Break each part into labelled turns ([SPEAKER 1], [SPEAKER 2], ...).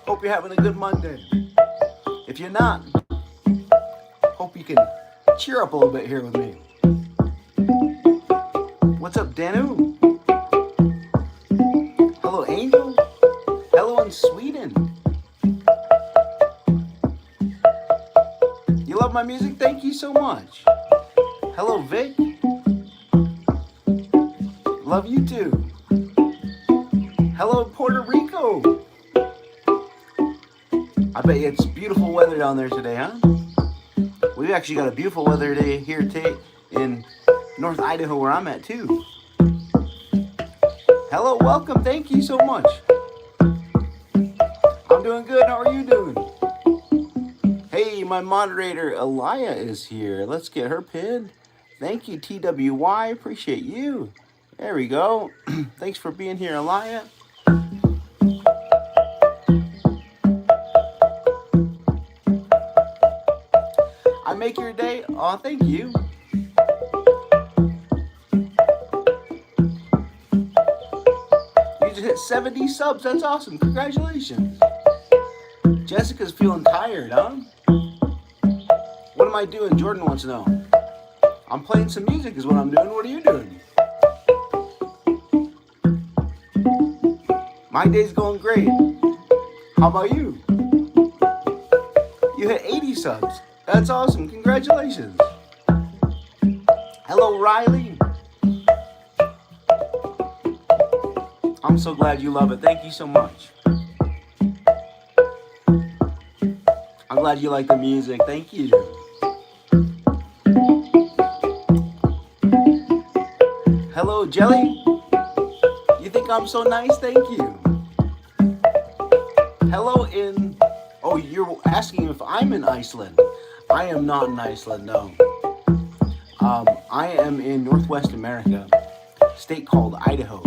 [SPEAKER 1] Hope you're having a good Monday. If you're not, hope you can cheer up a little bit here with me. What's up, Danu? Hello, Angel. Hello in Sweden. You love my music? Thank you so much. Hello, Vic. Love you too. Hello, Puerto Rico. I bet it's beautiful weather down there today, huh? We've actually got a beautiful weather day here today in North Idaho where I'm at too. Hello, welcome. Thank you so much. I'm doing good. How are you doing? Hey, my moderator, Elia, is here. Let's get her pinned. Thank you, TWY. Appreciate you. There we go. Thanks for being here, Elia. I make your day. Aw, thank you. You just hit 70 subs. That's awesome. Congratulations. Jessica's feeling tired, huh? What am I doing? Jordan wants to know. I'm playing some music is what I'm doing. What are you doing? My day's going great. How about you? You hit 80 subs. That's awesome. Congratulations. Hello, Riley. I'm so glad you love it. Thank you so much. I'm glad you like the music. Thank you. Hello, Jelly. You think I'm so nice? Thank you. Hello in... Oh, you're asking if I'm in Iceland. I am not in Iceland, no. I am in Northwest America, a state called Idaho.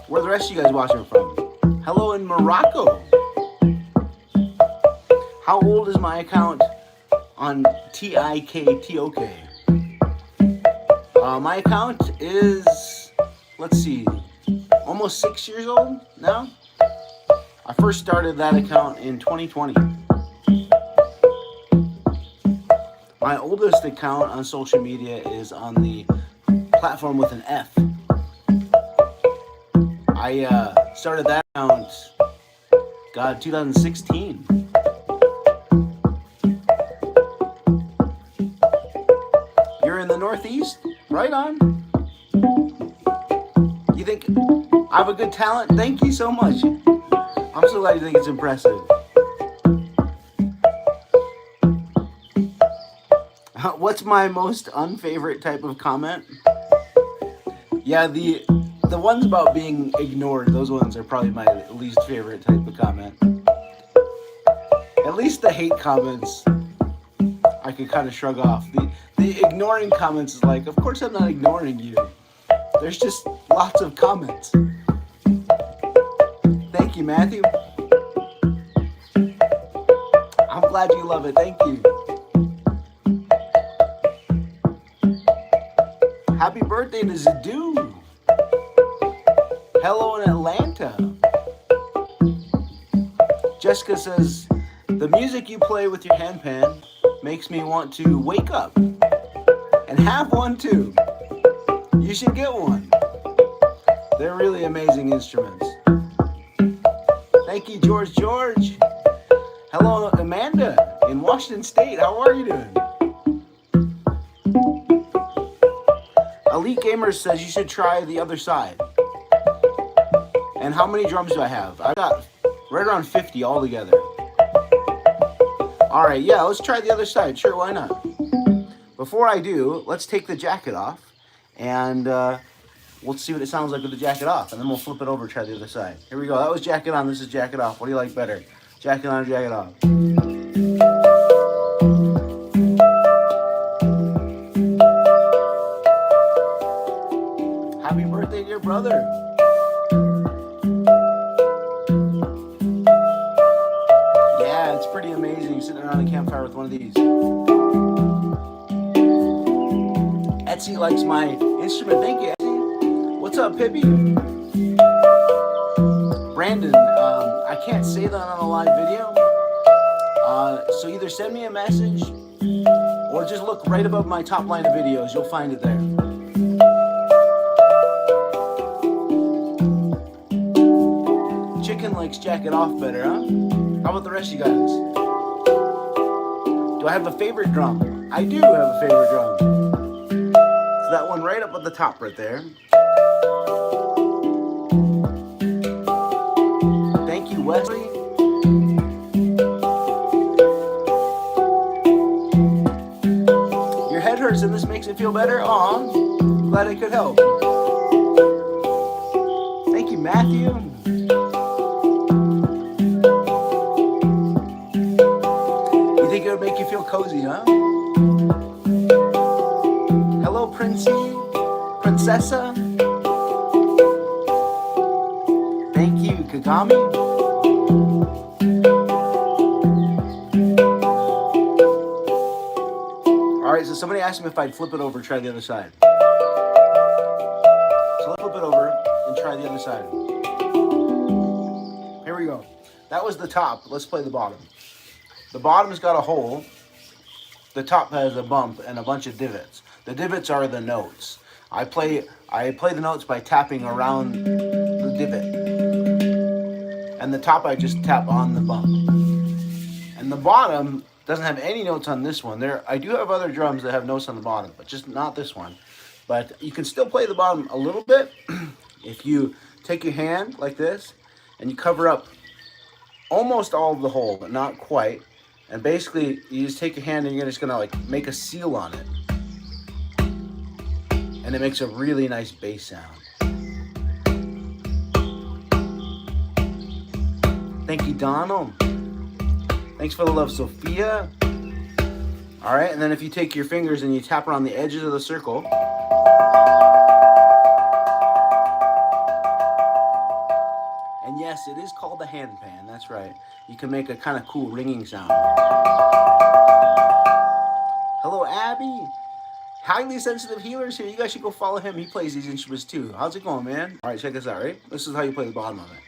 [SPEAKER 1] Where are the rest of you guys watching from? Hello in Morocco. How old is my account on TIKTOK? My account is, let's see, almost 6 years old now. I first started that account in 2020. My oldest account on social media is on the platform with an F. I started that account, God, 2016. You're in the Northeast? Right on. You think I have a good talent? Thank you so much. I'm so glad you think it's impressive. What's my most unfavorite type of comment? Yeah, the ones about being ignored, those ones are probably my least favorite type of comment. At least the hate comments, I could kind of shrug off. The ignoring comments is like, of course I'm not ignoring you. There's just lots of comments. Thank you, Matthew. I'm glad you love it. Thank you. Happy birthday to Zadu. Hello in Atlanta. Jessica says, the music you play with your handpan makes me want to wake up and have one too. You should get one. They're really amazing instruments. Thank you, George. Hello, Amanda in Washington State. How are you doing? Elite Gamers says you should try the other side. And how many drums do I have? I got right around 50 altogether. All right, yeah, let's try the other side. Sure, why not? Before I do, let's take the jacket off, and we'll see what it sounds like with the jacket off, and then we'll flip it over and try the other side. Here we go. That was jacket on. This is jacket off. What do you like better? Jacket on or jacket off? Happy birthday, dear brother. Yeah, it's pretty amazing sitting around a campfire with one of these. Etsy likes my instrument. Thank you, Etsy. What's up, Pippi? Brandon, I can't say that on a live video. So either send me a message or just look right above my top line of videos. You'll find it there. Chicken likes Jack It Off better, huh? How about the rest of you guys? Do I have a favorite drum? I do have a favorite drum. It's that one right up at the top right there. Thank you, Wesley. Your head hurts and this makes it feel better? Aw, glad I could help. Thank you, Matthew. You think it would make you feel cozy, huh? Hello, Princey, Princessa. Thank you, Kagami. Alright, so somebody asked me if I'd flip it over, try the other side. So let's flip it over and try the other side. Here we go. That was the top. Let's play the bottom. The bottom's got a hole. The top has a bump and a bunch of divots. The divots are the notes. I play the notes by tapping around the divot. And the top I just tap on the bump. And the bottom doesn't have any notes on this one. I do have other drums that have notes on the bottom, but just not this one. But you can still play the bottom a little bit if you take your hand like this and you cover up almost all of the hole, but not quite. And basically, you just take your hand and you're just gonna like make a seal on it. And it makes a really nice bass sound. Thank you, Donald. Thanks for the love, Sophia. All right, and then if you take your fingers and you tap around the edges of the circle. And yes, it is called the handpan, that's right. You can make a kind of cool ringing sound. Hello, Abby. Highly Sensitive Healer's here. You guys should go follow him. He plays these instruments too. How's it going, man? All right, check this out, right? This is how you play the bottom of it.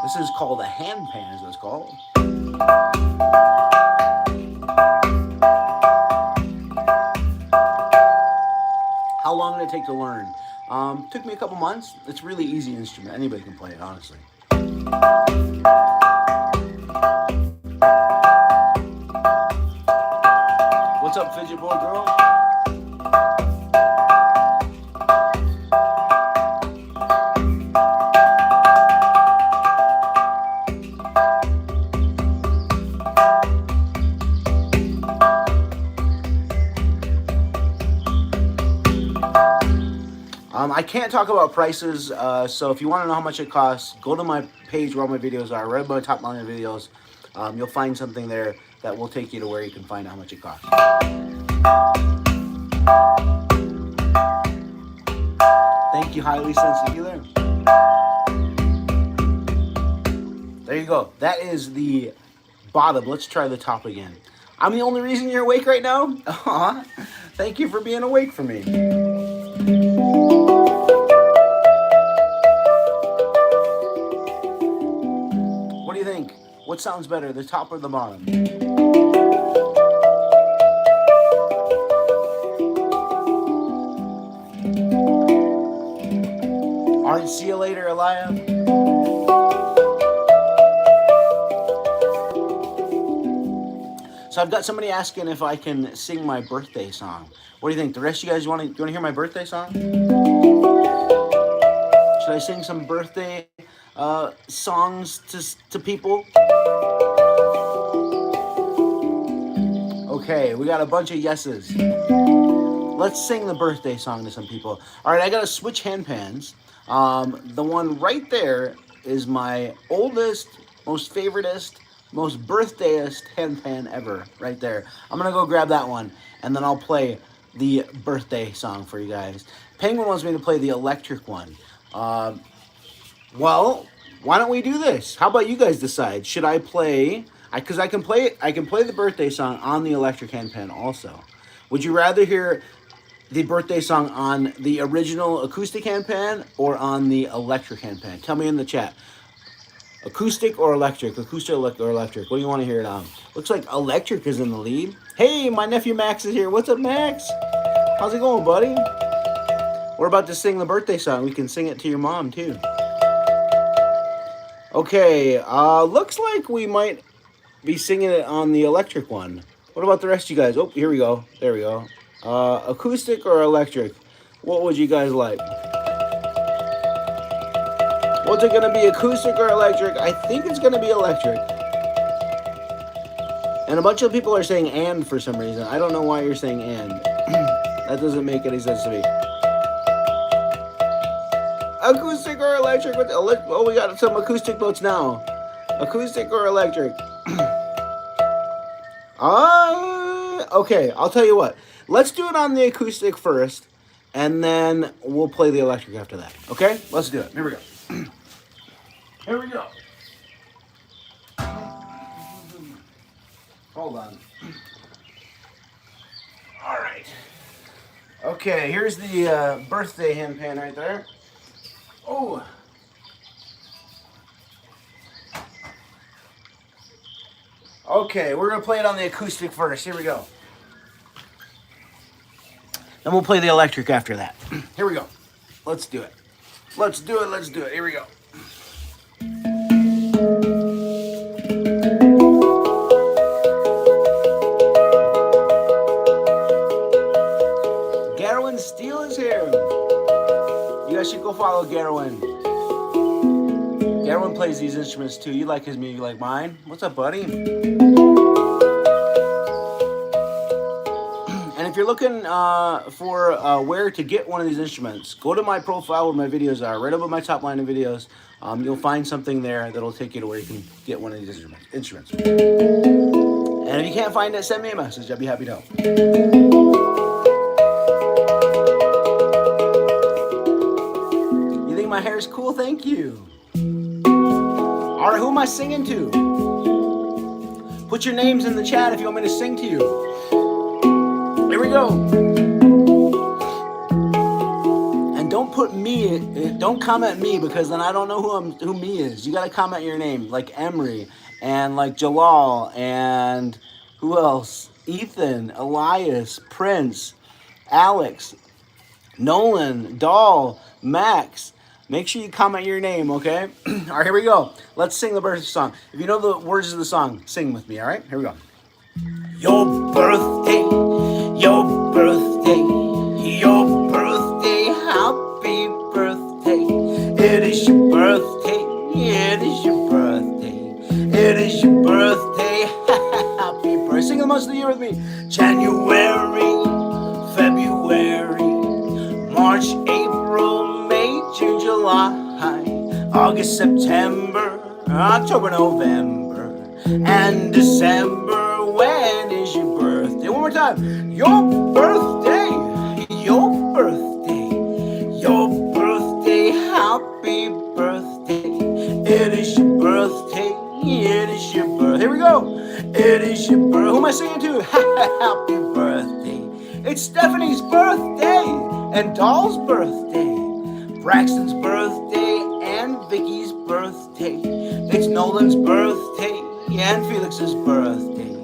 [SPEAKER 1] This is called a handpan, is what it's called. How long did it take to learn? Took me a couple months. It's a really easy instrument. Anybody can play it, honestly. What's up, fidget boy girl? I can't talk about prices, so if you want to know how much it costs, go to my page where all my videos are, right above my top line of videos. You'll find something there that will take you to where you can find out how much it costs. Thank you, Highly Sensitive Healer. There you go. That is the bottom. Let's try the top again. I'm the only reason you're awake right now? Aww. Thank you for being awake for me. What do you think? What sounds better, the top or the bottom? All right, see you later, Elia. So I've got somebody asking if I can sing my birthday song. What do you think? The rest of you guys, you want to hear my birthday song? Should I sing some birthday songs to people? Okay, we got a bunch of yeses. Let's sing the birthday song to some people. All right, I got to switch handpans. The one right there is my oldest, most favoritist, most birthdayest handpan ever, right there. I'm gonna go grab that one, and then I'll play the birthday song for you guys. Penguin wants me to play the electric one. Well, why don't we do this? How about you guys decide? Should I play? Because I can play the birthday song on the electric handpan also. Would you rather hear the birthday song on the original acoustic handpan or on the electric handpan? Tell me in the chat. Acoustic or electric? Acoustic or electric? What do you want to hear it on? Looks like electric is in the lead. Hey, my nephew Max is here. What's up, Max? How's it going, buddy? We're about to sing the birthday song. We can sing it to your mom, too. Okay, looks like we might be singing it on the electric one. What about the rest of you guys? Oh, here we go. There we go. Acoustic or electric? What would you guys like? What's it going to be, acoustic or electric? I think it's going to be electric. And a bunch of people are saying and for some reason. I don't know why you're saying and. That doesn't make any sense to me. Acoustic or electric? Oh, we got some acoustic votes now. Acoustic or electric? Okay, I'll tell you what. Let's do it on the acoustic first, and then we'll play the electric after that. Okay? Let's do it. Here we go. Here we go. Hold on. All right. Okay, here's the birthday handpan right there. Oh. Okay, we're going to play it on the acoustic first. Here we go. Then we'll play the electric after that. Here we go. Let's do it. Let's do it. Let's do it. Here we go. Garwin Steele is here. You guys should go follow Garwin. Garwin plays these instruments too. You like his music, you like mine? What's up, buddy? And if you're looking for where to get one of these instruments, go to my profile where my videos are. Right above my top line of videos, you'll find something there that'll take you to where you can get one of these instruments. And if you can't find it, send me a message. I'd be happy to help. You think my hair is cool? Thank you. All right, who am I singing to? Put your names in the chat if you want me to sing to you. Here we go. And don't put me, don't comment me, because then I don't know who me is. You gotta comment your name, like Emery, and like Jalal, and who else? Ethan, Elias, Prince, Alex, Nolan, Dahl, Max. Make sure you comment your name, okay? All right, here we go. Let's sing the birthday song. If you know the words of the song, sing with me, all right? Here we go. Your birthday, your birthday, your birthday, happy birthday. It is your birthday, it is your birthday, it is your birthday, happy birthday. Sing the most of the year with me. January, February, March, April, May, June, July, August, September, October, November, and December. When is your birthday? One more time. Your birthday, your birthday, your birthday, happy birthday. It is your birthday, it is your birthday. Here we go. It is your birthday. Who am I singing to? Happy birthday. It's Stephanie's birthday and Doll's birthday, Braxton's birthday and Vicky's birthday. It's Nolan's birthday and Felix's birthday,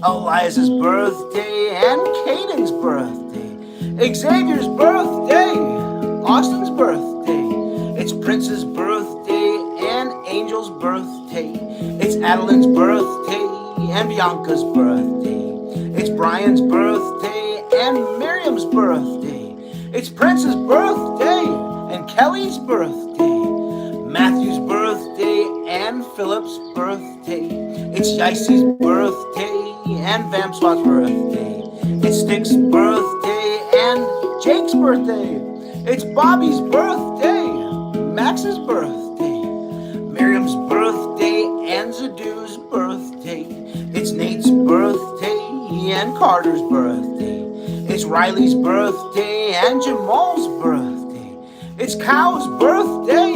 [SPEAKER 1] Elias's birthday and Caden's birthday, Xavier's birthday, Austin's birthday. It's Prince's birthday and Angel's birthday. It's Adeline's birthday and Bianca's birthday. It's Brian's birthday and Miriam's birthday. It's Prince's birthday and Kelly's birthday, Matthew's birthday and Philip's birthday. It's Yicey's birthday and Vamswat's birthday. It's Stick's birthday and Jake's birthday. It's Bobby's birthday, Max's birthday, Miriam's birthday and Zadu's birthday. It's Nate's birthday and Carter's birthday. It's Riley's birthday and Jamal's birthday. It's Cow's birthday,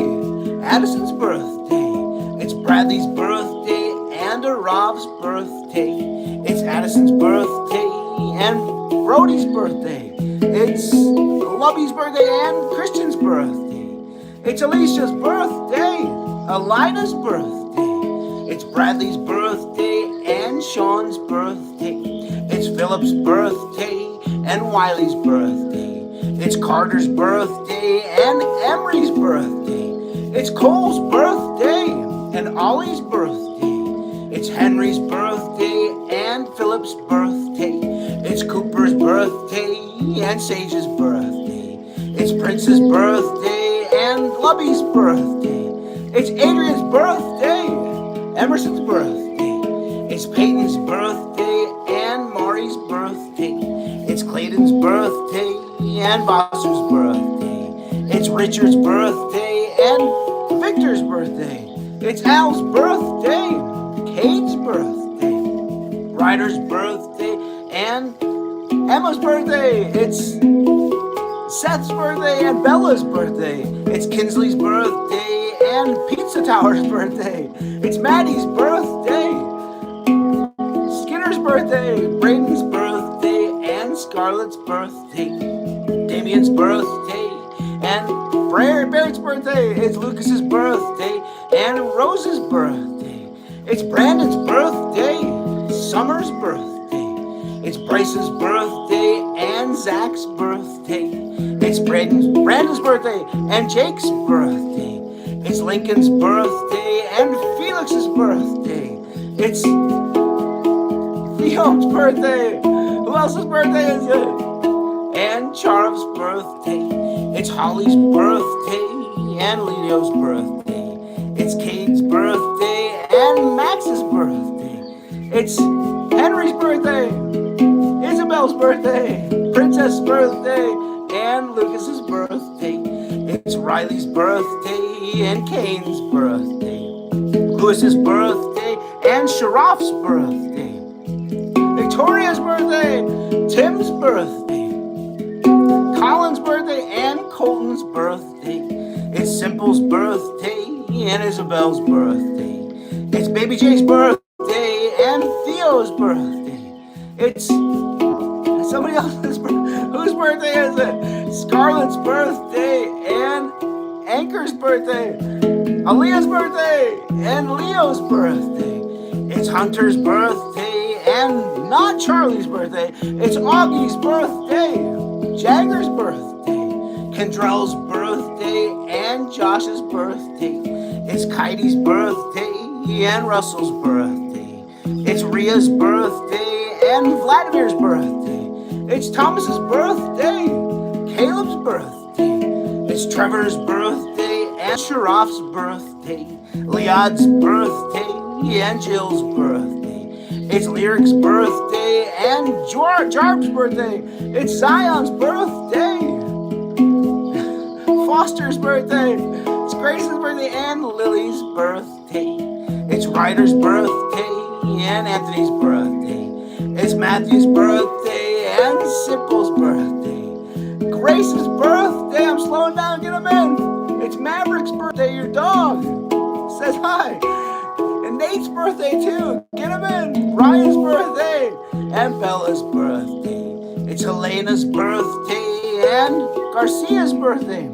[SPEAKER 1] Addison's birthday. It's Bradley's birthday and Arav's birthday. It's Addison's birthday and Brody's birthday. It's Lubby's birthday and Christian's birthday. It's Alicia's birthday, Alina's birthday. It's Bradley's birthday and Sean's birthday. It's Philip's birthday and Wiley's birthday. It's Carter's birthday and Emery's birthday. It's Cole's birthday and Ollie's birthday. It's Henry's birthday and Philip's birthday. It's Cooper's birthday and Sage's birthday. It's Prince's birthday and Lubby's birthday. It's Adrian's birthday, Emerson's birthday. It's Peyton's birthday and Maury's birthday. It's Clayton's birthday and Bosser's birthday. It's Richard's birthday and Victor's birthday. It's Al's birthday, Kate's birthday, Ryder's birthday, and Emma's birthday. It's Seth's birthday and Bella's birthday. It's Kinsley's birthday and Pizza Tower's birthday. It's Maddie's birthday, Skinner's birthday, Braden's birthday, and Scarlett's birthday. Damien's birthday and Barrett's birthday. It's Lucas's birthday and Rose's birthday. It's Brandon's birthday, Summer's birthday. It's Bryce's birthday and Zach's birthday. It's Brandon's birthday and Jake's birthday. It's Lincoln's birthday and Felix's birthday. It's Theo's birthday. Who else's birthday is it? And Charles' birthday. It's Holly's birthday and Leo's birthday. It's Kate's birthday and Max's birthday. It's Henry's birthday, Isabel's birthday, Princess's birthday, and Lucas's birthday. It's Riley's birthday and Kane's birthday. Lewis's birthday and Sharaf's birthday. Victoria's birthday, Tim's birthday. Colin's birthday and Colton's birthday. It's Simple's birthday and Isabel's birthday. It's Baby Jay's birthday and Theo's birthday. It's somebody else's birthday. Whose birthday is it? Scarlett's birthday and Anchor's birthday. Aaliyah's birthday and Leo's birthday. It's Hunter's birthday and not Charlie's birthday. It's Augie's birthday, Jagger's birthday, Kendrell's birthday and Josh's birthday. It's Kitey's birthday and Russell's birthday. It's Ria's birthday and Vladimir's birthday. It's Thomas's birthday, Caleb's birthday. It's Trevor's birthday and Sharaf's birthday. Liad's birthday and Jill's birthday. It's Lyric's birthday and Jarb's birthday. It's Zion's birthday, Foster's birthday. It's Grace's birthday and Lily's birthday. It's Ryder's birthday and Anthony's birthday. It's Matthew's birthday and Simple's birthday. Grace's birthday. I'm slowing down, get him in. It's Maverick's birthday, your dog. Says hi. And Nate's birthday too. Get him in. Ryan's birthday and Bella's birthday. It's Helena's birthday and Garcia's birthday.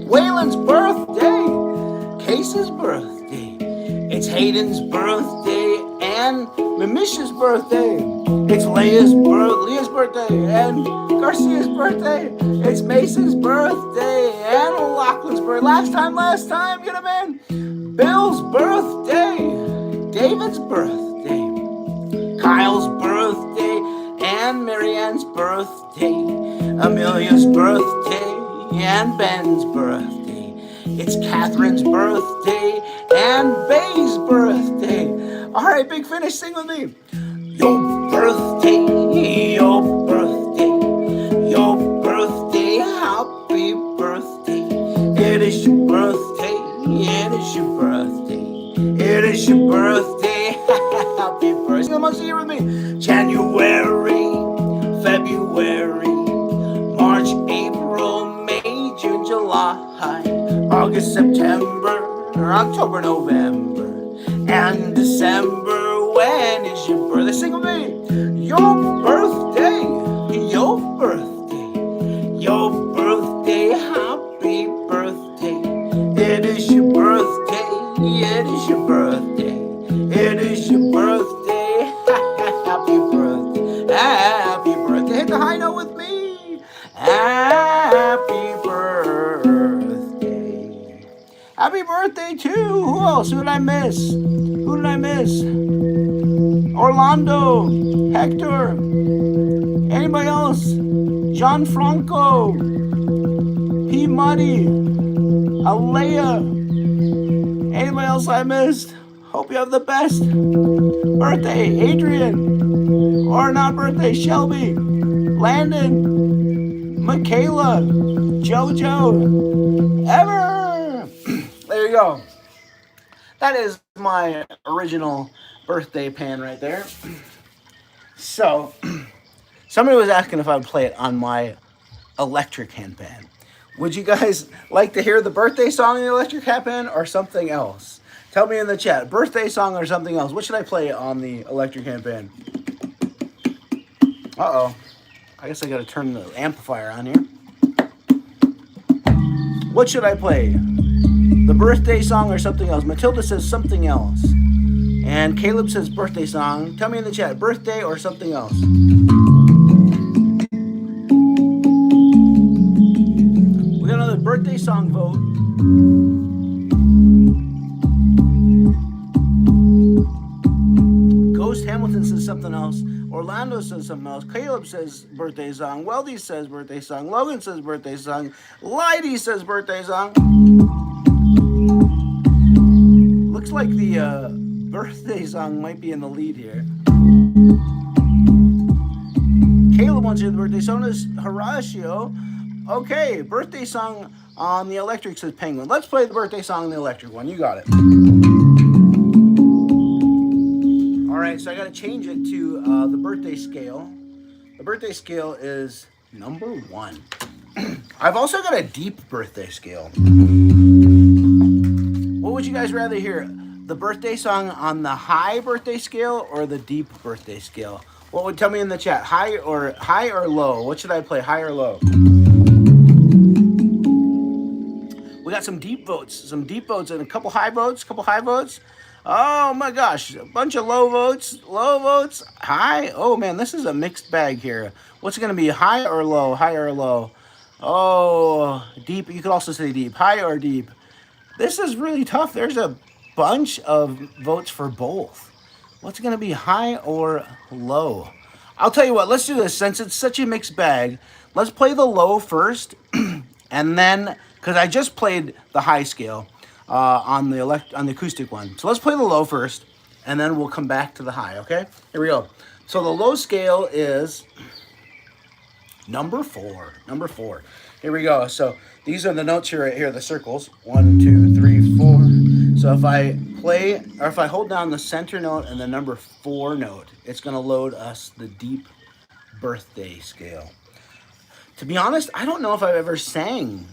[SPEAKER 1] Waylon's birthday. Case's birthday. It's Hayden's birthday and Mamisha's birthday. It's Leah's birthday and Garcia's birthday. It's Mason's birthday and Lachlan's birthday. Last time, get him in. Bill's birthday, David's birthday, Kyle's birthday and Marianne's birthday, Amelia's birthday and Ben's birthday. It's Catherine's birthday and Bay's birthday. All right, Big Finish, sing with me. Your birthday, your birthday, your birthday, happy birthday. It is your birthday, it is your birthday, it is your birthday, happy birthday. Sing amongst you with me. January, February, March, April, May, June, July, August, September, October, November, and December. When is your birthday? Sing with me. Your birthday, your birthday, Happy birthday to who else? Who did I miss? Who did I miss? Orlando, Hector, anybody else? Gianfranco, P. Muddy, Alea, anybody else I missed? Hope you have the best birthday, Adrian, or not birthday, Shelby, Landon, Michaela, Jojo, ever. There you go. That is my original birthday pan right there. So, somebody was asking if I would play it on my electric handpan. Would you guys like to hear the birthday song in the electric handpan or something else? Tell me in the chat. Birthday song or something else. What should I play on the electric handpan? Uh-oh. I guess I gotta turn the amplifier on here. What should I play? The birthday song or something else? Matilda says something else. And Caleb says birthday song. Tell me in the chat. Birthday or something else? We got another birthday song vote. Ghost Hamilton says something else. Orlando says something else. Caleb says birthday song. Weldy says birthday song. Logan says birthday song. Lighty says birthday song. Looks like the birthday song might be in the lead here. Caleb wants to hear the birthday song. Is Horatio. Okay, birthday song on the electric says Penguin. Let's play the birthday song on the electric one. You got it. Alright, so I got to change it to the birthday scale. The birthday scale is number 1. I've also got a deep birthday scale. What would you guys rather hear? The birthday song on the high birthday scale or the deep birthday scale? What would tell me in the chat? High or low? What should I play? High or low? We got some deep votes and a couple high votes. Oh my gosh, a bunch of low votes, high. Oh man, this is a mixed bag here. What's it gonna be, high or low? Oh, deep, you could also say deep, high or deep. This is really tough. There's a bunch of votes for both. What's gonna be, high or low? I'll tell you what, let's do this. Since it's such a mixed bag, let's play the low first, and then, because I just played the high scale on the acoustic one. So let's play the low first, and then we'll come back to the high, okay? Here we go. So the low scale is number 4. Here we go. So these are the notes here, right here, the circles. 1, 2, 3, 4. So if I play, or if I hold down the center note and the number 4 note, it's gonna load us the deep birthday scale. To be honest, I don't know if I've ever sang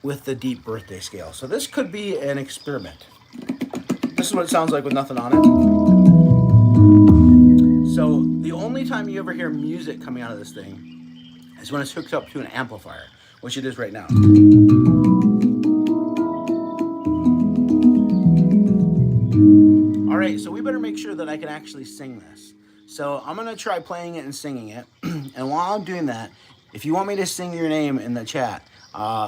[SPEAKER 1] with the deep birthday scale. So this could be an experiment. This is what it sounds like with nothing on it. So the only time you ever hear music coming out of this thing is when it's hooked up to an amplifier, which it is right now. All right, so we better make sure that I can actually sing this. So I'm gonna try playing it and singing it. And while I'm doing that, if you want me to sing your name in the chat,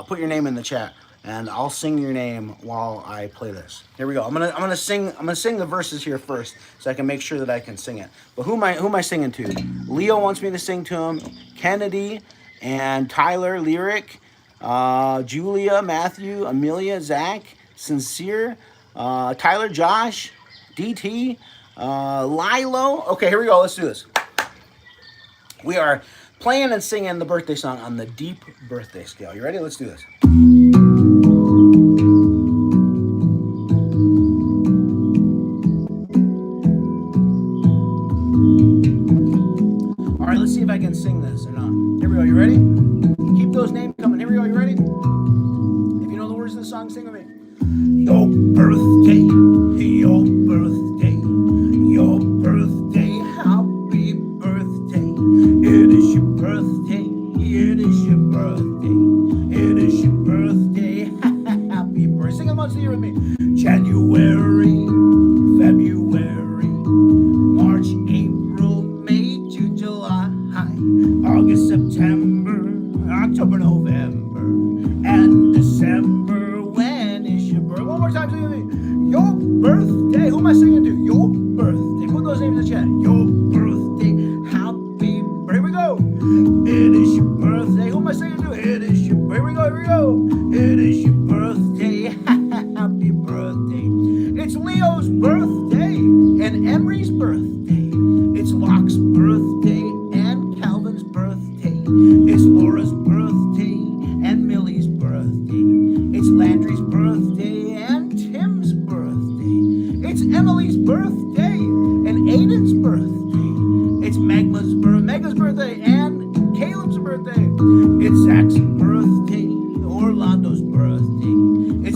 [SPEAKER 1] put your name in the chat, and I'll sing your name while I play this. Here we go. I'm gonna sing the verses here first, so I can make sure that I can sing it. But who am I singing to? Leo wants me to sing to him. Kennedy and Tyler, Lyric, Julia, Matthew, Amelia, Zach, Sincere, Tyler, Josh, DT, Lilo. Okay, here we go. Let's do this. We are playing and singing the birthday song on the deep birthday scale. You ready? Let's do this. All right, let's see if I can sing this or not. Here we go. You ready? Keep those names coming. Here we go. You ready? If you know the words of the song, sing with me. Your birthday, your birthday, your birthday, happy birthday. It is your birthday, it is your birthday, it is your birthday, happy birthday. Sing a bunch of you with me. January, February, March, April, May, June, July, August, September, October, November, and December. When is your birthday? One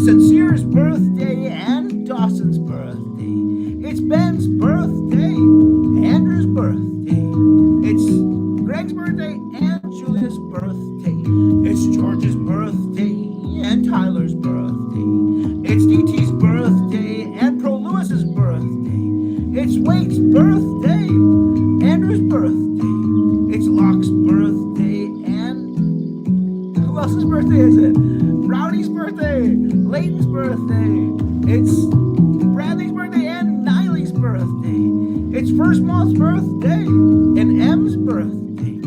[SPEAKER 1] Sincere's birthday and Dawson's birthday. It's Ben's birthday, Andrew's birthday. It's Greg's birthday and Julia's birthday. It's George's birthday and Tyler's birthday. It's DT's birthday and Pro Lewis's birthday. It's Wade's birthday, Andrew's birthday. It's Locke's birthday and who else's birthday is it? Rowdy's birthday, Layton's birthday. It's Bradley's birthday and Niley's birthday. It's First Mom's birthday and M's birthday.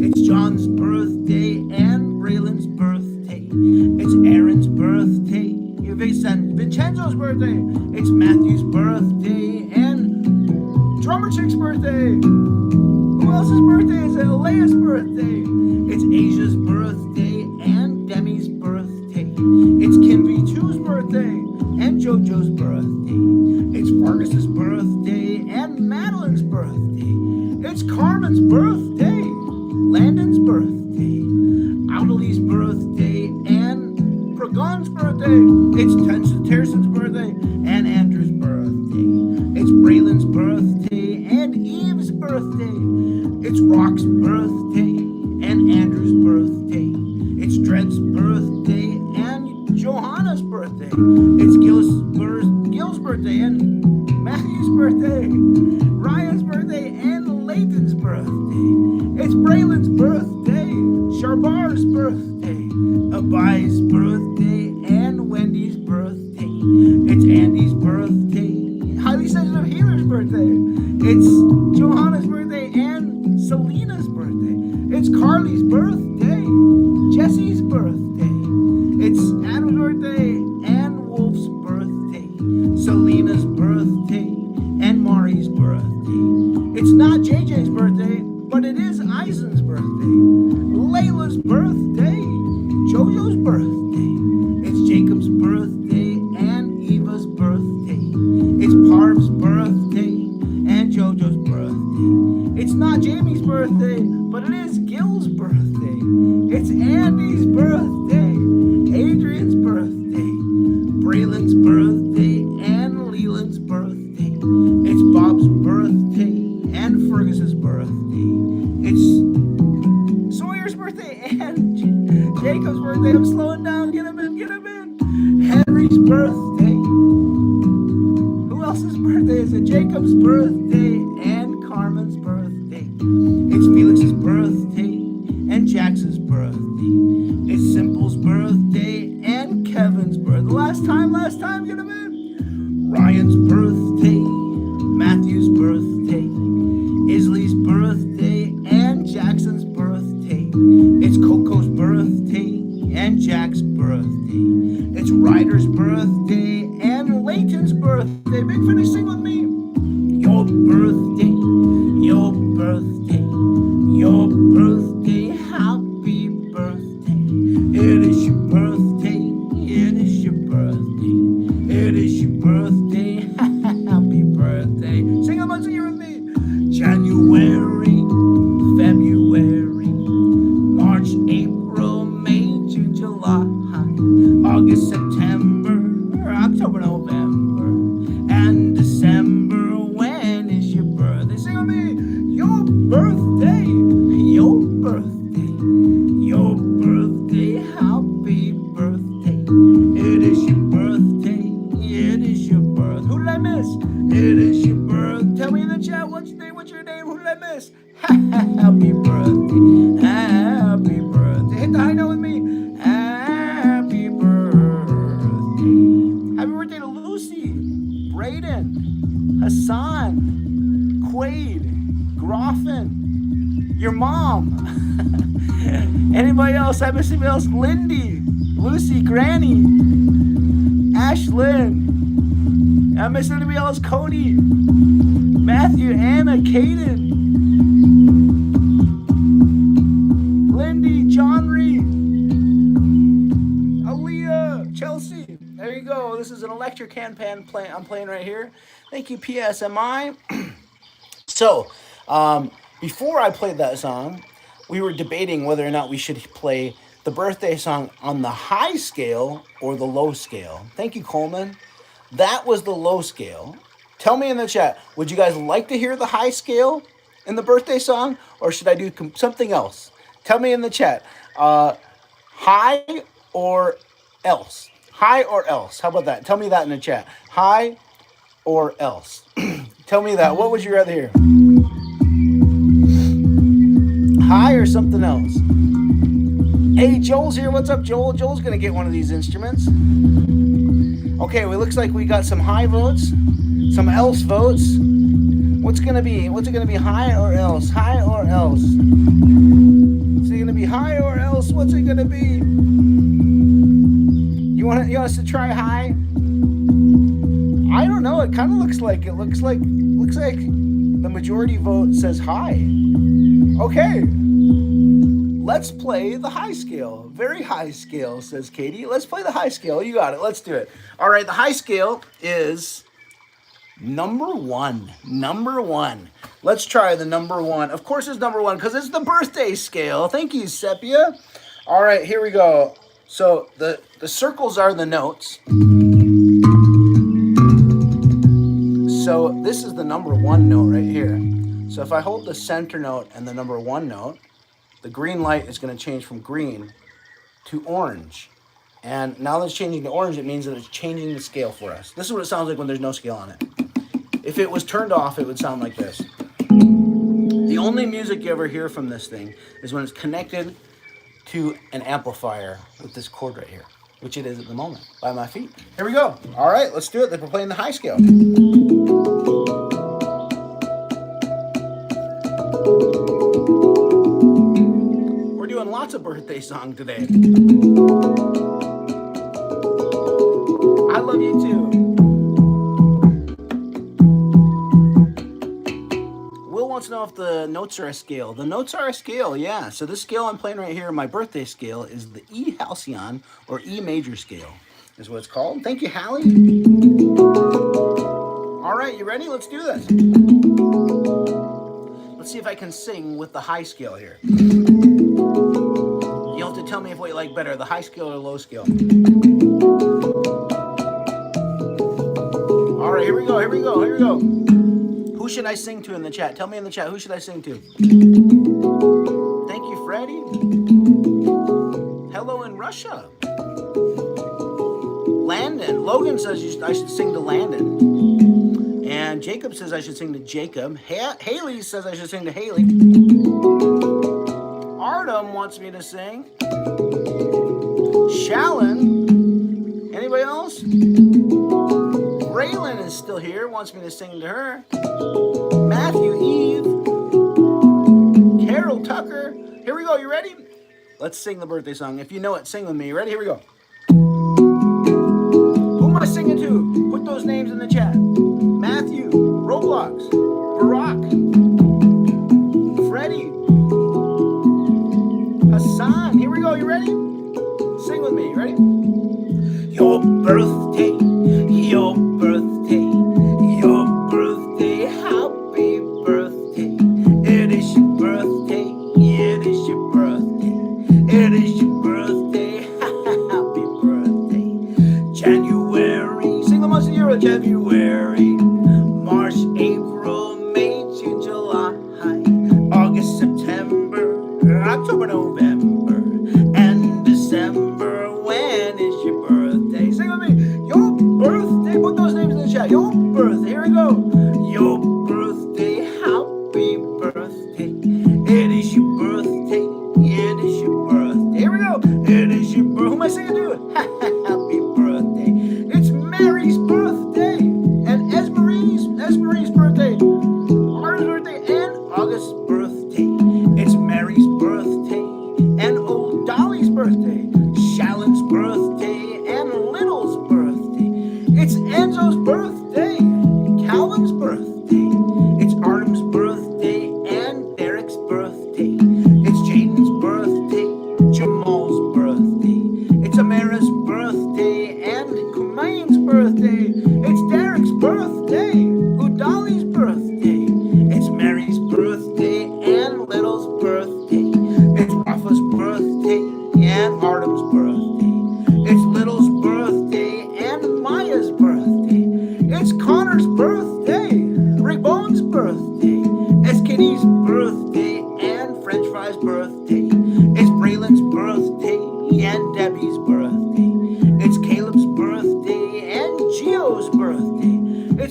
[SPEAKER 1] It's John's birthday and Braylon's birthday. It's Aaron's birthday, Vincenzo's birthday. It's Matthew's birthday and Drummer Chick's birthday. Who else's birthday is it? Leia's birthday. It's Asia's birthday and Demi's birthday. It's Kim V2's birthday and JoJo's birthday. It's Fargus's birthday and Madeline's birthday. It's Carmen's birthday, Landon's birthday, Audalie's birthday, and Pragon's birthday. It's Terson's birthday and Andrew's birthday. It's Braylon's birthday and Eve's birthday. It's Rock's birthday and Andrew's birthday. It's Dred's birthday and Johanna's birthday. It's Gil's birthday and Matthew's birthday. Ryan's birthday and Layton's birthday. It's Braylon's birthday, Sharbar's birthday, Abai's birthday, and Wendy's birthday. It's Andy's birthday, Highly Sensitive Healer's birthday. It's Johanna's birthday and Selena's birthday. It's Carly's birthday, Jesse's birthday. It's Adam's birthday and Wolf's birthday, Selena's birthday, and Mari's birthday. It's not JJ's birthday, but it is Eisen's birthday, Layla's birthday, JoJo's birthday. It's Jacob's birthday and Eva's birthday. It's Parv's birthday and JoJo's birthday. It's not Jamie's birthday, but it is Gil's birthday. It's Andy's birthday, Adrian's birthday, Braylon's birthday, and Leland's birthday. It's Bob's birthday and Fergus's birthday. It's Sawyer's birthday and Jacob's birthday. I'm slowing down. Get him in, get him in. Henry's birthday. Who else's birthday is it? Jacob's birthday and Carmen's birthday. It's Felix's birthday and Jax's birthday. It's Simple's birthday and Kevin's birthday. Last time, get him in. Ryan's birthday, Matthew's birthday, Isley's birthday, and Jackson's birthday. It's Coco's birthday and Jack's birthday. It's Ryder's birthday and Layton's birthday. Big Finish, sing with me. Your birthday, your birthday, your birthday, happy birthday. It is your birthday, it is your birthday, it is your birthday, happy birthday. Sing a bunch of you with me. January, February, March, April, May, June, July, August, September, October, November, and December. When is your birthday? Sing with me. Your birthday, your birthday, your birthday, happy birthday. It is your birthday, it is your birth. Who did I miss? It is your birth. Tell me in the chat what's your name, who did I miss? Happy birthday, happy birthday. Hit the high note with me. Happy birthday. Happy birthday to Lucy, Brayden, Hassan, Quaid, Groffin, your mom. Anybody else? I miss anybody else? Lindy, Lucy, Granny, Ashlyn. I miss anybody else? Cody, Matthew, Anna, Caden, Lindy, John Reed, Aaliyah, Chelsea. There you go. This is an electric handpan I'm playing right here. Thank you, PSMI. So, before I played that song, we were debating whether or not we should play the birthday song on the high scale or the low scale? Thank you, Coleman. That was the low scale. Tell me in the chat, would you guys like to hear the high scale in the birthday song, or should I do something else? Tell me in the chat. High or else? High or else? How about that? Tell me that in the chat. High or else? Tell me that. What would you rather hear? High or something else? Hey, Joel's here. What's up, Joel? Joel's going to get one of these instruments. Okay, well, it looks like we got some high votes, some else votes. What's it going to be? What's it going to be, high or else? High or else? Is it going to be high or else? What's it going to be? You want us to try high? I don't know. It kind of looks like the majority vote says high. Okay. Let's play the high scale. Very high scale, says Katie. Let's play the high scale. You got it. Let's do it. All right, the high scale is number one. Number one. Let's try the number one. Of course it's number one because it's the birthday scale. Thank you, Sepia. All right, here we go. So the circles are the notes. So this is the number one note right here. So if I hold the center note and the number one note, the green light is going to change from green to orange. And now that it's changing to orange, it means that it's changing the scale for us. This is what it sounds like when there's no scale on it. If it was turned off, it would sound like this. The only music you ever hear from this thing is when it's connected to an amplifier with this chord right here, which it is at the moment, by my feet. Here we go. All right, let's do it. We're playing the high scale. Lots of birthday song today. I love you too. Will wants to know if the notes are a scale. The notes are a scale, yeah. So this scale I'm playing right here, my birthday scale, is the E halcyon or E major scale is what it's called. Thank you, Hallie. All right, you ready? Let's do this. Let's see if I can sing with the high scale here. You'll have to tell me what you like better, the high scale or the low scale. All right, here we go. Who should I sing to in the chat? Tell me in the chat, who should I sing to? Thank you, Freddie. Hello in Russia. Landon. Logan says I should sing to Landon. And Jacob says I should sing to Jacob. Haley says I should sing to Haley. Artem wants me to sing. Shallon. Anybody else? Raylan is still here, wants me to sing to her. Matthew, Eve. Carol Tucker. Here we go, you ready? Let's sing the birthday song. If you know it, sing with me. Ready? Here we go. Who am I singing to? Put those names in the chat. Matthew, Roblox, Barack, Freddie, Hassan. Here we go. You ready? Sing with me. You ready? Your birthday, your birthday, your birthday, happy birthday. It is your birthday, it is your birthday, it is your birthday, happy birthday. January, sing the months of the year. January, March, April, May, June, July, August, September, October, November, and December. When is your birthday? Sing with me. Your birthday. Put those names in the chat. Your birthday. Here we go. Your birthday. Happy birthday. It is your birthday. It is your birthday. Here we go. It is your birthday. Who am I singing to? Happy birthday. It's Mary's birthday. And Esmerie's birthday. Mara's birthday and August's birthday. It's Mary's birthday and old Dolly's birthday. Shallon's birthday and Little's birthday. It's Enzo's birthday, Calvin's birthday. It's Artem's birthday and Derek's birthday. It's Jaden's birthday, Jamal's birthday. It's Amara's birthday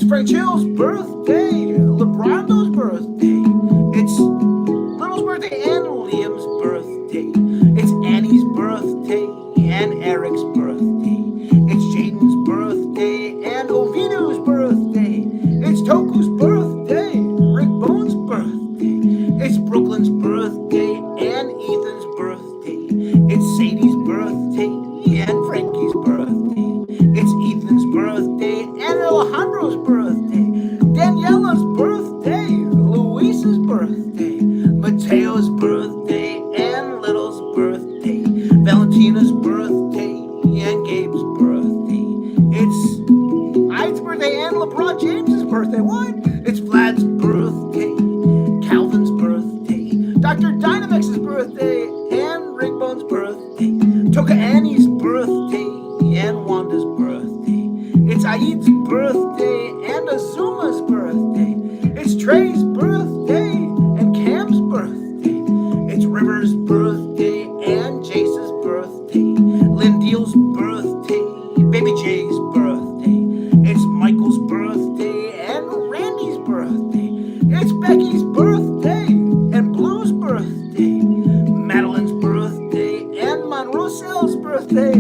[SPEAKER 1] Frank Chill's birthday, LeBrondo's birthday. It's Little's birthday and Liam's birthday. It's Annie's birthday and Eric's birthday. It's Jaden's birthday and Ovinu's birthday. It's Toku's birthday, Rick Bone's birthday. It's Brooklyn's birthday and Ethan's birthday. It's Sadie's birthday and Frankie's birthday. It's Ethan's birthday and Alejandro's birthday. Daniela's birthday, Luis's birthday. Mateo's birthday and Little's birthday. Valentina's birthday and Gabe's birthday. It's Ide's birthday and LeBron James's birthday. What? It's Vlad's birthday, Calvin's birthday, Dr. Dynamix's birthday and Rick Bone's birthday. Toka Annie's birthday and Wanda's birthday. It's Aid's birthday and Azuma's birthday. It's Trey's birthday and Cam's birthday. It's River's birthday and Jace's birthday. Lindeal's birthday, Baby Jay's birthday. It's Michael's birthday and Randy's birthday. It's Becky's birthday and Blue's birthday. Madeline's birthday and Monrosel's birthday.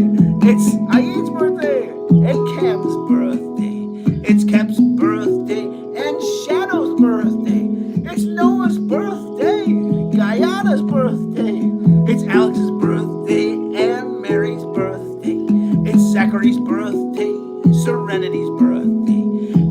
[SPEAKER 1] It's Aid's birthday and Cam's birthday. It's Kep's birthday and Shadow's birthday. It's Noah's birthday, Guyana's birthday. It's Alex's birthday and Mary's birthday. It's Zachary's birthday, Serenity's birthday.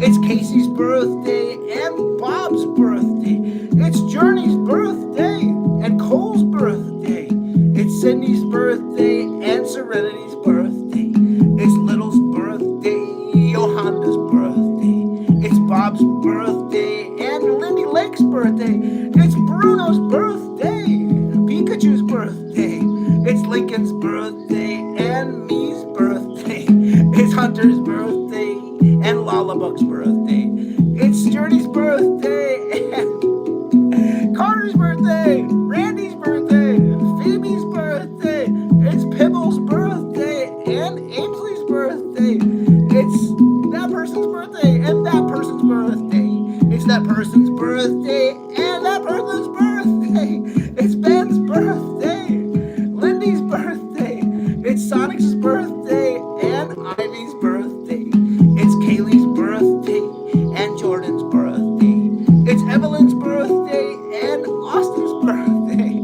[SPEAKER 1] It's Casey's birthday and Bob's birthday. It's Journey's birthday and Cole's birthday. It's Sydney's birthday and Serenity's birthday. It's Little's birthday, Johanna's birthday. It's Bob's birthday and Lindy Lake's birthday. It's Bruno's birthday, Pikachu's birthday. It's Lincoln's birthday and me's birthday. It's Hunter's birthday and Lullabug's birthday. It's Journey's birthday and Carter's birthday, Randy's birthday, Phoebe's birthday. It's Pibble's birthday and Ainsley's birthday. It's that person's birthday and that person's birthday. It's that person's birthday and that person's birthday. It's Ben's birthday, Lindy's birthday. It's Sonic's birthday and Ivy's birthday. It's Kaylee's birthday and Jordan's birthday. It's Evelyn's birthday and Austin's birthday.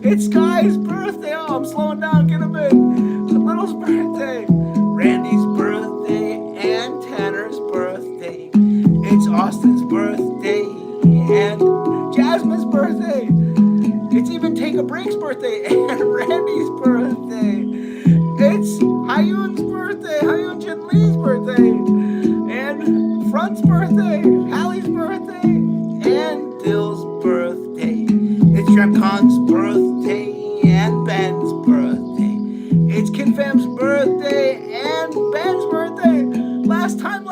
[SPEAKER 1] It's Sky's birthday. Oh, I'm slowing down. Get him in. Little's birthday. Randy's birthday and Tanner's birthday. It's Austin's birthday and Jasmine's birthday. It's even Take a Break's birthday and Randy's birthday. It's Hayun's birthday, Hayun Jin Lee's birthday, and Front's birthday, Hallie's birthday, and Dill's birthday. It's Tremcon's birthday and Ben's birthday. It's Kid Fam's birthday and Ben's birthday. Last time,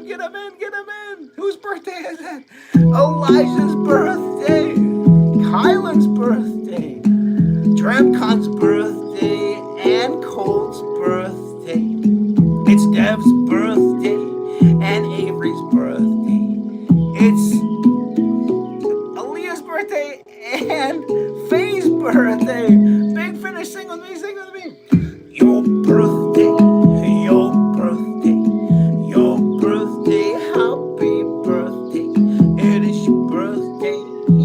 [SPEAKER 1] get him in. Whose birthday is it? Elijah's birthday, Kylan's birthday, Tramcon's birthday, and Colt's birthday. It's Dev's birthday and Avery's birthday. It's Aaliyah's birthday and Faye's birthday. Big Finish, sing with me. Your birthday, your birthday, your birthday, happy birthday. It is your birthday,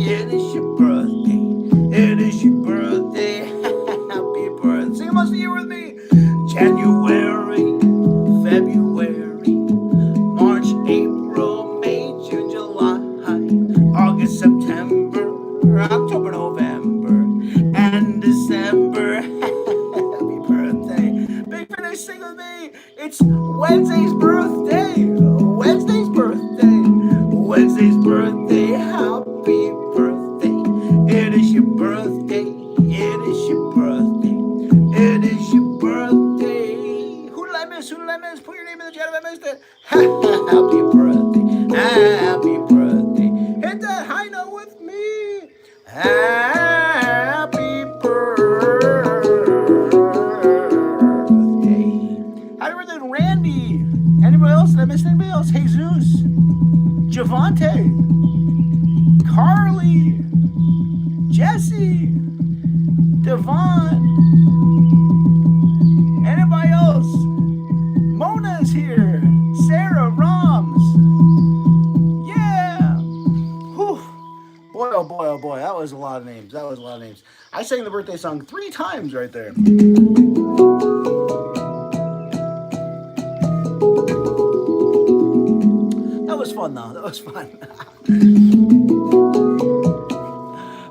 [SPEAKER 1] it is your birthday, it is your birthday, happy birthday. Sing most of you with me. January, February, March, April, May, June, July, August, September, October, November, and December. Happy birthday. Big Finish, sing with me. It's Wednesday's birthday. Wednesday's birthday. Wednesday's birthday. Happy birthday. It is your birthday. It is your birthday. It is your birthday. Who did I miss? Put your name in the chat if I missed it. Happy birthday. Happy birthday. Hit that high note with me. Happy birthday. Happy birthday, Randy. Anybody else? I missed anybody else? Jesus, Javante, Carly, Jesse, Devon, anybody else? Mona's here. Sarah, Roms. Yeah. Whew. Boy, oh boy, oh boy. That was a lot of names. That was a lot of names. I sang the birthday song 3 times right there. That was fun, though. That was fun.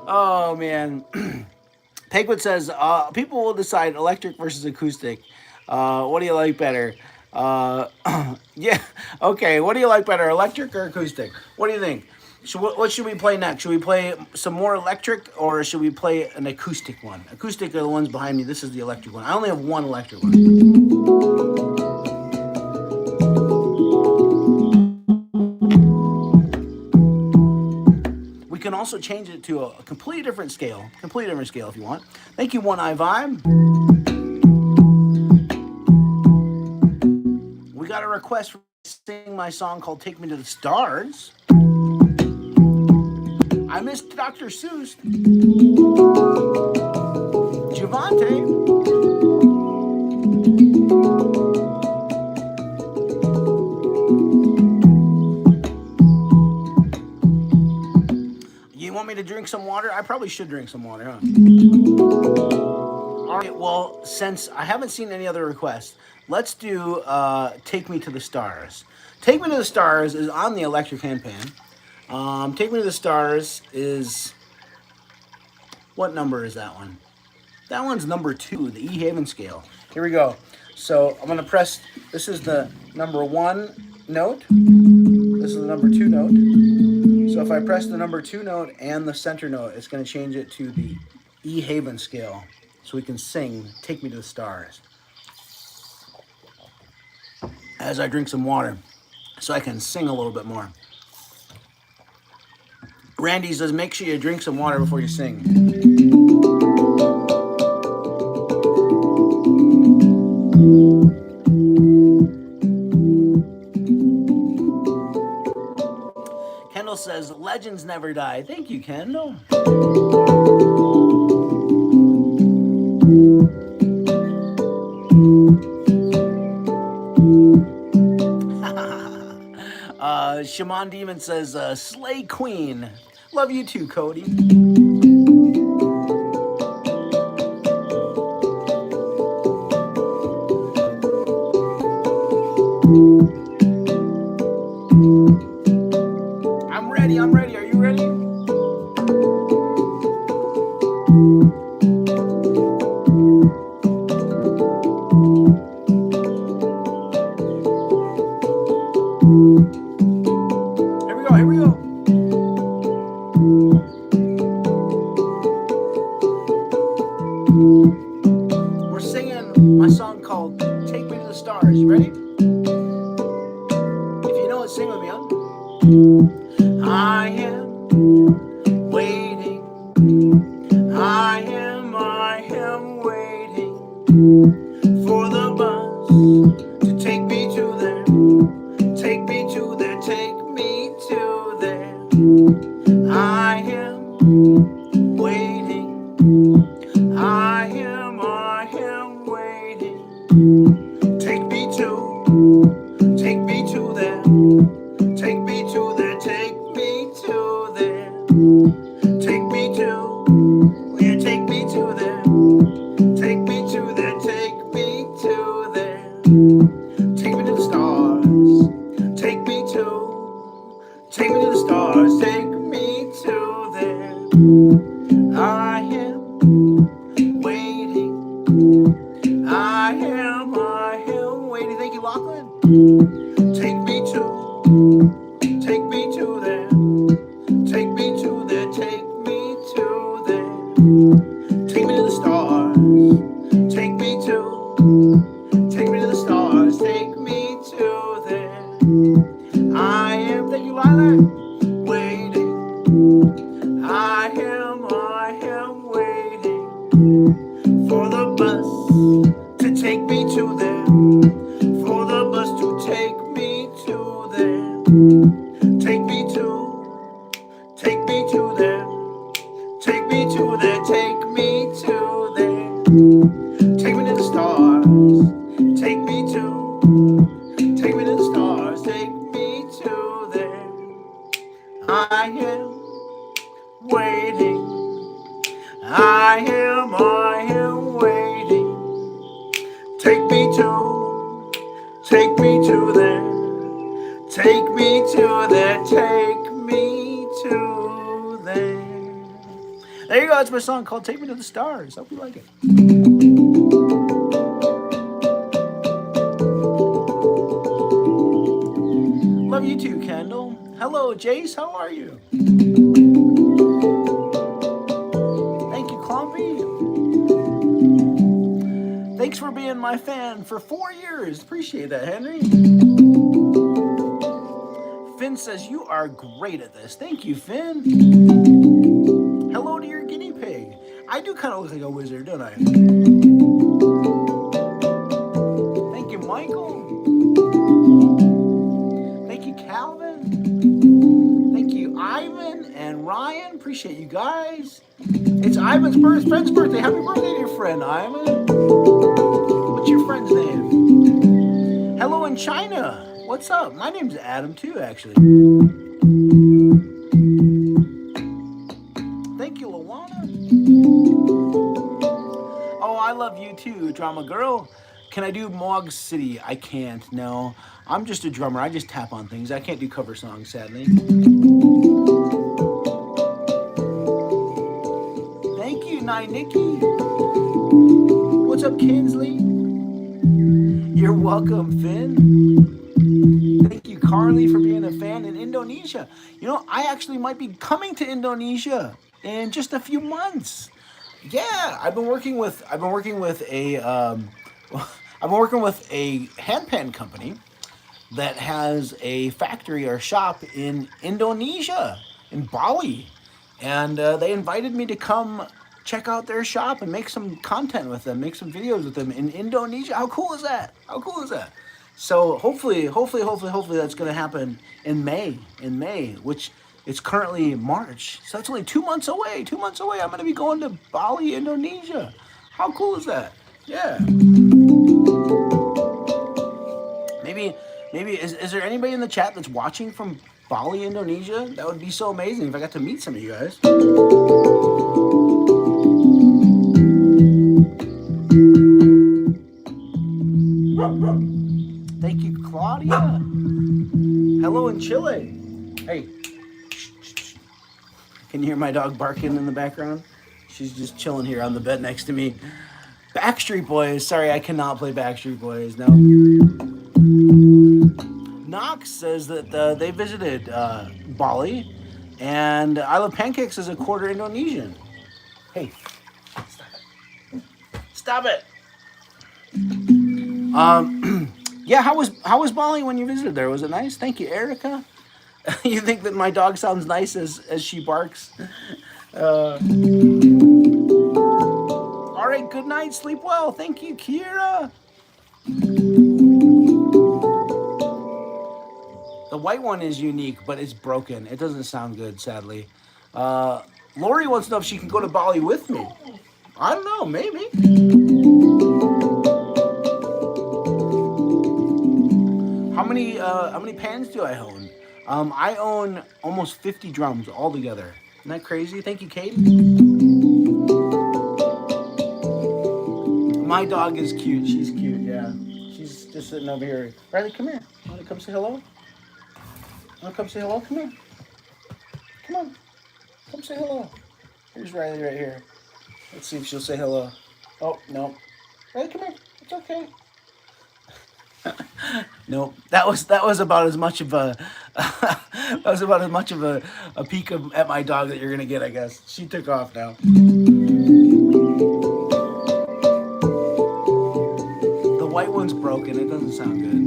[SPEAKER 1] Oh, man. Pegwood says, people will decide electric versus acoustic. What do you like better? Yeah, okay. What do you like better, electric or acoustic? What do you think? What should we play next? Should we play some more electric or should we play an acoustic one? Acoustic are the ones behind me. This is the electric one. I only have one electric one. We can also change it to a completely different scale. Completely different scale if you want. Thank you, One Eye Vibe. We got a request for sing my song called Take Me to the Stars. I missed Dr. Seuss. Javante. You want me to drink some water? I probably should drink some water, huh? All right, well, since I haven't seen any other requests, let's do Take Me to the Stars. Take Me to the Stars is on the electric handpan. Take Me to the Stars is... What number is that one? That one's number 2, the E Haven scale. Here we go. So I'm going to press... This is the number 1 note. This is the number 2 note. So if I press the number 2 note and the center note, it's going to change it to the E Haven scale. So we can sing Take Me to the Stars. As I drink some water, so I can sing a little bit more. Randy says, make sure you drink some water before you sing. Kendall says, legends never die. Thank you, Kendall. Shaman Demon says, Slay Queen. Love you too, Cody. I'm ready. Are you ready? Here we go. We're singing my song called Take Me to the Stars. You ready? If you know it, sing with me, huh? I am waiting. I am waiting for the bus to take me to there. Take me to there. Take me to there. I am waiting. I am waiting. Take me to there. Take me to there. Take me to there. Take me to, yeah, take me to there. Take me to there. Take me to there. Take me to the stars. Take me to the stars. Take me to there. I am waiting. I am waiting. Thank you, Lachlan. Take me to there. Take me to there. Take me to there. Take me to the stars. Take me to the stars. Take me to there. I am, thank you, Lilac, waiting. I am waiting for the bus to take me to there. For the bus to take me to Take me to the stars, take me to there. I am waiting. I am waiting. Take me to there. Take me to there. Take me to there. There you go. It's my song called "Take Me to the Stars." Hope you like it. Love you too, Kendall. Hello, Jace. How are you? Thank you, Clumpy. Thanks for being my fan for 4 years. Appreciate that, Henry. Finn says you are great at this. Thank you, Finn. Hello to your guinea pig. I do kind of look like a wizard, don't I? Thank you, Michael. Thank you, Calvin. Thank you, Ivan and Ryan. Appreciate you guys. It's Ivan's friend's birthday. Happy birthday to your friend, Ivan. What's your friend's name? Hello in China. What's up? My name's Adam too, actually. Thank you, Luana. Oh, I love you too, Drama Girl. Can I do Mog City? I can't, no. I'm just a drummer. I just tap on things. I can't do cover songs, sadly. Thank you, Nai Nikki. What's up, Kinsley? You're welcome, Finn. Thank you, Carly, for being a fan in Indonesia. You know, I actually might be coming to Indonesia in just a few months. Yeah, I've been working with a handpan company that has a factory or shop in Indonesia, in Bali, and they invited me to come check out their shop and make some content with them, make some videos with them in Indonesia. How cool is that? How cool is that? So hopefully that's going to happen in May, which it's currently March. So that's only 2 months away. 2 months away. I'm going to be going to Bali, Indonesia. How cool is that? Yeah. Maybe is there anybody in the chat that's watching from Bali, Indonesia? That would be so amazing if I got to meet some of you guys. Thank you, Claudia. Hello in Chile. Hey. Can you hear my dog barking in the background? She's just chilling here on the bed next to me. Backstreet Boys. Sorry, I cannot play Backstreet Boys. No. Knox says that they visited Bali, and I Love Pancakes is a quarter Indonesian. Hey, stop it. Yeah, how was Bali when you visited there? Was it nice? Thank you, Erica. You think that my dog sounds nice as she barks? All right, good night, sleep well. Thank you, Kira. The white one is unique, but it's broken. It doesn't sound good, sadly. Lori wants to know if she can go to Bali with me. I don't know, maybe. How many pans do I own? I own almost 50 drums altogether. Isn't that crazy? Thank you, Kate. My dog is cute. She's cute, yeah. She's just sitting over here. Riley, come here. Want to come say hello? Want to come say hello? Come here. Come on. Come say hello. Here's Riley right here. Let's see if she'll say hello. Oh, no. Riley, come here. It's okay. Nope. That was about as much of a a peek at my dog that you're gonna get, I guess. She took off now. The white one's broken. It doesn't sound good.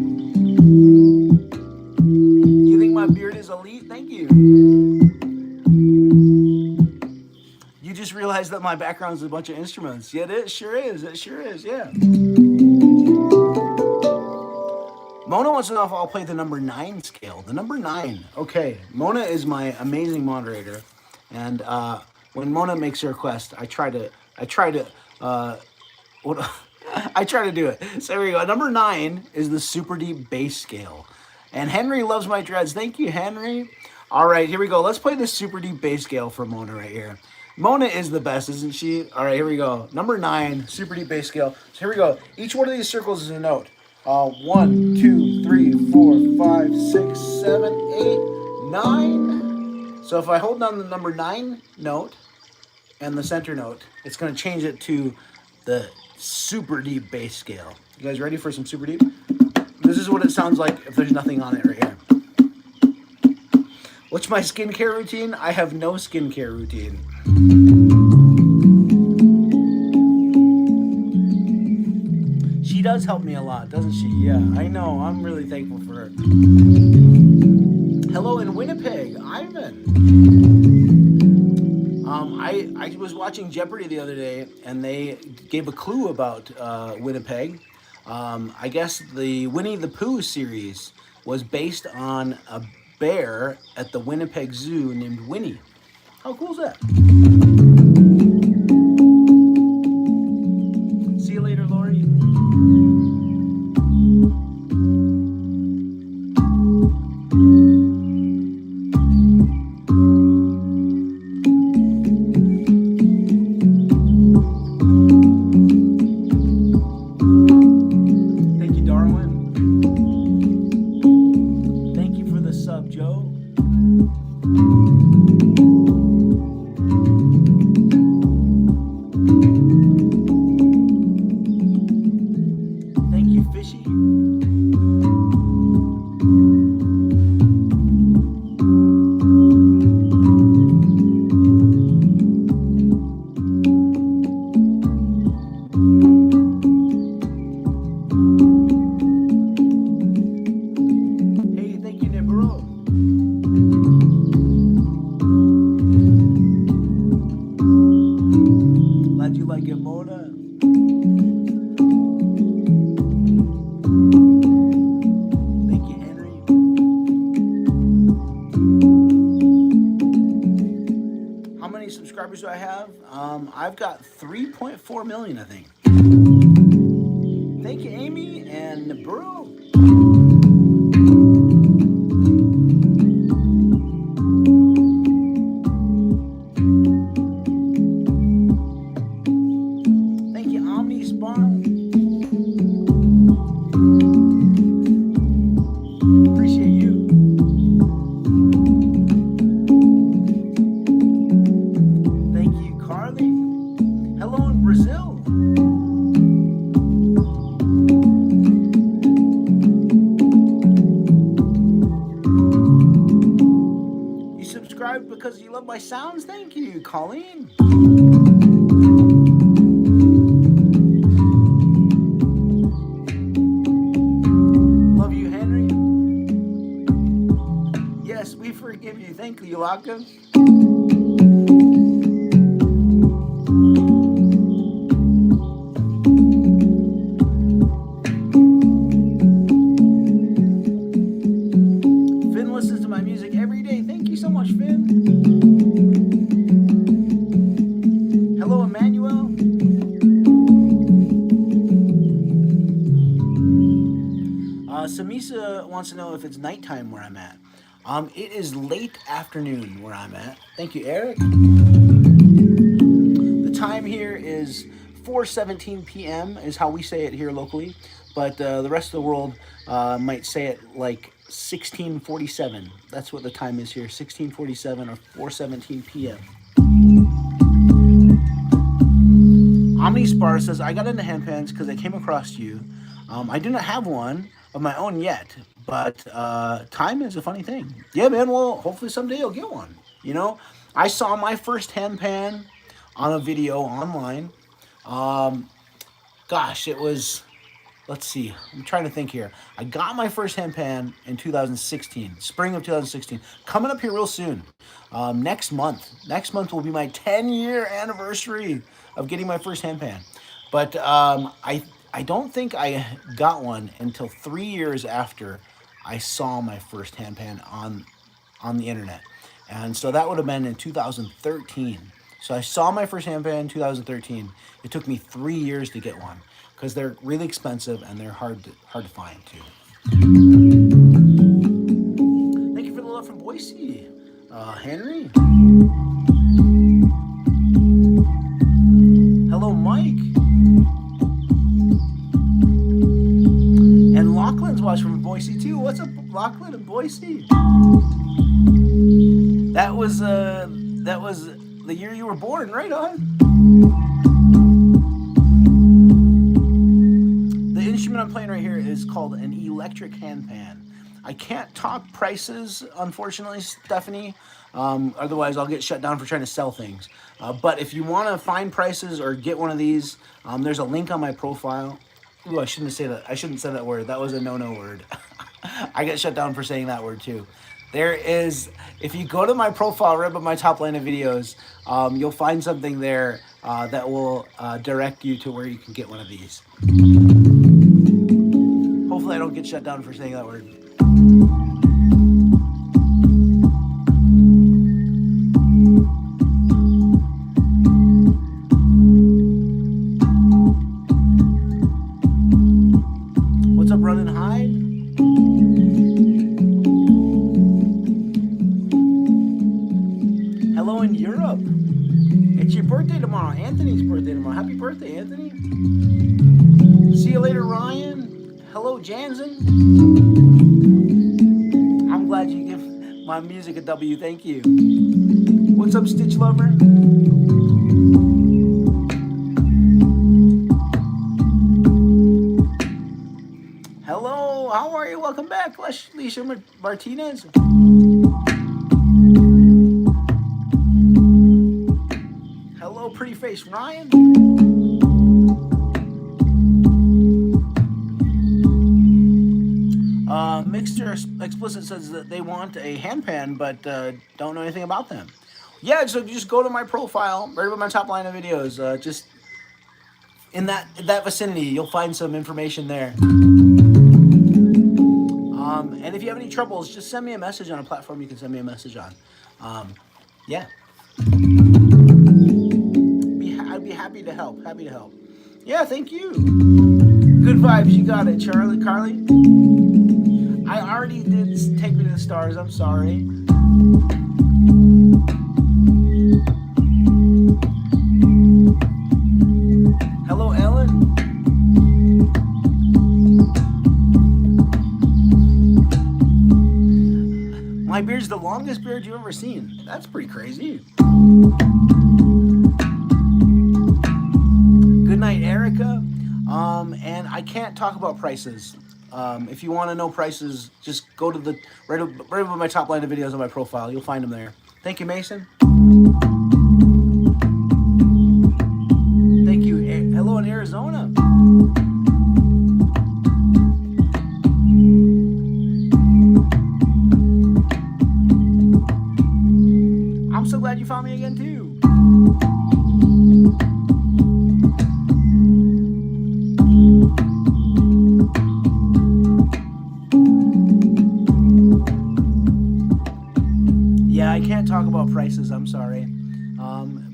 [SPEAKER 1] You think my beard is elite? Thank you. You just realized that my background is a bunch of instruments. Yeah, it sure is. It sure is. Yeah. Mona wants to know if I'll play the number 9 scale. The number 9. Okay. Mona is my amazing moderator. And when Mona makes a request, I try to what I try to do it. So here we go. Number 9 is the super deep bass scale. And Henry loves my dreads. Thank you, Henry. All right, here we go. Let's play this super deep bass scale for Mona right here. Mona is the best, isn't she? All right, here we go. Number 9, super deep bass scale. So here we go. Each one of these circles is a note. 1, 2, 3, 4, 5, 6, 7, 8, 9. So if I hold down the number 9 note and the center note, it's going to change it to the super deep bass scale. You guys ready for some super deep? This is what it sounds like if there's nothing on it right here. What's my skincare routine? I have no skincare routine. She does help me a lot, doesn't she? Yeah, I know. I'm really thankful for her. Hello in Winnipeg, Ivan. I was watching Jeopardy the other day, and they gave a clue about Winnipeg. I guess the Winnie the Pooh series was based on a bear at the Winnipeg Zoo named Winnie. How cool is that? See you later, Lori. Subscribers do I have? I've got 3.4 million, I think. Thank you, Amy and Bro. Thank you, Omni Spawn. Appreciate you. Hello in Brazil. You subscribed because you love my sounds? Thank you, Colleen. Love you, Henry. Yes, we forgive you. Thank you, Yolaka. Samisa wants to know if it's nighttime where I'm at. It is late afternoon where I'm at. Thank you, Eric. The time here is 4:17 p.m. is how we say it here locally, but the rest of the world might say it like 16:47. That's what the time is here, 16:47 or 4:17 p.m. Omnispar says, I got into handpans because I came across you. I do not have one of my own yet, but time is a funny thing. Yeah, man, well, hopefully someday I'll get one. You know, I saw my first handpan on a video online. Gosh, it was, let's see, I'm trying to think here. I got my first handpan in 2016, spring of 2016. Coming up here real soon. Next month will be my 10-year anniversary of getting my first handpan. But I don't think I got one until 3 years after I saw my first handpan on the internet. And so that would have been in 2013. So I saw my first handpan in 2013. It took me 3 years to get one. because they're really expensive and they're hard to find too. Thank you for the love from Boise, Henry. Hello, Mike. And Lachlan's watching from Boise too. What's up, Lachlan and Boise? That was the year you were born, right on. The instrument I'm playing right here is called an electric handpan. I can't talk prices, unfortunately, Stephanie. Otherwise, I'll get shut down for trying to sell things. But if you want to find prices or get one of these, there's a link on my profile. Ooh, I shouldn't say that. I shouldn't say that word. That was a no-no word. I get shut down for saying that word too. There is, if you go to my profile right above my top line of videos, you'll find something there that will direct you to where you can get one of these. Hopefully I don't get shut down for saying that word. What's up, Run and Hide? Hello in Europe. It's your birthday tomorrow. Anthony's birthday tomorrow. Happy birthday, Anthony. See you later, Ryan. Hello, Jansen. I'm glad you give my music a W. Thank you. What's up, Stitch Lover? Hello, how are you? Welcome back, Leisha Martinez. Hello, pretty face Ryan. Mixture Explicit says that they want a handpan, but don't know anything about them. Yeah, so just go to my profile, right above my top line of videos. Just in that vicinity, you'll find some information there. And if you have any troubles, just send me a message on a platform you can send me a message on. Yeah. I'd be happy to help. Happy to help. Yeah, thank you. Good vibes. You got it, Carly. I already did Take Me to the Stars. I'm sorry. Hello, Ellen. My beard's the longest beard you've ever seen. That's pretty crazy. Good night, Erica. And I can't talk about prices. If you want to know prices, just go to the right above my top line of videos on my profile. You'll find them there. Thank you, Mason. Thank you. Hello in Arizona. I'm so glad you found me again too. Yeah, I can't talk about prices, I'm sorry.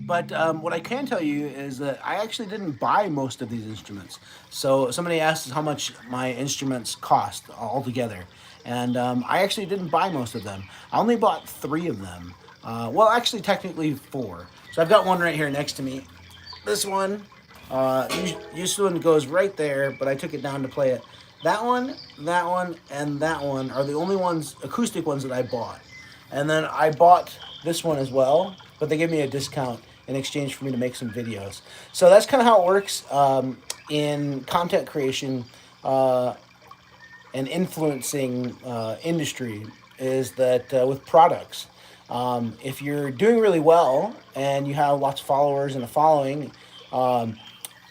[SPEAKER 1] But what I can tell you is that I actually didn't buy most of these instruments. So somebody asked how much my instruments cost altogether. And I actually didn't buy most of them. I only bought 3 of them. Well, actually, technically 4. So I've got one right here next to me. This one, this one goes right there, but I took it down to play it. That one, and that one are the only ones, acoustic ones that I bought. And then I bought this one as well, but they gave me a discount in exchange for me to make some videos. So that's kind of how it works in content creation and influencing industry, is that with products. If you're doing really well and you have lots of followers and a following,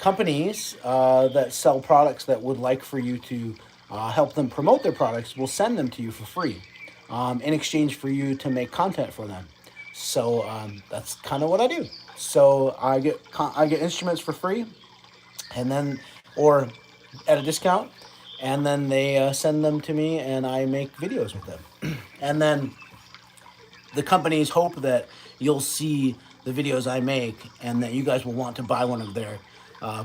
[SPEAKER 1] companies that sell products that would like for you to help them promote their products will send them to you for free in exchange for you to make content for them. So that's kind of what I do. So I get instruments for free, and then or at a discount, and then they send them to me, and I make videos with them, and then the companies hope that you'll see the videos I make and that you guys will want to buy one of their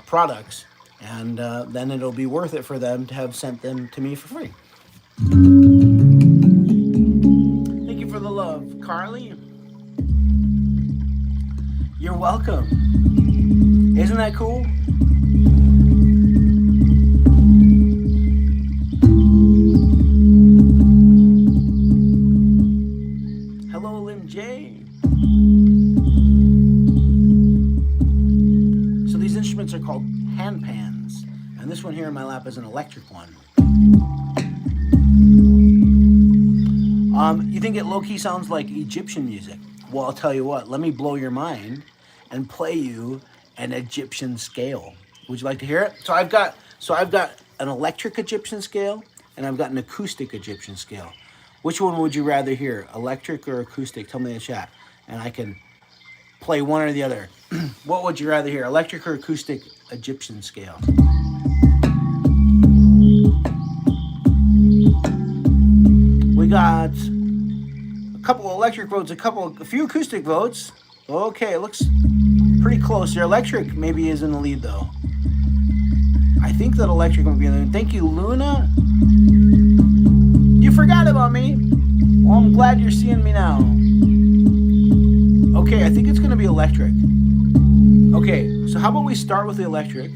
[SPEAKER 1] products. And then it'll be worth it for them to have sent them to me for free. Thank you for the love, Carly. You're welcome. Isn't that cool? Hello, Lim J. So these instruments are called handpans, and this one here in my lap is an electric one. You think it low-key sounds like Egyptian music? Well, I'll tell you what, let me blow your mind and play you an Egyptian scale. Would you like to hear it? So I've got an electric Egyptian scale and I've got an acoustic Egyptian scale. Which one would you rather hear, electric or acoustic? Tell me in the chat and I can play one or the other. What would you rather hear, electric or acoustic Egyptian scale? We got a couple electric votes, a few acoustic votes. Okay, it looks pretty close here. Electric maybe is in the lead though. I think that electric might be in the lead. Thank you, Luna. You forgot about me. Well, I'm glad you're seeing me now. Okay, I think it's gonna be electric. Okay, so how about we start with the electric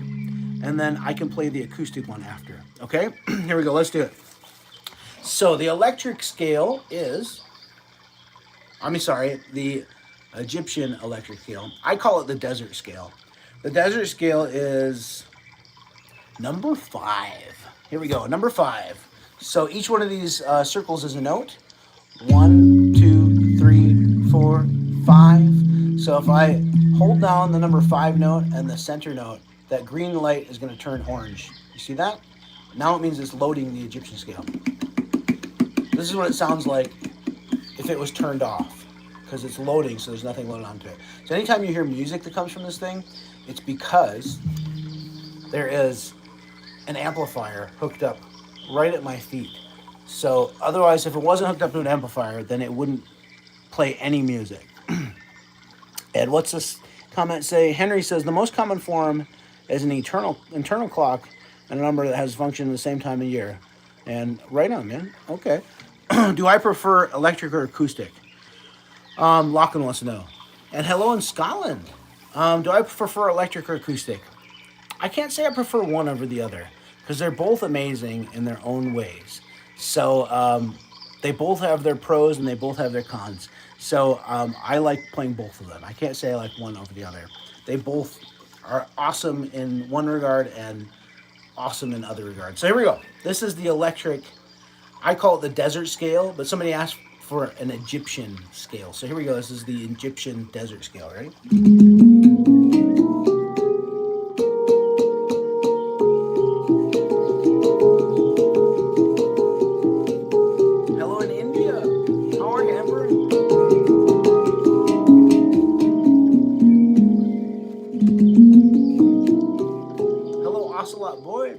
[SPEAKER 1] and then I can play the acoustic one after, okay? Here we go, let's do it. So the electric scale is, the Egyptian electric scale. I call it the desert scale. The desert scale is number 5. Here we go, number 5. So each one of these circles is a note. 1, 2, 3, 4, 5. So if I hold down the number 5 note and the center note, that green light is going to turn orange. You see that? Now it means it's loading the Egyptian scale. This is what it sounds like if it was turned off, because it's loading, so there's nothing loaded onto it. So anytime you hear music that comes from this thing, it's because there is an amplifier hooked up right at my feet. So otherwise, if it wasn't hooked up to an amplifier, then it wouldn't play any music. Ed, what's this comment say? Henry says, the most common form is an internal clock and a number that has function at the same time of year. And right on, man. Okay. Do I prefer electric or acoustic? Lachlan wants to know. And hello in Scotland. Do I prefer electric or acoustic? I can't say I prefer one over the other because they're both amazing in their own ways. So they both have their pros and they both have their cons. So I like playing both of them. I can't say I like one over the other. They both are awesome in one regard and awesome in other regards. So here we go. This is the electric. I call it the desert scale, but somebody asked for an Egyptian scale. So here we go. This is the Egyptian desert scale. Ready? Hello in India. How are you, Emperor? Hello, Ocelot boy.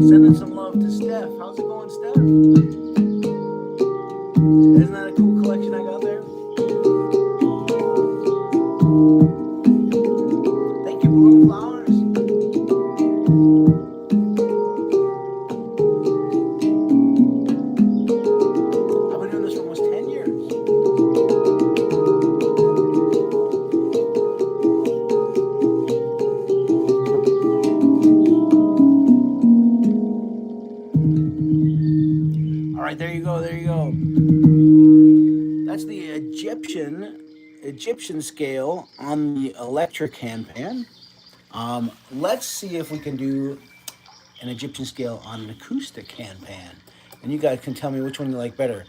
[SPEAKER 1] Sending some love to Steph. How's it going, Steph? Isn't that a cool collection I got there? Thank you, Bloom Flowers. I've been doing this for almost 10 years. All right, there you go, there you go. That's the Egyptian scale on the electric handpan. Let's see if we can do an Egyptian scale on an acoustic handpan. And you guys can tell me which one you like better,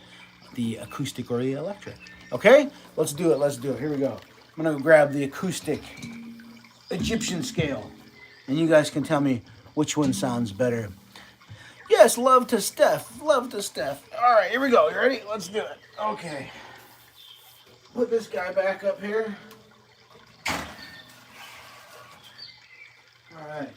[SPEAKER 1] the acoustic or the electric. Okay? Let's do it, let's do it. Here we go. I'm gonna grab the acoustic Egyptian scale. And you guys can tell me which one sounds better. Yes, love to Steph, love to Steph. All right, here we go. You ready? Let's do it. Okay. Put this guy back up here. All right.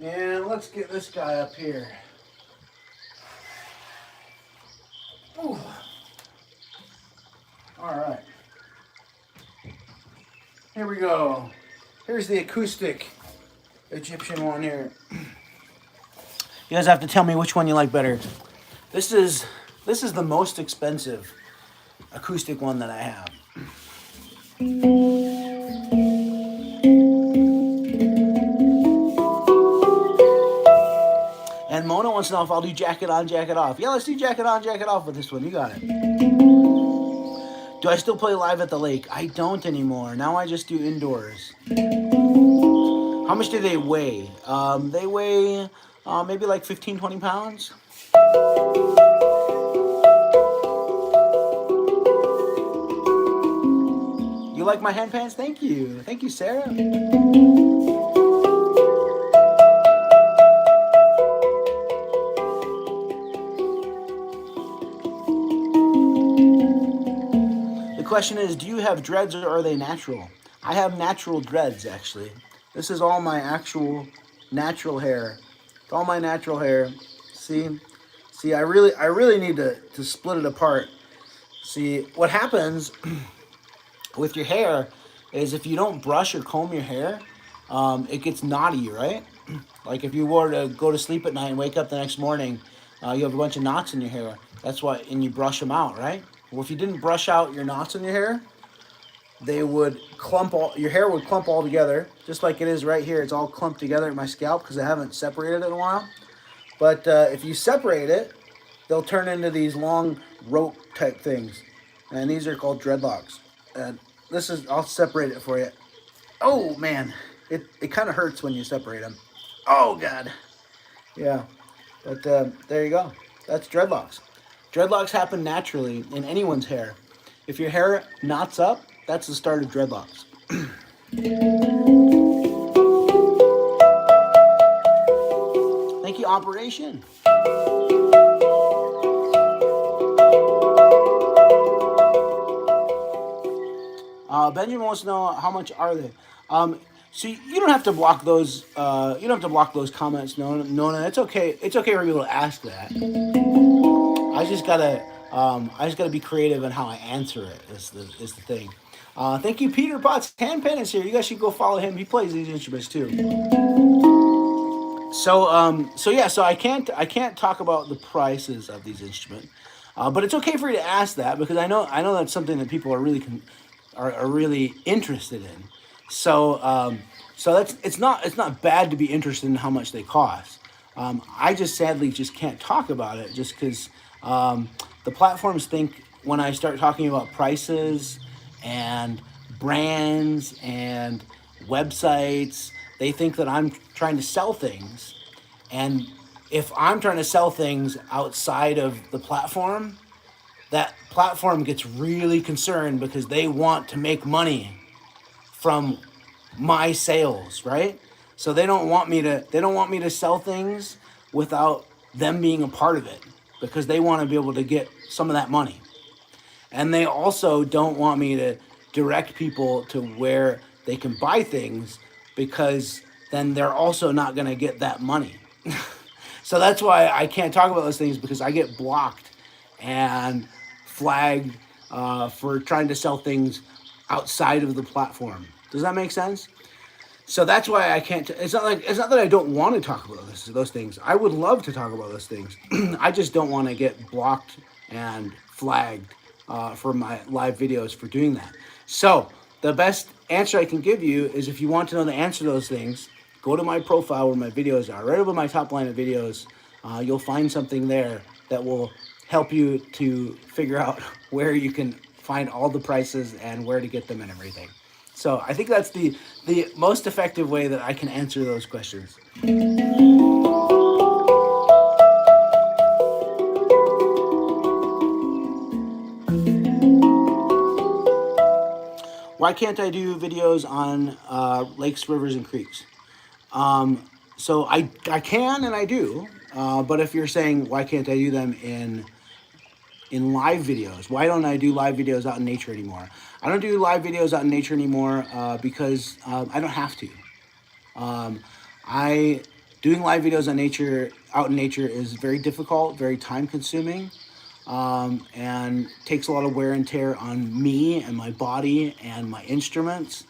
[SPEAKER 1] And let's get this guy up here. Ooh. All right. Here we go. Here's the acoustic Egyptian one here. You guys have to tell me which one you like better. This is the most expensive acoustic one that I have. And Mona wants to know if I'll do jacket on, jacket off. Yeah, let's do jacket on, jacket off with this one. You got it. Do I still play live at the lake? I don't anymore. Now I just do indoors. How much do they weigh? They weigh maybe like 15, 20 pounds. You like my handpans? Thank you. Thank you, Sarah. The question is, do you have dreads or are they natural? I have natural dreads, actually. This is all my actual natural hair. It's all my natural hair. See, I really need to split it apart. See, what happens with your hair is if you don't brush or comb your hair, it gets knotty, right? Like if you were to go to sleep at night and wake up the next morning, you have a bunch of knots in your hair. That's why, and you brush them out, right? Well, if you didn't brush out your knots in your hair, they would your hair would clump all together, just like it is right here. It's all clumped together at my scalp because I haven't separated it in a while. But if you separate it, they'll turn into these long rope type things. And these are called dreadlocks. And I'll separate it for you. Oh man, it kind of hurts when you separate them. Oh God. Yeah, but there you go. That's dreadlocks. Dreadlocks happen naturally in anyone's hair. If your hair knots up, that's the start of dreadlocks. Thank you, Operation. Benjamin wants to know how much are they. So you don't have to block those. You don't have to block those comments. No. It's okay. It's okay for people to ask that. I just gotta be creative in how I answer it. Is the thing. Thank you, Peter Potts. Handpan is here. You guys should go follow him. He plays these instruments too. So I can't talk about the prices of these instruments, but it's okay for you to ask that because I know that's something that people are really interested in. So it's not bad to be interested in how much they cost. I just sadly can't talk about it just because the platforms think when I start talking about prices and brands and websites, they think that I'm trying to sell things. And if I'm trying to sell things outside of the platform, that platform gets really concerned because they want to make money from my sales, right? So they don't want me to sell things without them being a part of it because they want to be able to get some of that money. And they also don't want me to direct people to where they can buy things because then they're also not going to get that money. So that's why I can't talk about those things, because I get blocked and flagged for trying to sell things outside of the platform. Does that make sense? So that's why I can't. It's not that I don't want to talk about those things. I would love to talk about those things. I just don't want to get blocked and flagged for my live videos for doing that. So the best answer I can give you is, if you want to know the answer to those things, go to my profile where my videos are. Right over my top line of videos, you'll find something there that will help you to figure out where you can find all the prices and where to get them and everything. So I think that's the most effective way that I can answer those questions. Why can't I do videos on lakes, rivers, and creeks? So I can and I do, but if you're saying why can't I do them in live videos, why don't I do live videos out in nature anymore? I don't do live videos out in nature anymore because I don't have to. Doing live videos out in nature is very difficult, very time consuming, and takes a lot of wear and tear on me and my body and my instruments.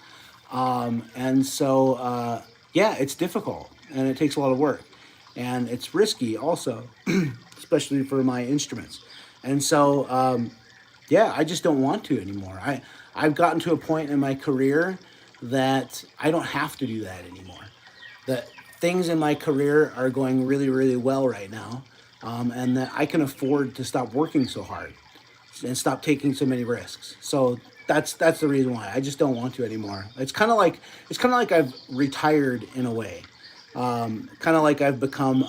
[SPEAKER 1] And so, yeah, it's difficult and it takes a lot of work, and it's risky also, especially for my instruments. And so, yeah, I just don't want to anymore. I've gotten to a point in my career that I don't have to do that anymore. That things in my career are going really, really well right now, and that I can afford to stop working so hard and stop taking so many risks. So that's the reason why I just don't want to anymore. It's kind of like I've retired in a way. Kind of like I've become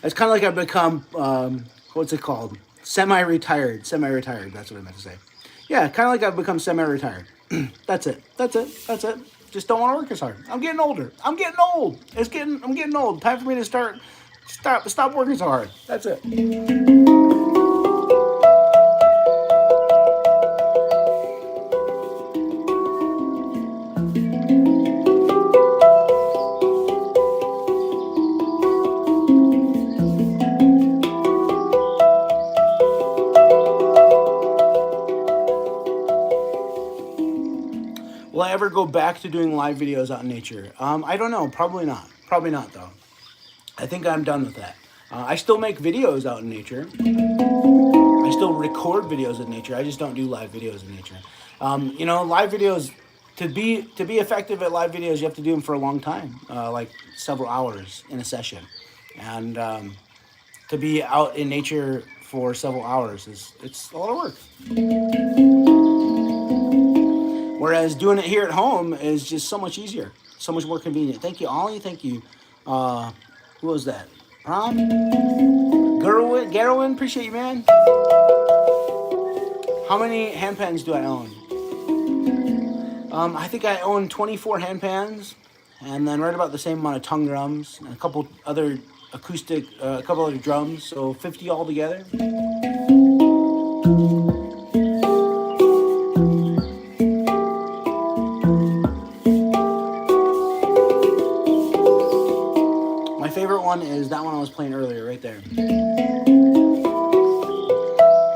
[SPEAKER 1] it's kind of like I've become, what's it called? Semi-retired. Semi-retired, that's what I meant to say. Yeah, kind of like I've become semi-retired. That's it. Just don't want to work as hard. I'm getting older. I'm getting old. I'm getting old. Time for me to stop working so hard. That's it. Will I ever go back to doing live videos out in nature? I don't know. Probably not. Probably not, though. I think I'm done with that. I still make videos out in nature. I still record videos in nature. I just don't do live videos in nature. Live videos, to be effective at live videos, you have to do them for a long time, like several hours in a session. And to be out in nature for several hours it's a lot of work. Whereas doing it here at home is just so much easier, so much more convenient. Thank you, Ollie. Thank you. Who was that? Prom? Garowin, appreciate you, man. How many handpans do I own? I think I own 24 handpans, and then right about the same amount of tongue drums, and a couple other acoustic, a couple other drums, so 50 altogether. My favorite one is that one I was playing earlier, right there.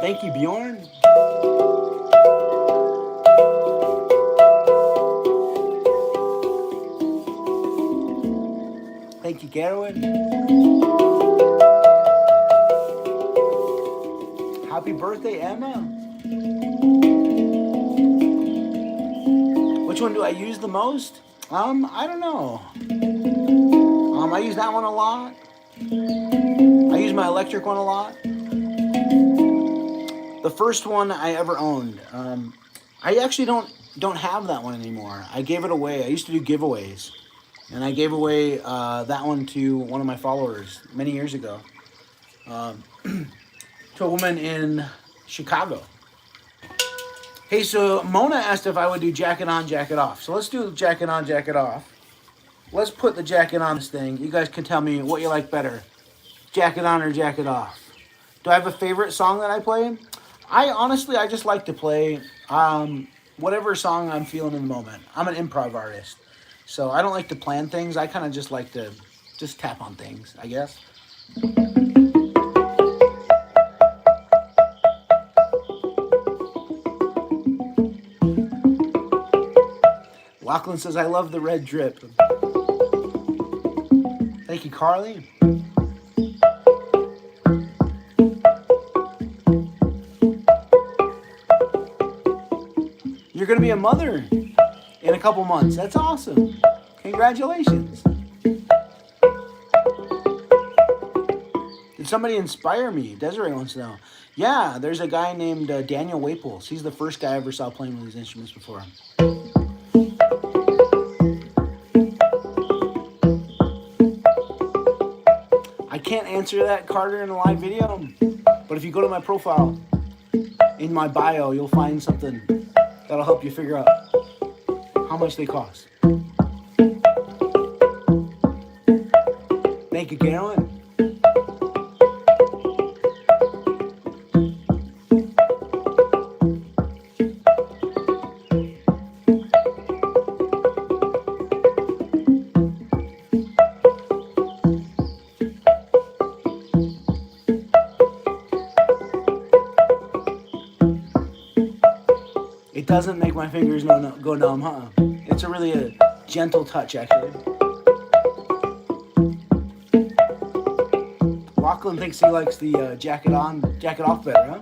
[SPEAKER 1] Thank you, Bjorn. Thank you, Garowin. Happy birthday, Emma. Which one do I use the most? I don't know. I use that one a lot. I use my electric one a lot. The first one I ever owned, I actually don't have that one anymore. I gave it away. I used to do giveaways, and I gave away that one to one of my followers many years ago, to a woman in Chicago. Hey, so Mona asked if I would do jacket on, jacket off. So let's do jacket on, jacket off. Let's put the jacket on this thing. You guys can tell me what you like better, jacket on or jacket off. Do I have a favorite song that I play? I just like to play whatever song I'm feeling in the moment. I'm an improv artist, so I don't like to plan things. I kind of just like to just tap on things, I guess. Lachlan says, I love the red drip. Thank you, Carly. You're going to be a mother in a couple months. That's awesome. Congratulations. Did somebody inspire me? Desiree wants to know. Yeah, there's a guy named Daniel Waples. He's the first guy I ever saw playing with these instruments before. I can't answer that, Carter, in a live video, but if you go to my profile, in my bio, you'll find something that'll help you figure out how much they cost. Thank you, Carolyn. It doesn't make my fingers go numb, huh? It's a really gentle touch, actually. Lachlan thinks he likes the jacket off better, huh?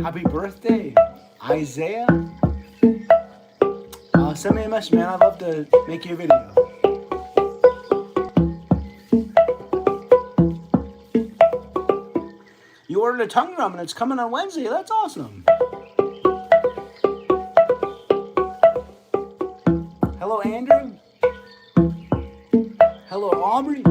[SPEAKER 1] Happy birthday, Isaiah. Send me a message, man. I'd love to make you a video. You ordered a tongue drum and it's coming on Wednesday. That's awesome. Hello, Andrew. Hello, Aubrey.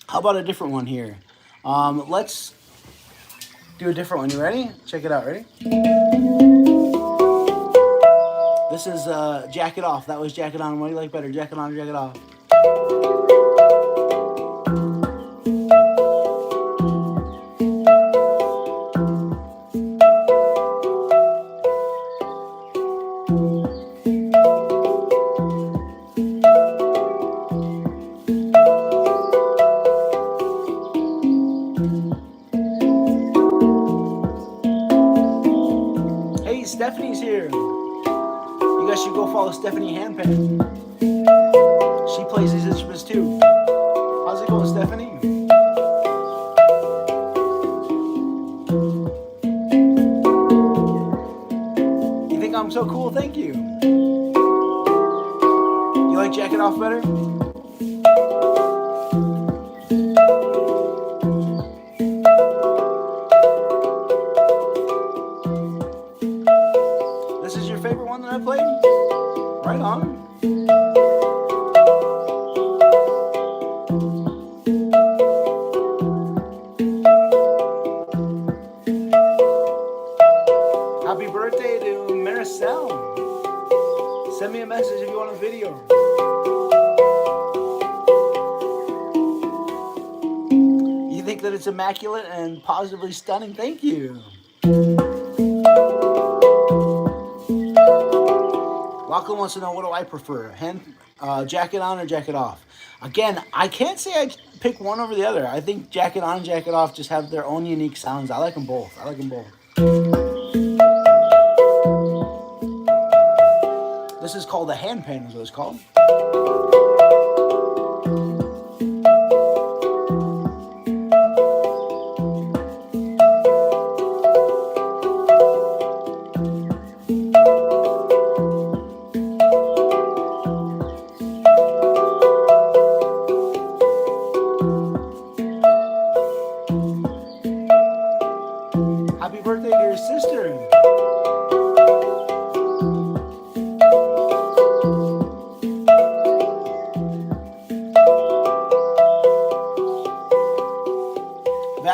[SPEAKER 1] How about a different one here? Let's do a different one. You ready? Check it out. Ready? This is Jacket Off. That was Jacket On. What do you like better? Jacket On or Jacket Off? Stephanie's here. You guys should go follow Stephanie Handpan. She plays these instruments too. How's it going, Stephanie? You think I'm so cool? Thank you. You like Jacket Off better? This is your favorite one that I played? Right on. Happy birthday to Maricel. Send me a message if you want a video. You think that it's immaculate and positively stunning? Thank you. Lachlan wants to know, what do I prefer? Jacket On or Jacket Off? Again, I can't say I pick one over the other. I think Jacket On and Jacket Off just have their own unique sounds. I like them both. This is called a handpan, is what it's called.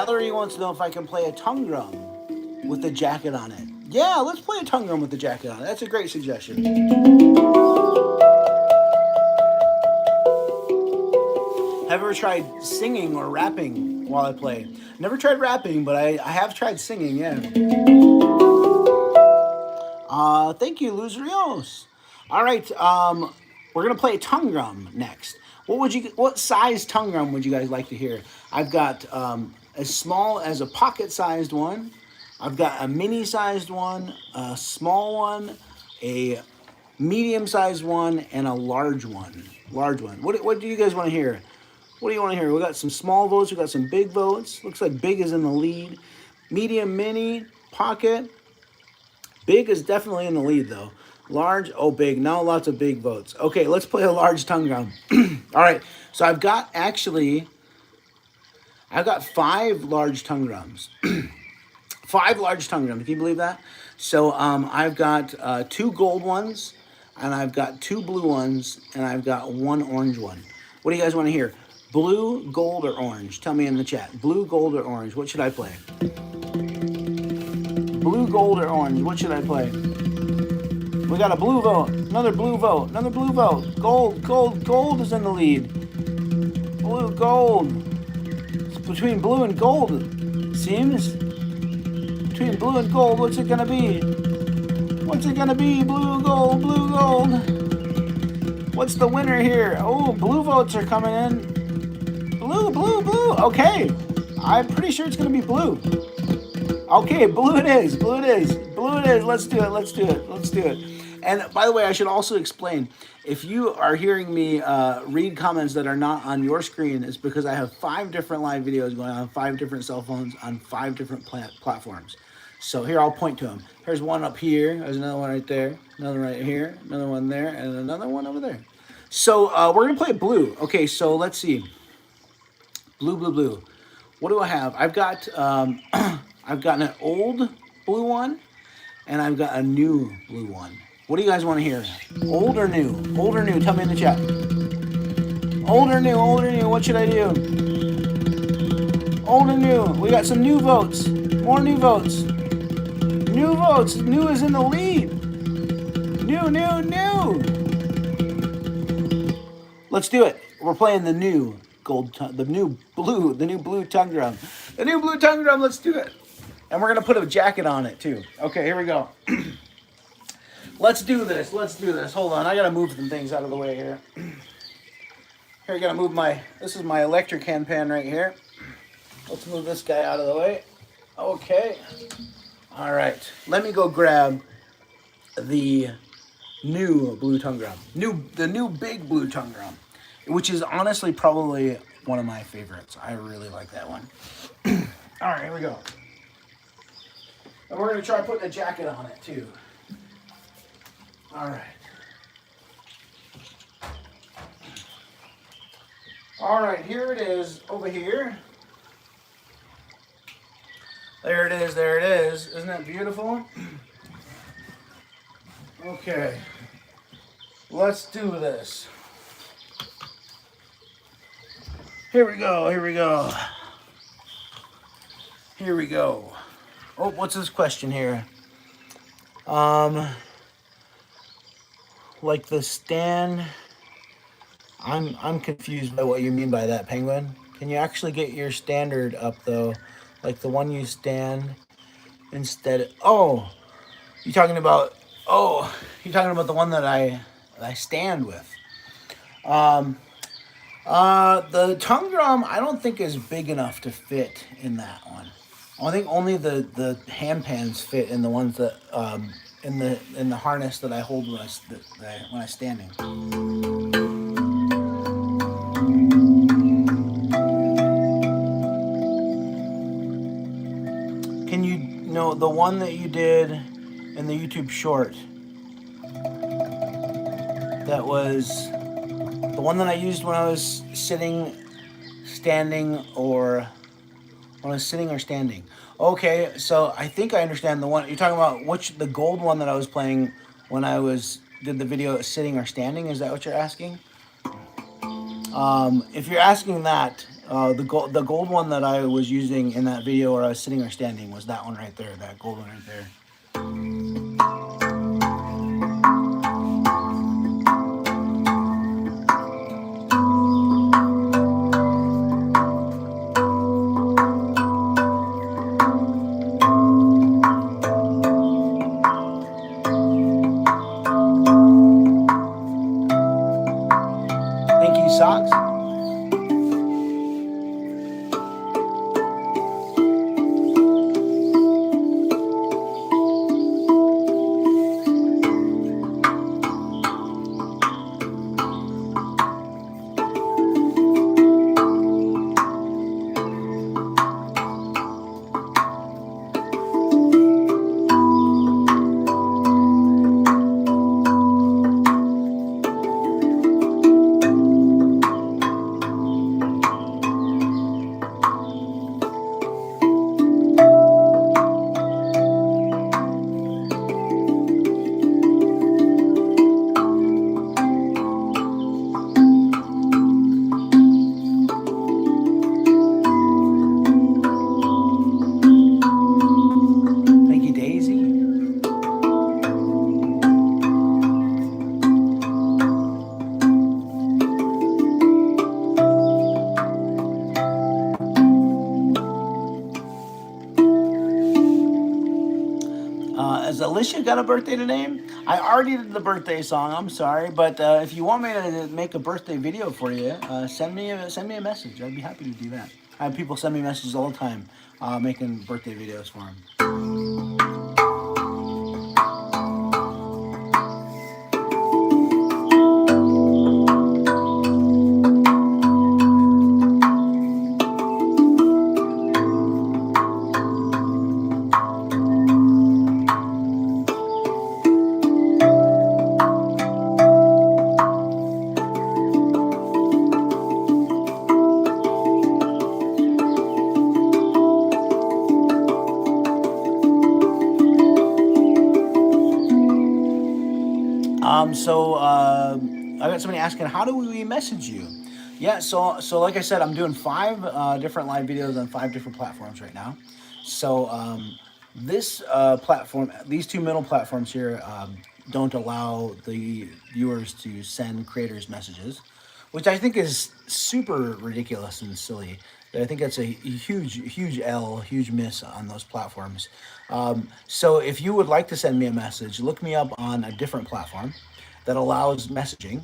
[SPEAKER 1] Valerie wants to know if I can play a tongue drum with the jacket on it. Yeah, let's play a tongue drum with the jacket on it. That's a great suggestion. Have you ever tried singing or rapping while I play? Never tried rapping, but I have tried singing, yeah. Thank you, Luz Rios. All right, we're gonna play a tongue drum next. What size tongue drum would you guys like to hear? I've got as small as a pocket-sized one. I've got a mini-sized one, a small one, a medium-sized one, and a large one. What do you guys want to hear? What do you want to hear? We got some small votes. We got some big votes. Looks like big is in the lead. Medium, mini, pocket. Big is definitely in the lead though. Large, oh big. Now lots of big votes. Okay, let's play a large tongue drum. All right. So I've got 5 large tongue drums. 5 large tongue drums. Can you believe that? So I've got 2 gold ones, and I've got 2 blue ones, and I've got 1 orange one. What do you guys want to hear? Blue, gold, or orange? Tell me in the chat. Blue, gold, or orange? What should I play? Blue, gold, or orange? What should I play? We got a blue vote. Another blue vote. Another blue vote. Gold is in the lead. Blue, gold. It's between blue and gold, it seems. Between blue and gold, what's it gonna be? What's it gonna be? Blue, gold, blue, gold. What's the winner here? Oh, blue votes are coming in. Blue. Okay. I'm pretty sure it's gonna be blue. Okay, blue it is. Let's do it. And by the way, I should also explain, if you are hearing me read comments that are not on your screen, it's because I have 5 different live videos going on 5 different cell phones on 5 different platforms. So here, I'll point to them. Here's one up here. There's another one right there. Another right here. Another one there. And another one over there. So we're going to play blue. Okay, so let's see. Blue. What do I have? I've got an old blue one, and I've got a new blue one. What do you guys want to hear? Old or new? Old or new? Tell me in the chat. Old or new? What should I do? Old or new? We got some new votes. More new votes. New votes. New is in the lead. New. Let's do it. We're playing the new blue tongue drum. The new blue tongue drum. Let's do it. And we're gonna put a jacket on it too. Okay, here we go. Let's do this. Hold on, I gotta move some things out of the way here. Here, I gotta move this is my electric handpan right here. Let's move this guy out of the way. Okay. All right, let me go grab the new blue tongue drum. The new big blue tongue drum, which is honestly probably one of my favorites. I really like that one. All right, here we go. And we're going to try putting a jacket on it, too. All right. All right, here it is over here. There it is. Isn't that beautiful? Okay. Let's do this. Here we go. Oh, what's this question here? Like the stand. I'm confused by what you mean by that, Penguin. Can you actually get your standard up though? Like the one you stand instead. Oh, you're talking about the one that I stand with. The tongue drum I don't think is big enough to fit in that one. I think only the handpans fit in the ones that in the harness that I hold when I'm standing. Can you know the one that you did in the YouTube short? That was the one that I used when I was sitting, standing, or when I was sitting or standing. Okay, so I think I understand the one you're talking about. The gold one that I was playing when I did the video sitting or standing. Is that what you're asking? If you're asking that, The gold one that I was using in that video, where I was sitting or standing, was that one right there. That gold one right there. Thank you, Socks. Has Alicia got a birthday today? I already did the birthday song. I'm sorry, but if you want me to make a birthday video for you, send me a message. I'd be happy to do that. I have people send me messages all the time, making birthday videos for them. I got somebody asking, how do we message you? Yeah, so like I said, I'm doing 5 different live videos on 5 different platforms right now. So this platform, these 2 middle platforms here, don't allow the viewers to send creators messages, which I think is super ridiculous and silly. I think that's a huge miss on those platforms. So if you would like to send me a message, look me up on a different platform that allows messaging.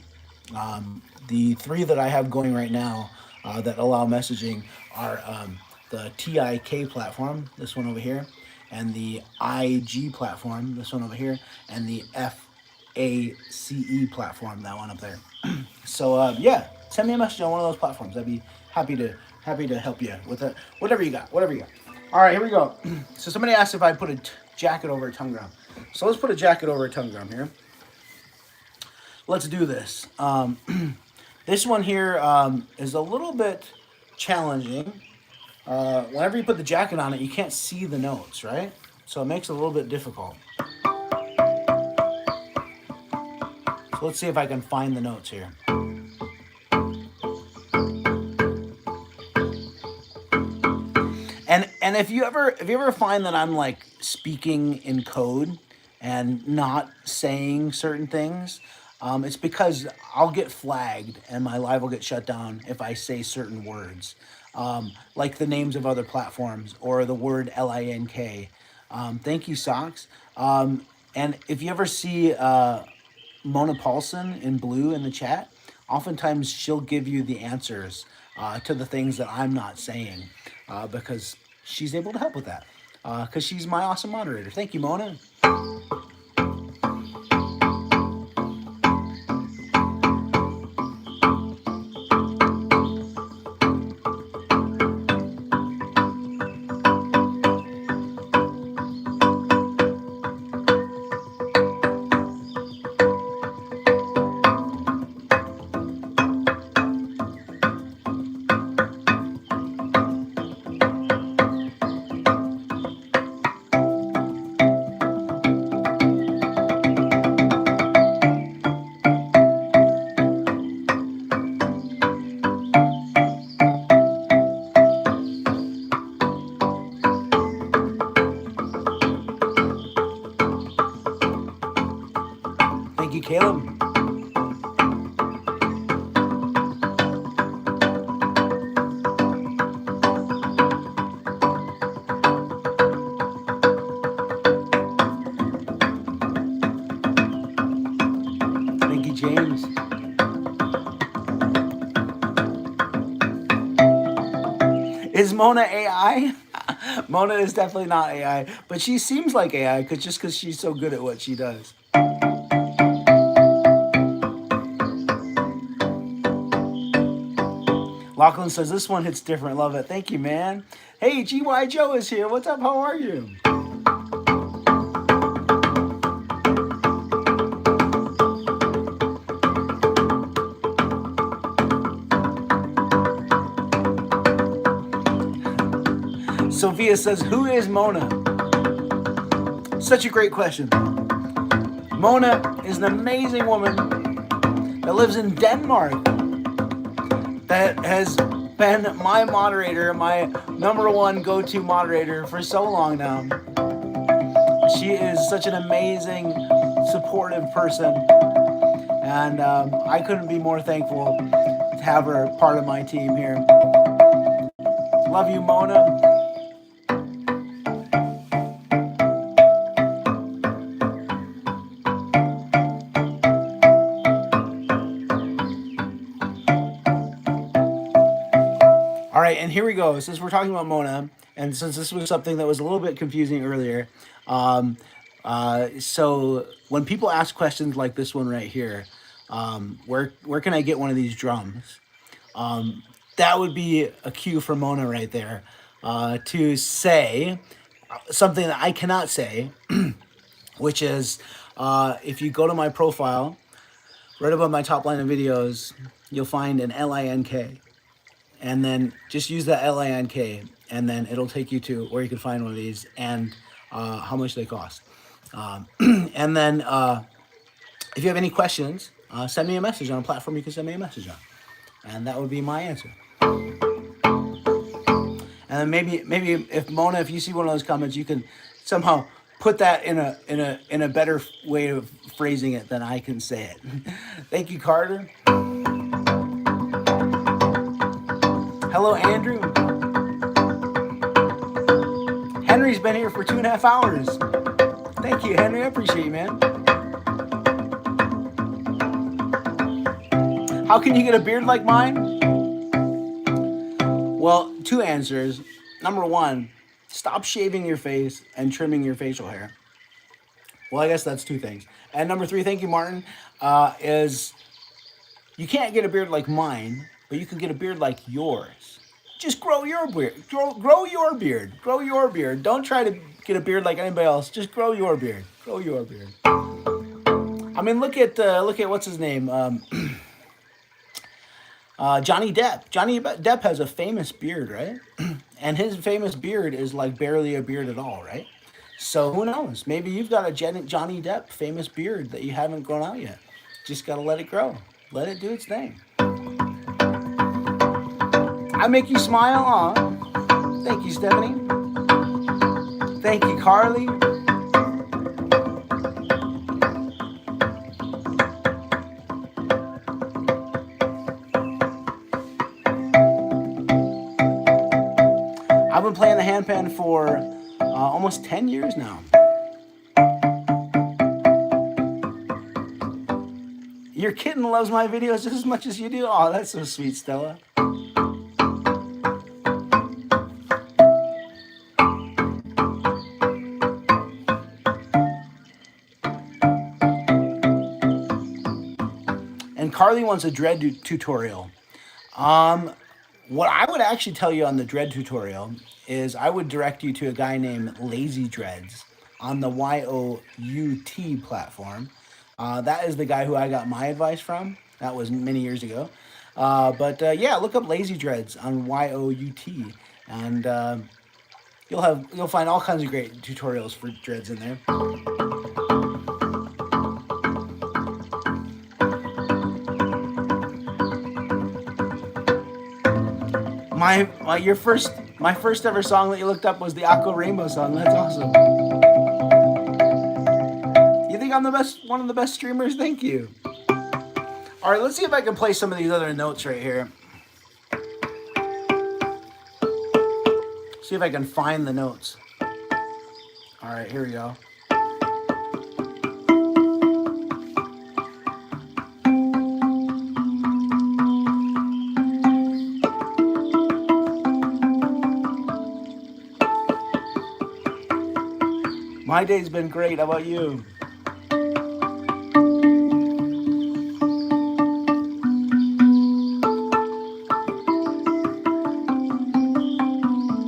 [SPEAKER 1] The 3 that I have going right now that allow messaging are the TIK platform, this one over here, and the IG platform, this one over here, and the FACE platform, that one up there. So yeah, send me a message on one of those platforms. I'd be happy to help you with it. Whatever you got. All right, here we go. So somebody asked if I put a jacket over a tongue drum. So let's put a jacket over a tongue drum here. Let's do this. This one here is a little bit challenging. Whenever you put the jacket on it, you can't see the notes, right? So it makes it a little bit difficult. So let's see if I can find the notes here. And if you ever find that I'm like speaking in code and not saying certain things, it's because I'll get flagged and my live will get shut down if I say certain words, like the names of other platforms or the word LINK. Thank you, Socks. And if you ever see Mona Paulson in blue in the chat, oftentimes she'll give you the answers to the things that I'm not saying, because she's able to help with that, because she's my awesome moderator. Thank you, Mona. Caleb. Thank you, James. Is Mona AI? Mona is definitely not AI, but she seems like AI because she's so good at what she does. Lachlan says this one hits different. Love it. Thank you, man. Hey, GY Joe is here. What's up? How are you? Sophia says, who is Mona? Such a great question. Mona is an amazing woman that lives in Denmark, that has been my moderator, my #1 go-to moderator for so long now. She is such an amazing, supportive person, and I couldn't be more thankful to have her part of my team here. Love you, Mona. All right, and here we go. Since we're talking about Mona, and since this was something that was a little bit confusing earlier, so when people ask questions like this one right here, where can I get one of these drums? That would be a cue for Mona right there to say something that I cannot say, which is if you go to my profile, right above my top line of videos, you'll find an LINK. And then just use that LINK, and then it'll take you to where you can find one of these and how much they cost. And then if you have any questions, send me a message on a platform you can send me a message on. And that would be my answer. And then maybe if Mona, if you see one of those comments, you can somehow put that in a better way of phrasing it than I can say it. Thank you, Carter. Hello, Andrew. Henry's been here for 2.5 hours. Thank you, Henry. I appreciate you, man. How can you get a beard like mine? Well, 2 answers. Number 1, stop shaving your face and trimming your facial hair. Well, I guess that's 2 things. And number 3, thank you, Martin, is you can't get a beard like mine, but you can get a beard like yours. Just grow your beard. Grow your beard. Grow your beard. Don't try to get a beard like anybody else. Just grow your beard. Grow your beard. I mean, look at what's his name, Johnny Depp. Johnny Depp has a famous beard, right? And his famous beard is like barely a beard at all, right? So who knows? Maybe you've got a Johnny Depp famous beard that you haven't grown out yet. Just gotta let it grow. Let it do its thing. I make you smile. Aw. Thank you, Stephanie. Thank you, Carly. I've been playing the handpan for almost 10 years now. Your kitten loves my videos just as much as you do. Oh, that's so sweet, Stella. And Carly wants a dread tutorial. What I would actually tell you on the dread tutorial is I would direct you to a guy named Lazy Dreads on the YOUT platform. That is the guy who I got my advice from. That was many years ago. Yeah, look up Lazy Dreads on YOUT, and you'll find all kinds of great tutorials for dreads in there. My first ever song that you looked up was the Aqua Rainbow song. That's awesome. You think think I'm the best, one of the best streamers? Thank you. All right, let's see if I can play some of these other notes right here. See if I can find the notes. All right, here we go. My day's been great. How about you?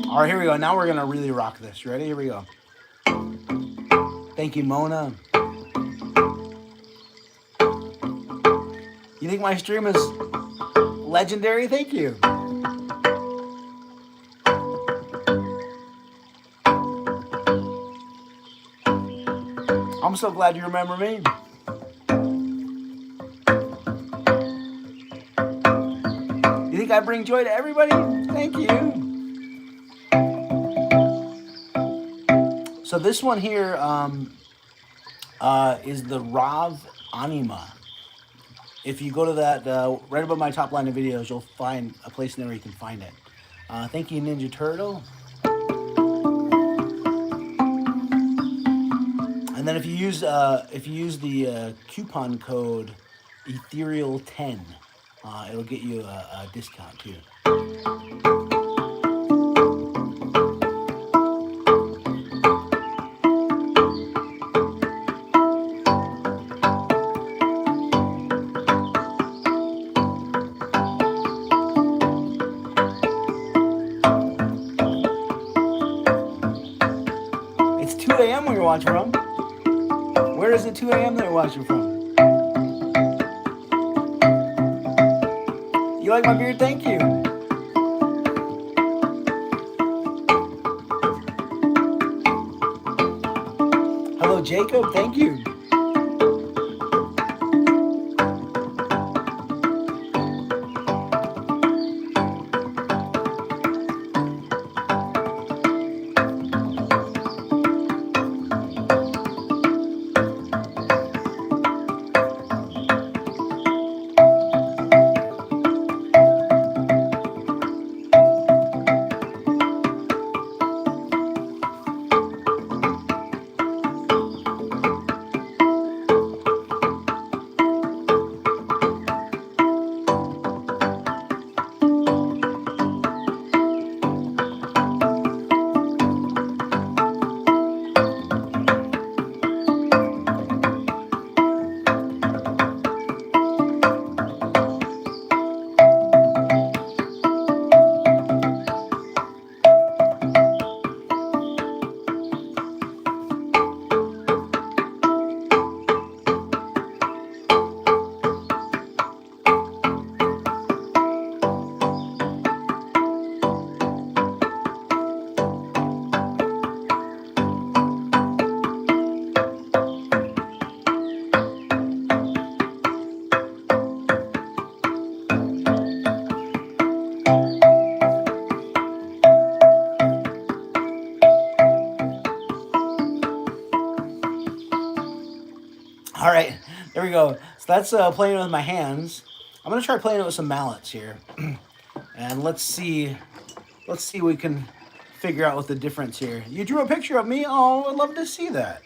[SPEAKER 1] All right, here we go. Now we're gonna really rock this. You ready? Here we go. Thank you, Mona. You think my stream is legendary? Thank you. I'm so glad you remember me. You think I bring joy to everybody? Thank you. So this one here is the Rav Anima. If you go to that, right above my top line of videos, you'll find a place in there where you can find it. Thank you, Ninja Turtle. And then if you use the coupon code Ethereal10, it'll get you a discount too. It's 2 a.m. when you're watching from. Where is it 2 a.m. that you're watching from? You like my beard? Thank you. Hello, Jacob. Thank you. All right, there we go. So that's playing with my hands. I'm gonna try playing it with some mallets here, and let's see if we can figure out what the difference here. You drew a picture of me. Oh, I'd love to see that.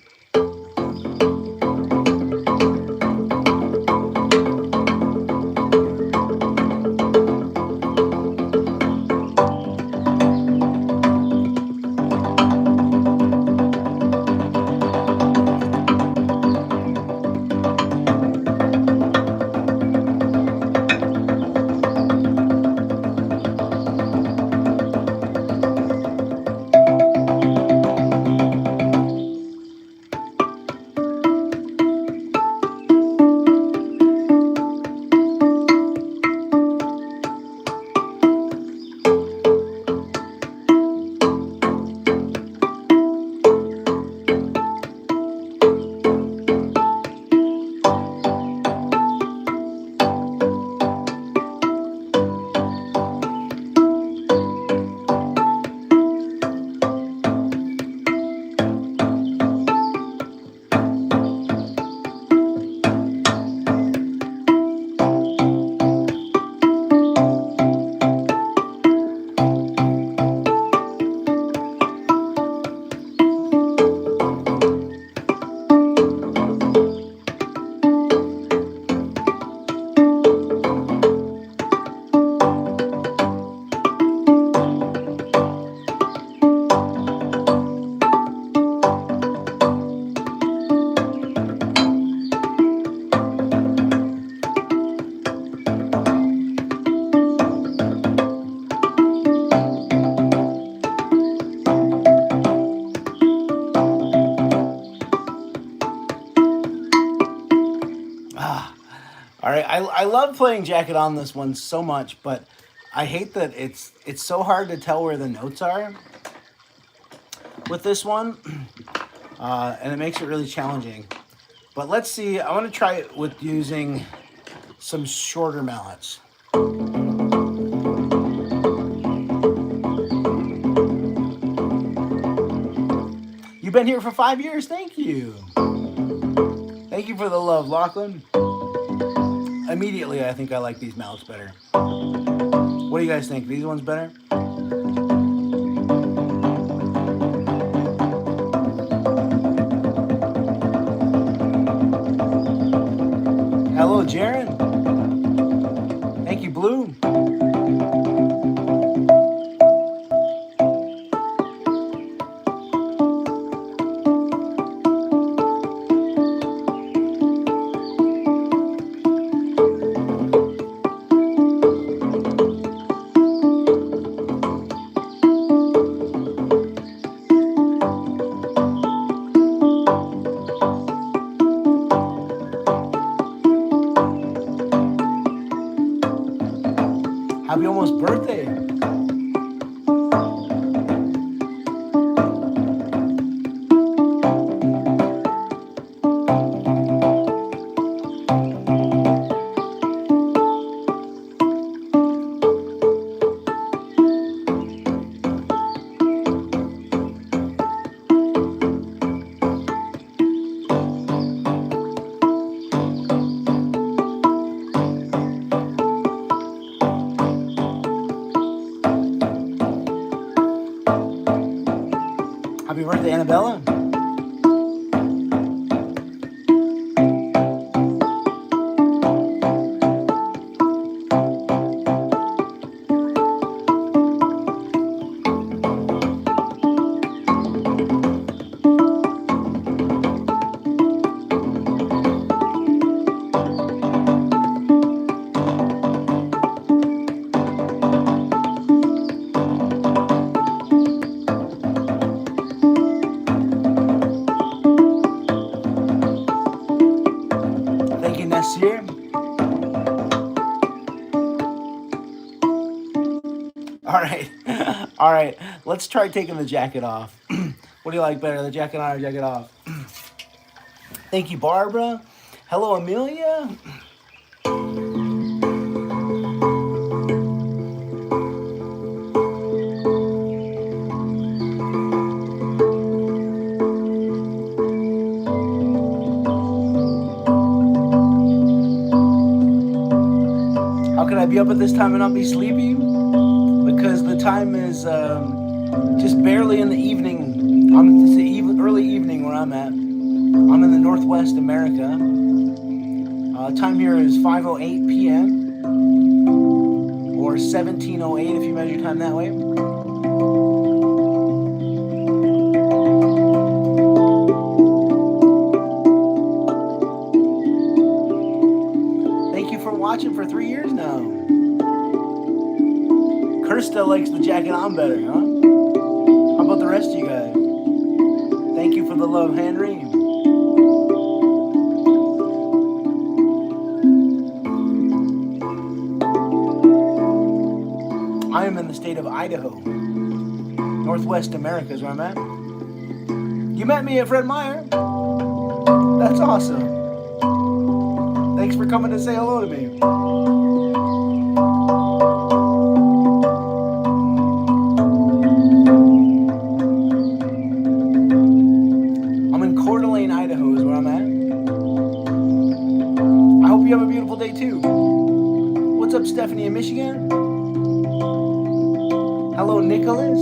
[SPEAKER 1] I love playing jacket on this one so much, but I hate that it's so hard to tell where the notes are with this one, and it makes it really challenging. But let's see. I want to try it with using some shorter mallets. You've been here for 5 years. Thank you. Thank you for the love, Lachlan. Immediately, I think I like these mallets better. What do you guys think? These ones better? Hello, Jaron. Thank you, Blue. Happy almost birthday. Happy birthday, Annabella. Here. All right. Let's try taking the jacket off. What do you like better, the jacket on or jacket off? Thank you, Barbara. Hello, Amelia. Could I be up at this time and not be sleepy? Because the time is just barely in the evening. It's the early evening where I'm at. I'm in the Northwest America. Time here is 5:08 p.m. or 17:08 if you measure time that way. Watching for 3 years now. Kirsta likes the jacket on better, huh? How about the rest of you guys? Thank you for the love, Henry. I am in the state of Idaho. Northwest America is where I'm at. You met me at Fred Meyer. That's awesome. Thanks for coming to say hello to me. I'm in Coeur d'Alene, Idaho is where I'm at. I hope you have a beautiful day too. What's up, Stephanie in Michigan? Hello, Nicholas.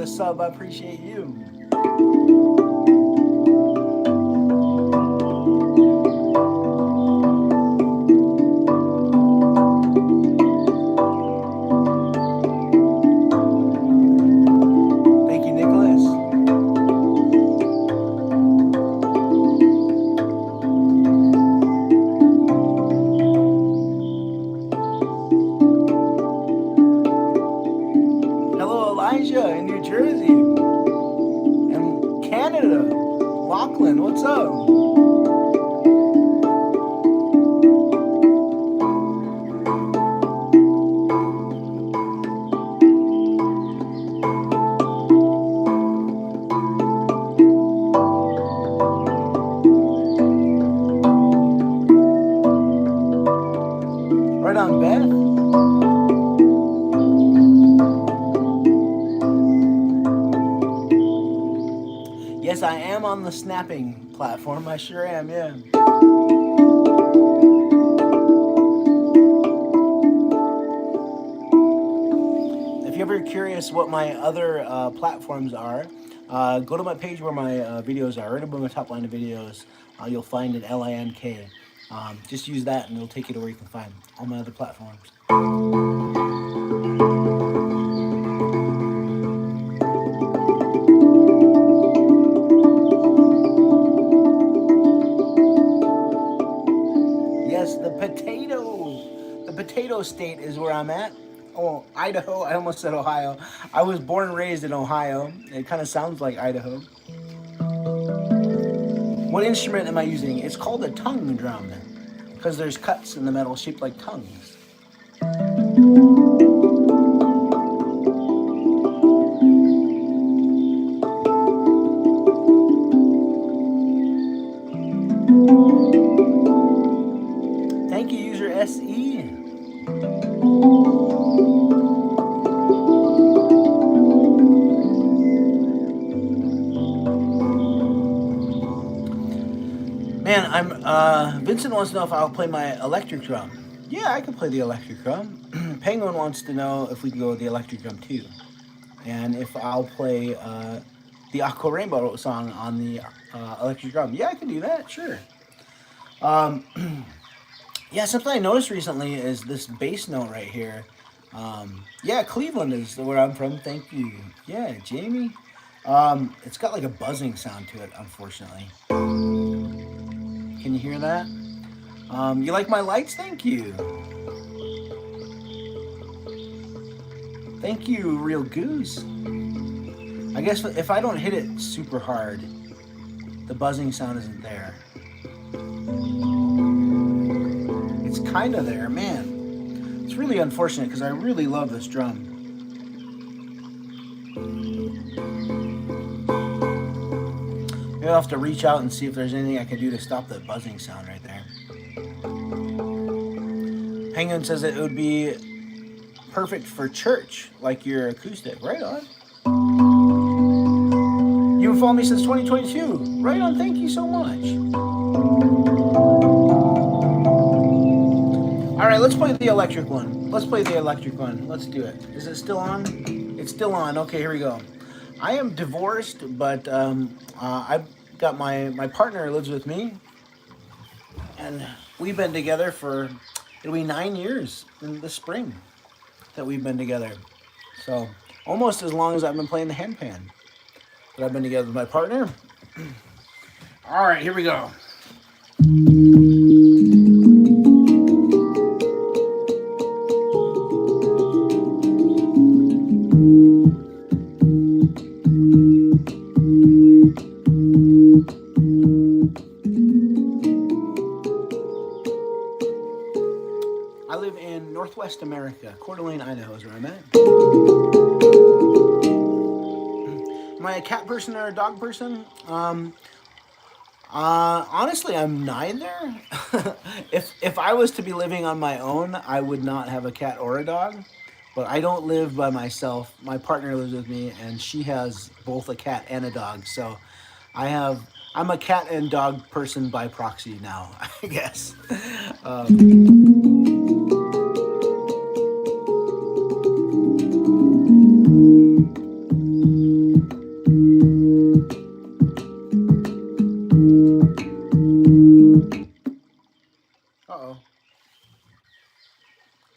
[SPEAKER 1] Sub, I appreciate you. Thank you, Nicholas. Brooklyn. What's up? Right on, Beth. Yes, I am on the snapping platform. I sure am, yeah. If you're ever curious what my other platforms are, go to my page where my videos are. Right above my top line of videos, you'll find an LINK. Just use that and it'll take you to where you can find all my other platforms. Yes, the potato state is where I'm at. Oh, Idaho. I almost said Ohio. I was born and raised in Ohio. It kind of sounds like Idaho. What instrument am I using? It's called a tongue drum because there's cuts in the metal shaped like tongues. Thank you, user SE. Man, Vincent wants to know if I'll play my electric drum. Yeah, I can play the electric drum. Penguin wants to know if we can go with the electric drum too. And if I'll play the Aqua Rainbow song on the electric drum. Yeah, I can do that, sure. Yeah, something I noticed recently is this bass note right here. Yeah, Cleveland is where I'm from, thank you. Yeah, Jamie. It's got like a buzzing sound to it, unfortunately. Can you hear that? You like my lights? Thank you. Thank you, Real Goose. I guess if I don't hit it super hard, the buzzing sound isn't there. It's kind of there, man. It's really unfortunate because I really love this drum. Maybe I'll have to reach out and see if there's anything I can do to stop that buzzing sound right there. Penguin says it would be perfect for church, like your acoustic. Right on. You've been following me since 2022. Right on, thank you so much. All right, let's play the electric one. Let's play the electric one. Let's do it. Is it still on? It's still on. Okay, here we go. I am divorced, but I've got my partner lives with me, and we've been together for, it'll be 9 years in the spring that we've been together. So almost as long as I've been playing the handpan. But I've been together with my partner. All right, here we go. I live in Northwest America. Coeur d'Alene, Idaho is where I'm at. Am I a cat person or a dog person? Honestly, I'm neither. If I was to be living on my own, I would not have a cat or a dog. But I don't live by myself. My partner lives with me, and she has both a cat and a dog. So I'm a cat and dog person by proxy now, I guess. Uh-oh.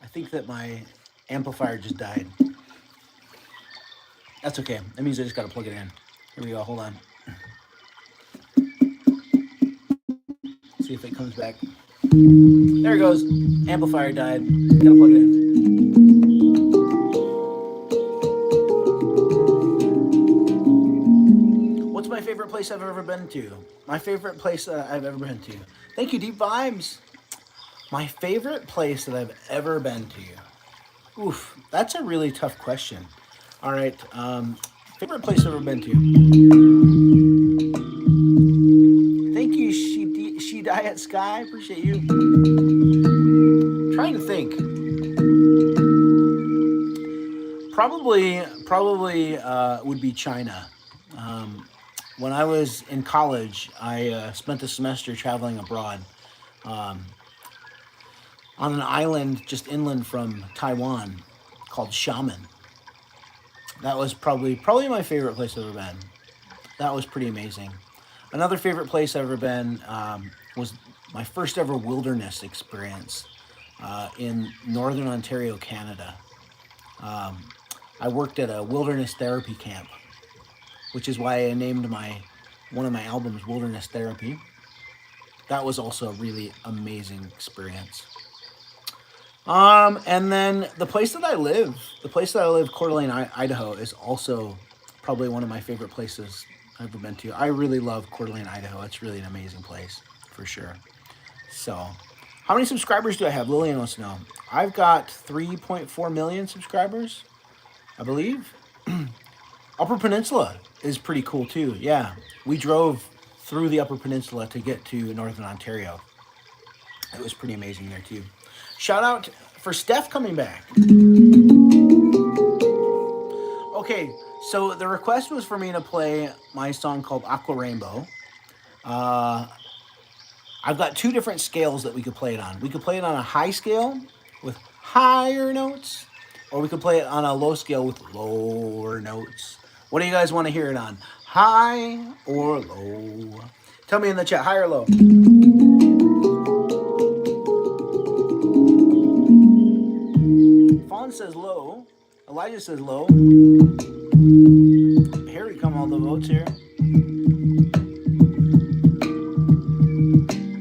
[SPEAKER 1] I think that my amplifier just died. That's okay. That means I just gotta plug it in. Here we go, hold on. See if it comes back. There it goes. Amplifier died. Gotta plug it in. What's my favorite place I've ever been to? My favorite place that I've ever been to. Thank you, Deep Vibes. My favorite place that I've ever been to. Oof, that's a really tough question. All right, favorite place I've ever been to. Thank you, She Diet Sky. Appreciate you. Trying to think. Probably would be China. When I was in college, I spent a semester traveling abroad on an island just inland from Taiwan called Xiamen. That was probably my favorite place I've ever been. That was pretty amazing. Another favorite place I've ever been was my first ever wilderness experience in Northern Ontario, Canada. I worked at a wilderness therapy camp, which is why I named one of my albums Wilderness Therapy. That was also a really amazing experience. And then the place that I live, Coeur d'Alene, Idaho, is also probably one of my favorite places I've ever been to. I really love Coeur d'Alene, Idaho. It's really an amazing place, for sure. So, how many subscribers do I have? Lillian wants to know. I've got 3.4 million subscribers, I believe. Upper Peninsula is pretty cool too. Yeah, we drove through the Upper Peninsula to get to Northern Ontario. It was pretty amazing there too. Shout out for Steph coming back. Okay, so the request was for me to play my song called Aqua Rainbow. I've got two different scales that we could play it on. We could play it on a high scale with higher notes, or we could play it on a low scale with lower notes. What do you guys want to hear it on? High or low? Tell me in the chat, high or low. Fawn says low. Elijah says low. Here we come, all the votes here.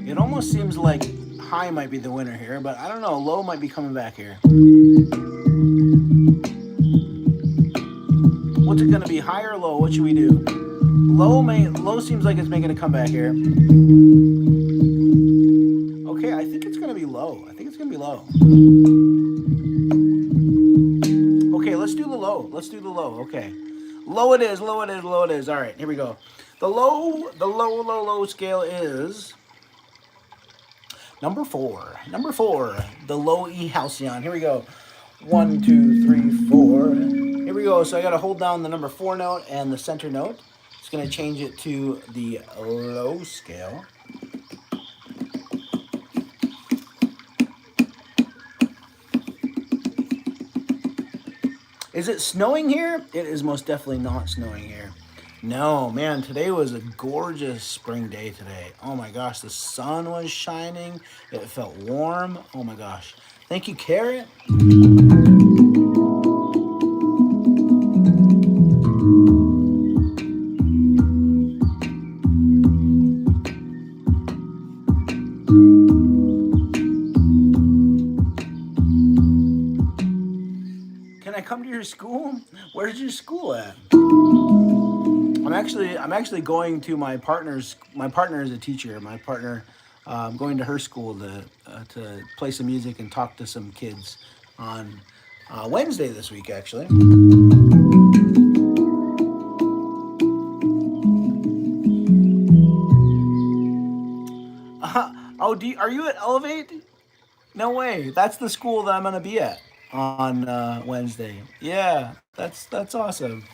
[SPEAKER 1] It almost seems like high might be the winner here, but I don't know. Low might be coming back here. What's it gonna be, high or low? What should we do? Low seems like it's making a comeback here. Okay, I think it's gonna be low. Okay, let's do the low. Okay, low it is. All right, here we go. The low scale is number four. The low E halcyon. Here we go. 1, 2, 3, 4. Here we go. So I got to hold down the number 4 note and the center note. It's going to change it to the low scale. Is it snowing here? It is most definitely not snowing here. No, man, today was a gorgeous spring day today. Oh my gosh, the sun was shining. It felt warm. Oh my gosh. Thank you, Carrot. Can I come to your school? Where's your school at? I'm actually going to my partner is a teacher. My partner, I'm going to her school to play some music and talk to some kids on Wednesday this week, actually. Are you at Elevate? No way. That's the school that I'm gonna be at on Wednesday. Yeah, that's awesome.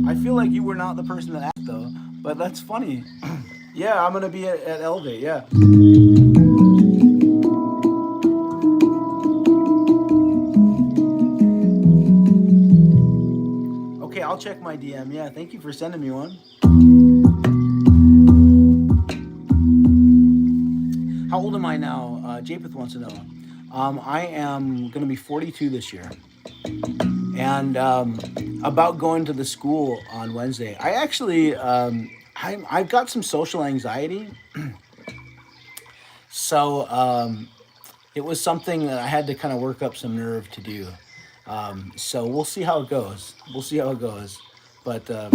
[SPEAKER 1] I feel like you were not the person that asked though, but that's funny. Yeah, I'm gonna be at Elevate. Yeah. Okay, I'll check my DM. Yeah, thank you for sending me one. How old am I now? Japeth wants to know. I am going to be 42 this year. And about going to the school on Wednesday. I actually, I've got some social anxiety. So it was something that I had to kind of work up some nerve to do. So we'll see how it goes. But I'm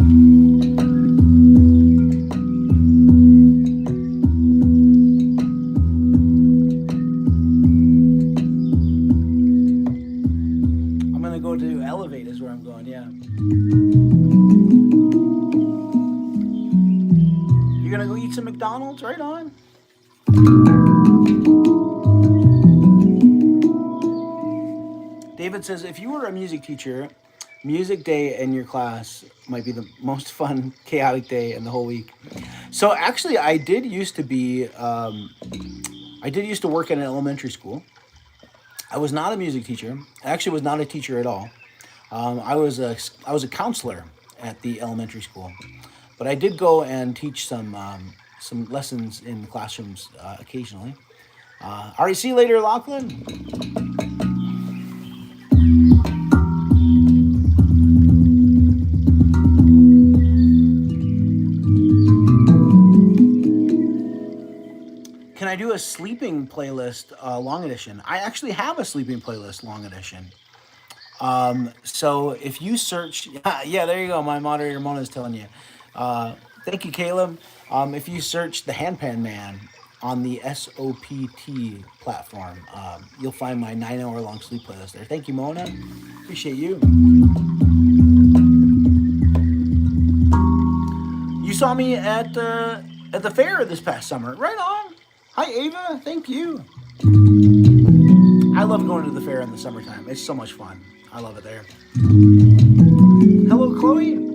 [SPEAKER 1] gonna go to Elevate is where I'm going. Yeah. You're gonna go eat some McDonald's? Right on. David says, if you were a music teacher, music day in your class might be the most fun, chaotic day in the whole week. So actually, I did used to work in an elementary school. I was not a music teacher. I actually was not a teacher at all. I was a counselor at the elementary school, but I did go and teach some lessons in the classrooms occasionally. All right, see you later, Lachlan. Can I do a sleeping playlist long edition? I actually have a sleeping playlist long edition. So if you search, yeah, there you go. My moderator Mona is telling you. Thank you, Caleb. If you search the Handpan Man on the SOPT platform, you'll find my 9-hour long sleep playlist there. Thank you, Mona. Appreciate you. You saw me at the fair this past summer. Right on. Hi, Ava. Thank you. I love going to the fair in the summertime. It's so much fun. I love it there. Hello, Chloe.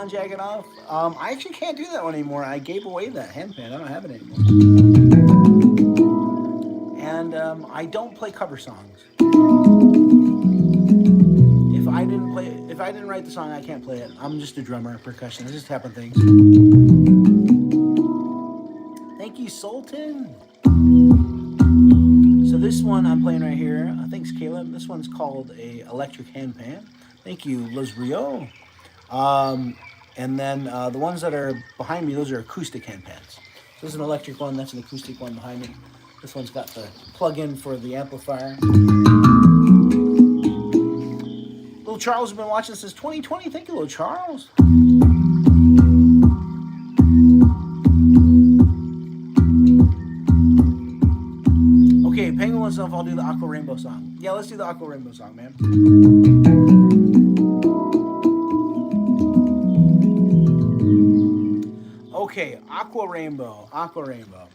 [SPEAKER 1] Jacket off. I actually can't do that one anymore. I gave away that handpan. I don't have it anymore. And I don't play cover songs. If I didn't write the song, I can't play it. I'm just a drummer, percussion. I just happen things. Thank you, Sultan. So this one I'm playing right here. Thanks, Caleb. This one's called a electric handpan. Thank you, Los Rio. And then the ones that are behind me, those are acoustic handpans. This is an electric one, that's an acoustic one behind me. This one's got the plug-in for the amplifier. Little Charles has been watching since 2020. Thank you, Little Charles. Okay, Penguin wants to know if I'll do the Aqua Rainbow song. Yeah, let's do the Aqua Rainbow song, man. Okay, Aqua Rainbow, Aqua Rainbow.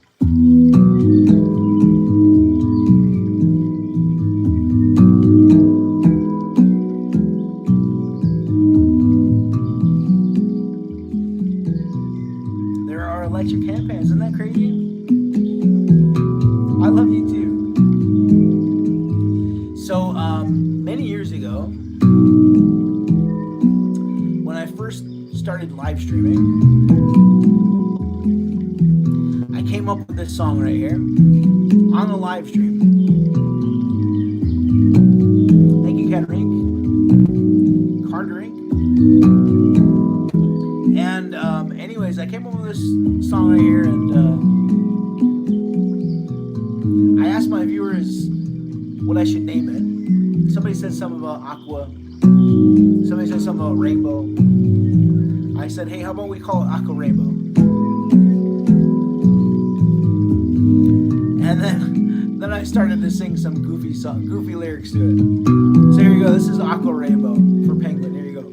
[SPEAKER 1] There are electric handpans, isn't that crazy? I love you too. So, many years ago, when I first started live streaming, I came up with this song right here on the live stream. Thank you, Katarink. Carterink. And anyways, I came up with this song right here, and I asked my viewers what I should name it. Somebody said something about Aqua. Somebody said something about Rainbow. I said, hey, how about we call it Aqua Rainbow? And then I started to sing some goofy lyrics to it. So here you go. This is Aqua Rainbow for Penguin. Here you go.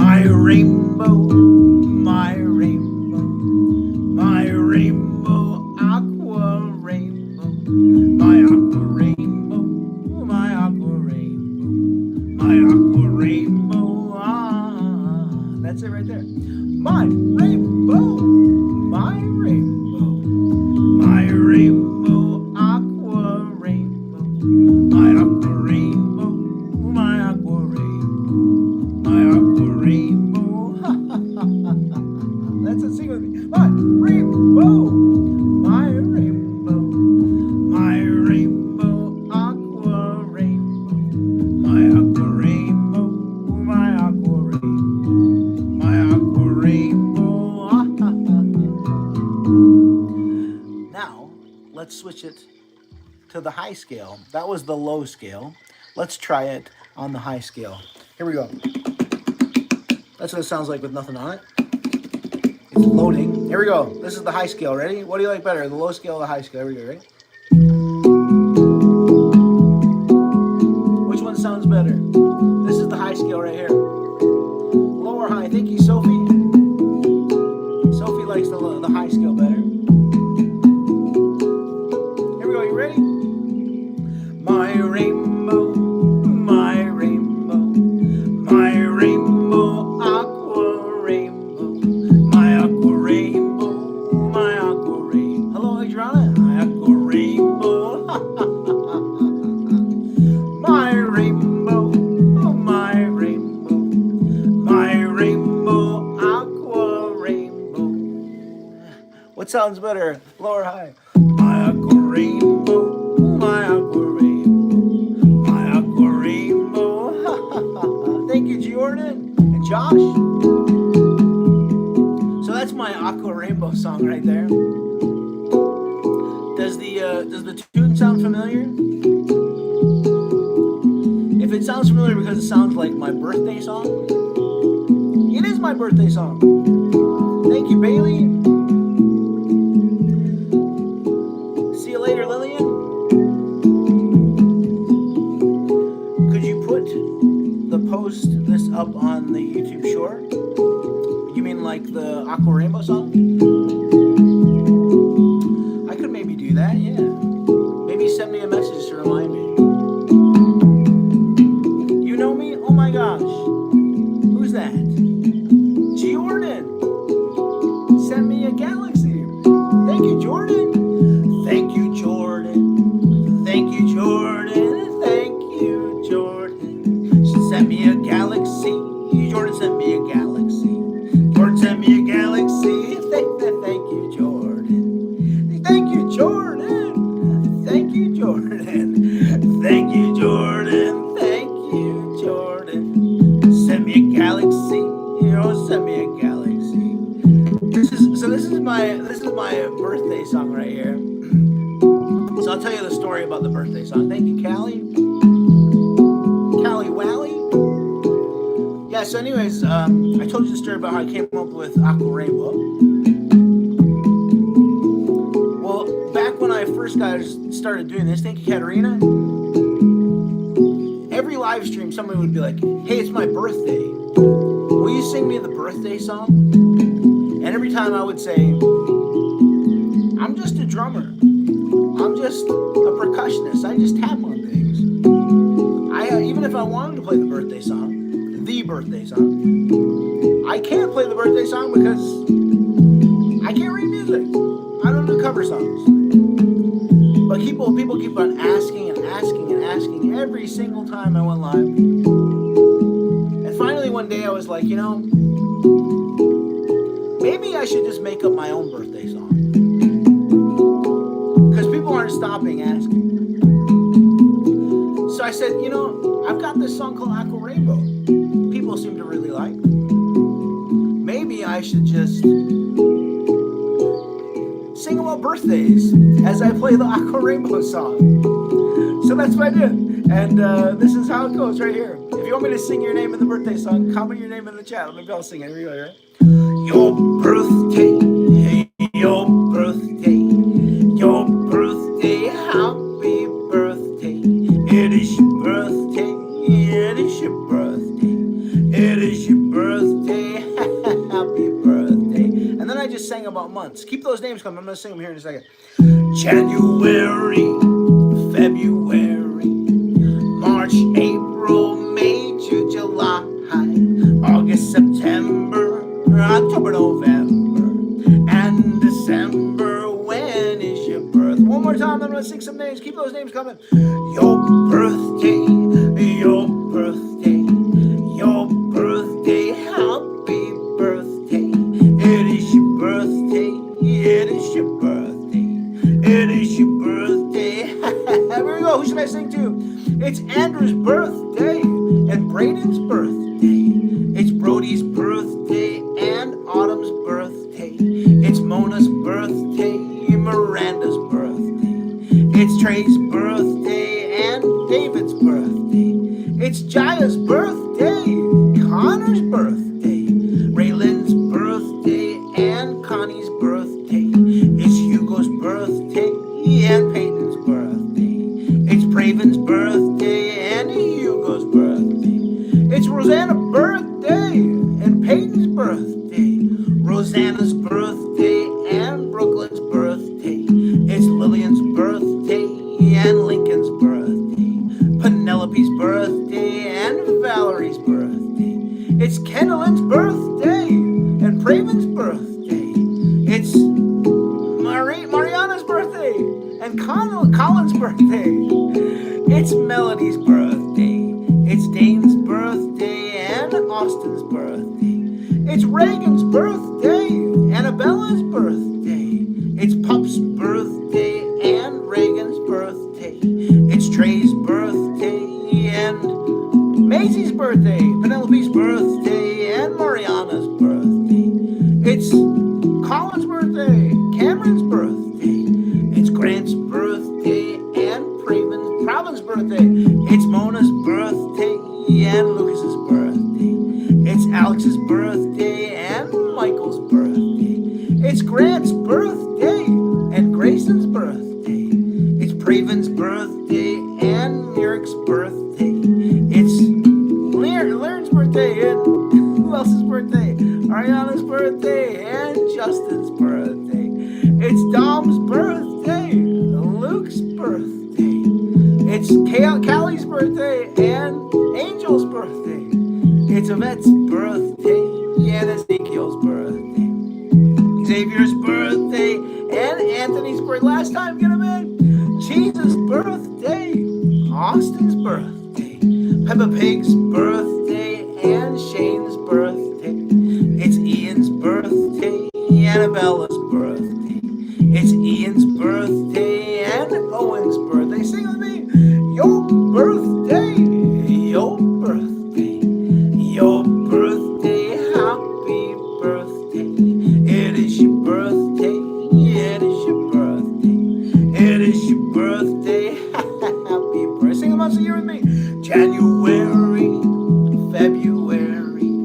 [SPEAKER 1] My rainbow, my rainbow, my rainbow, Aqua Rainbow, my Aqua Rainbow, my Aqua Rainbow, my Aqua Rainbow. Ah, that's it right there. My rainbow, my rainbow, my rainbow, Aqua Rainbow, my Aqua Rainbow, my Aqua Rainbow, my Aqua Rainbow. That's it. Sing with me. My rainbow, my rainbow, my rainbow, Aqua Rainbow, my Aqua Rainbow, my Aqua Rainbow, my Aqua Rainbow. Now, let's switch it to the high scale. That was the low scale. Let's try it on the high scale. Here we go. That's what it sounds like with nothing on it. It's loading. Here we go. This is the high scale. Ready? What do you like better, the low scale or the high scale? Here we go. Ready? Which one sounds better? This is the high scale right here. Low or high? Thank you, Sophie. Sophie likes the high scale better. Here we go. You ready? My rainbow, my rainbow, my rainbow, Aqua Rainbow, my Aqua Rainbow, my Aqua Rainbow. Hello, Adriana. My Aqua Rainbow. My rainbow, oh my rainbow, my rainbow, Aqua Rainbow. What sounds better, low or high? My Aqua Rainbow, my Aqua Rainbow, my Aqua Rainbow. Thank you, Jordan and Josh. So that's my Aqua Rainbow song right there. Does the tune sound familiar? If it sounds familiar because it sounds like my birthday song, it is my birthday song. Thank you, Bailey. See you later, Lillian. Could you put this up on the YouTube short? You mean like the Aqua Rainbow song? I could maybe do that, yeah. Maybe send me a message to remind me. You know me? Oh my gosh. Who's that? Jordan. Send me a galaxy. Thank you, Jordan. Thank you, Jordan. Thank you, Jordan. Thank you, Jordan. She sent me a galaxy. Jordan sent me a galaxy. Jordan sent me a galaxy. Thank you, Jordan. Thank you, Jordan. Thank you, Jordan. Thank you, Jordan. Thank you, Jordan. Send me a galaxy. Send me a galaxy. This is my birthday song right here. So I'll tell you the story about the birthday song. Thank you, Callie. Callie Wally. Yeah, so anyways, I told you the story about how I came up with Aqua Rainbow. Well, back when I first started doing this, thank you, Katarina, every live stream somebody would be like, hey, it's my birthday. Will you sing me the birthday song? And every time I would say, I'm just a drummer. I'm just a percussionist. I just tap on things. Even if I wanted to play the birthday song, I can't play the birthday song because I can't read music. I don't do cover songs. But people keep on asking and asking and asking every single time I went live. And finally one day I was like, maybe I should just make up my own birthday song. Because people aren't stopping asking. So I said, I've got this song called Aqua Rainbow. People seem to really like. Maybe I should just sing about birthdays as I play the Aqua Rainbow song. So that's what I did. And this is how it goes right here. If you want me to sing your name in the birthday song, comment your name in the chat. Maybe I'll sing it. Here you go, right? Your birthday, your birthday, your birthday, happy birthday. It is your birthday, it is your birthday, it is your birthday, happy birthday. And then I just sang about months. Keep those names coming. I'm going to sing them here in a second. January, February, March, April, May, June, July, August, September, October, November, and December. When is your birth? One more time, I'm going to sing some names. Keep those names coming. Your birthday, your birthday, your birthday, happy birthday. It is your birthday, it is your birthday, it is your birthday. Here we go, who should I sing to? It's Andrew's birthday and Braden's birthday. It's Brody's birthday and Autumn's birthday. It's Mona's birthday, Miranda's birthday. It's Trey's birthday and David's birthday. It's Jaya's birthday, Connor's birthday, Raylan's birthday and Connie's birthday. It's Hugo's birthday and Peyton's birthday. It's Praven's birthday and Hugo's birthday. It's Rosanna's birthday and Peyton's birthday. Rosanna's birthday and Brooklyn's birthday. It's Lillian's birthday and Lincoln's birthday. Penelope's birthday and Valerie's birthday. It's Kendall's birthday and Praven's birthday. It's Mariana's birthday and Colin's birthday. It's Melody's birthday. It's Dane's birthday and Austin's birthday. It's Reagan's birthday, Annabella's birthday. It's Pup's birthday and Reagan's birthday. It's Trey's birthday and Maisie's birthday. Penelope's birthday and Mariana's birthday. It's Colin's birthday, Cameron's birthday. It's Grant's birthday and Provin's birthday. It's Mona's birthday and Lucas's birthday. It's Alex's birthday and Michael's birthday. It's Grant's birthday and Grayson's birthday. It's Praven's birthday and Merrick's birthday. It's Learn's birthday and who else's birthday? Ariana's birthday and Justin's birthday. It's Dom's birthday, Luke's birthday. It's Callie's birthday and Angel's birthday. It's Yvette's birthday and Ezekiel's birthday. Xavier's birthday and Anthony's birthday. Last time, get him in. Jesus' birthday, Austin's birthday. Peppa Pig's birthday and Shane's birthday. It's Ian's birthday, Annabella's birthday. It's Ian's birthday and Owen's birthday. Sing with me. Your birthday, your birthday, your birthday, happy birthday. It is your birthday, it is your birthday, it is your birthday, happy birthday. Sing them out so you're with me. January, February,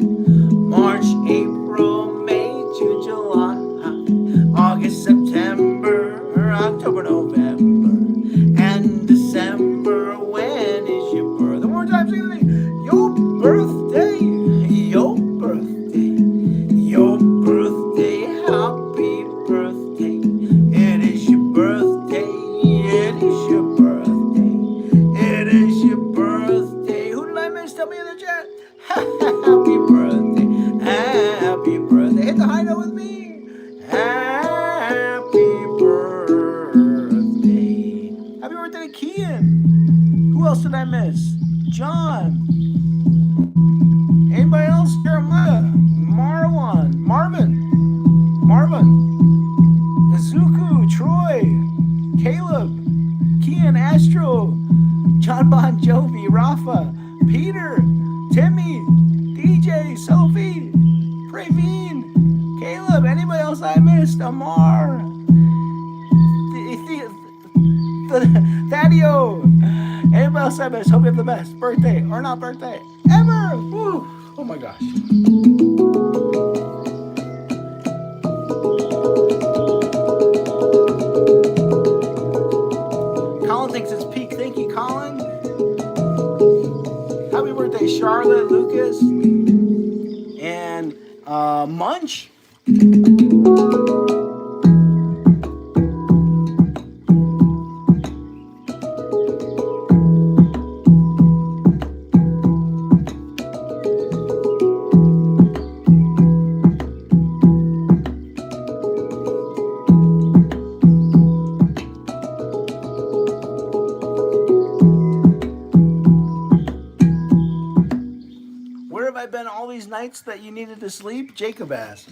[SPEAKER 1] Dennis, John. Anybody else? Jeremiah, Marvin, Izuku, Troy, Caleb, Kian, Astro, John Bon Jovi, Rafa, Peter, Timmy, DJ, Sophie, Praveen, Caleb. Anybody else I missed? Amar, Thaddeo. Anybody else I missed? Hope you have the best birthday or not birthday ever. Woo. Oh my gosh. Colin thinks it's peak. Thank you, Colin. Happy birthday, Charlotte, Lucas, and Munch. That you needed to sleep? Jacob asked.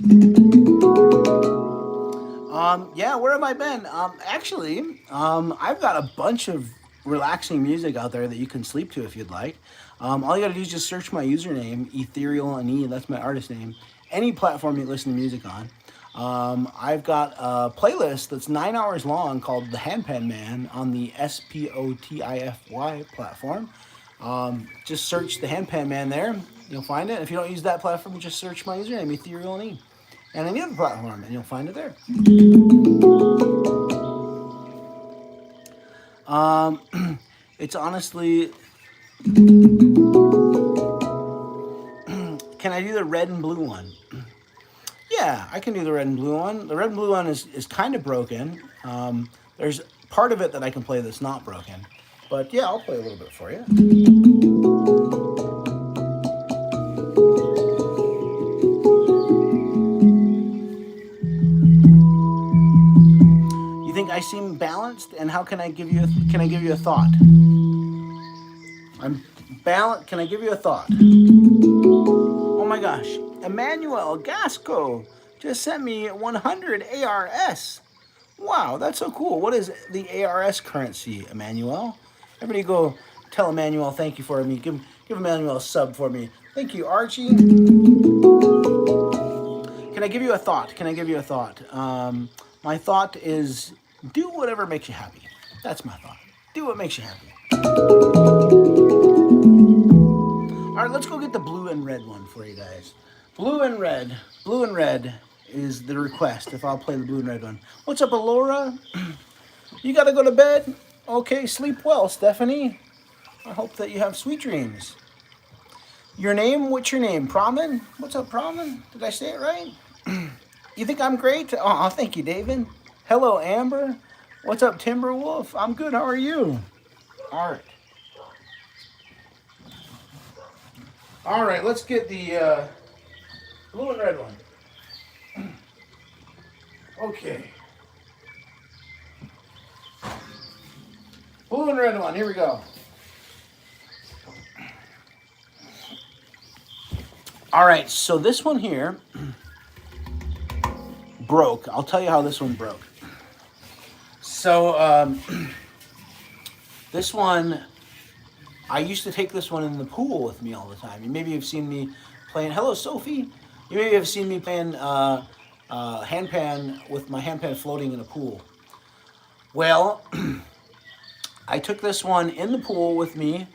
[SPEAKER 1] Yeah, where have I been? Actually, I've got a bunch of relaxing music out there that you can sleep to if you'd like. All you gotta do is just search my username, Ethereal and E, that's my artist name. Any platform you listen to music on. I've got a playlist that's 9 hours long called The Handpan Man on the Spotify platform. Just search The Handpan Man there. You'll find it. If you don't use that platform, just search my username, Ethereal and E, and any other platform, and you'll find it there. It's honestly... Can I do the red and blue one? Yeah, I can do the red and blue one. The red and blue one is kind of broken. There's part of it that I can play that's not broken. But yeah, I'll play a little bit for you. You think I seem balanced? And how can I give you a thought? I'm balanced. Can I give you a thought? Oh my gosh. Emmanuel Gasco just sent me 100 ARS. Wow, that's so cool. What is the ARS currency, Emmanuel? Everybody go tell Emmanuel thank you for me. Give Emmanuel a sub for me. Thank you, Archie. Can I give you a thought? My thought is do whatever makes you happy. That's my thought. Do what makes you happy. All right, let's go get the blue and red one for you guys. Blue and red is the request, if I'll play the blue and red one. What's up, Alora? You gotta go to bed? Okay, sleep well, Stephanie. I hope that you have sweet dreams. Your name? What's your name? Praman? What's up, Praman? Did I say it right? You think I'm great? Oh, thank you, David. Hello, Amber. What's up, Timberwolf? I'm good, how are you? All right, let's get the blue and red one. Okay. Blue and red one, here we go. All right, so this one here broke. I'll tell you how this one broke. So this one, I used to take this one in the pool with me all the time. You maybe have seen me playing. Hello, Sophie. You maybe have seen me playing handpan with my handpan floating in a pool. Well, I took this one in the pool with me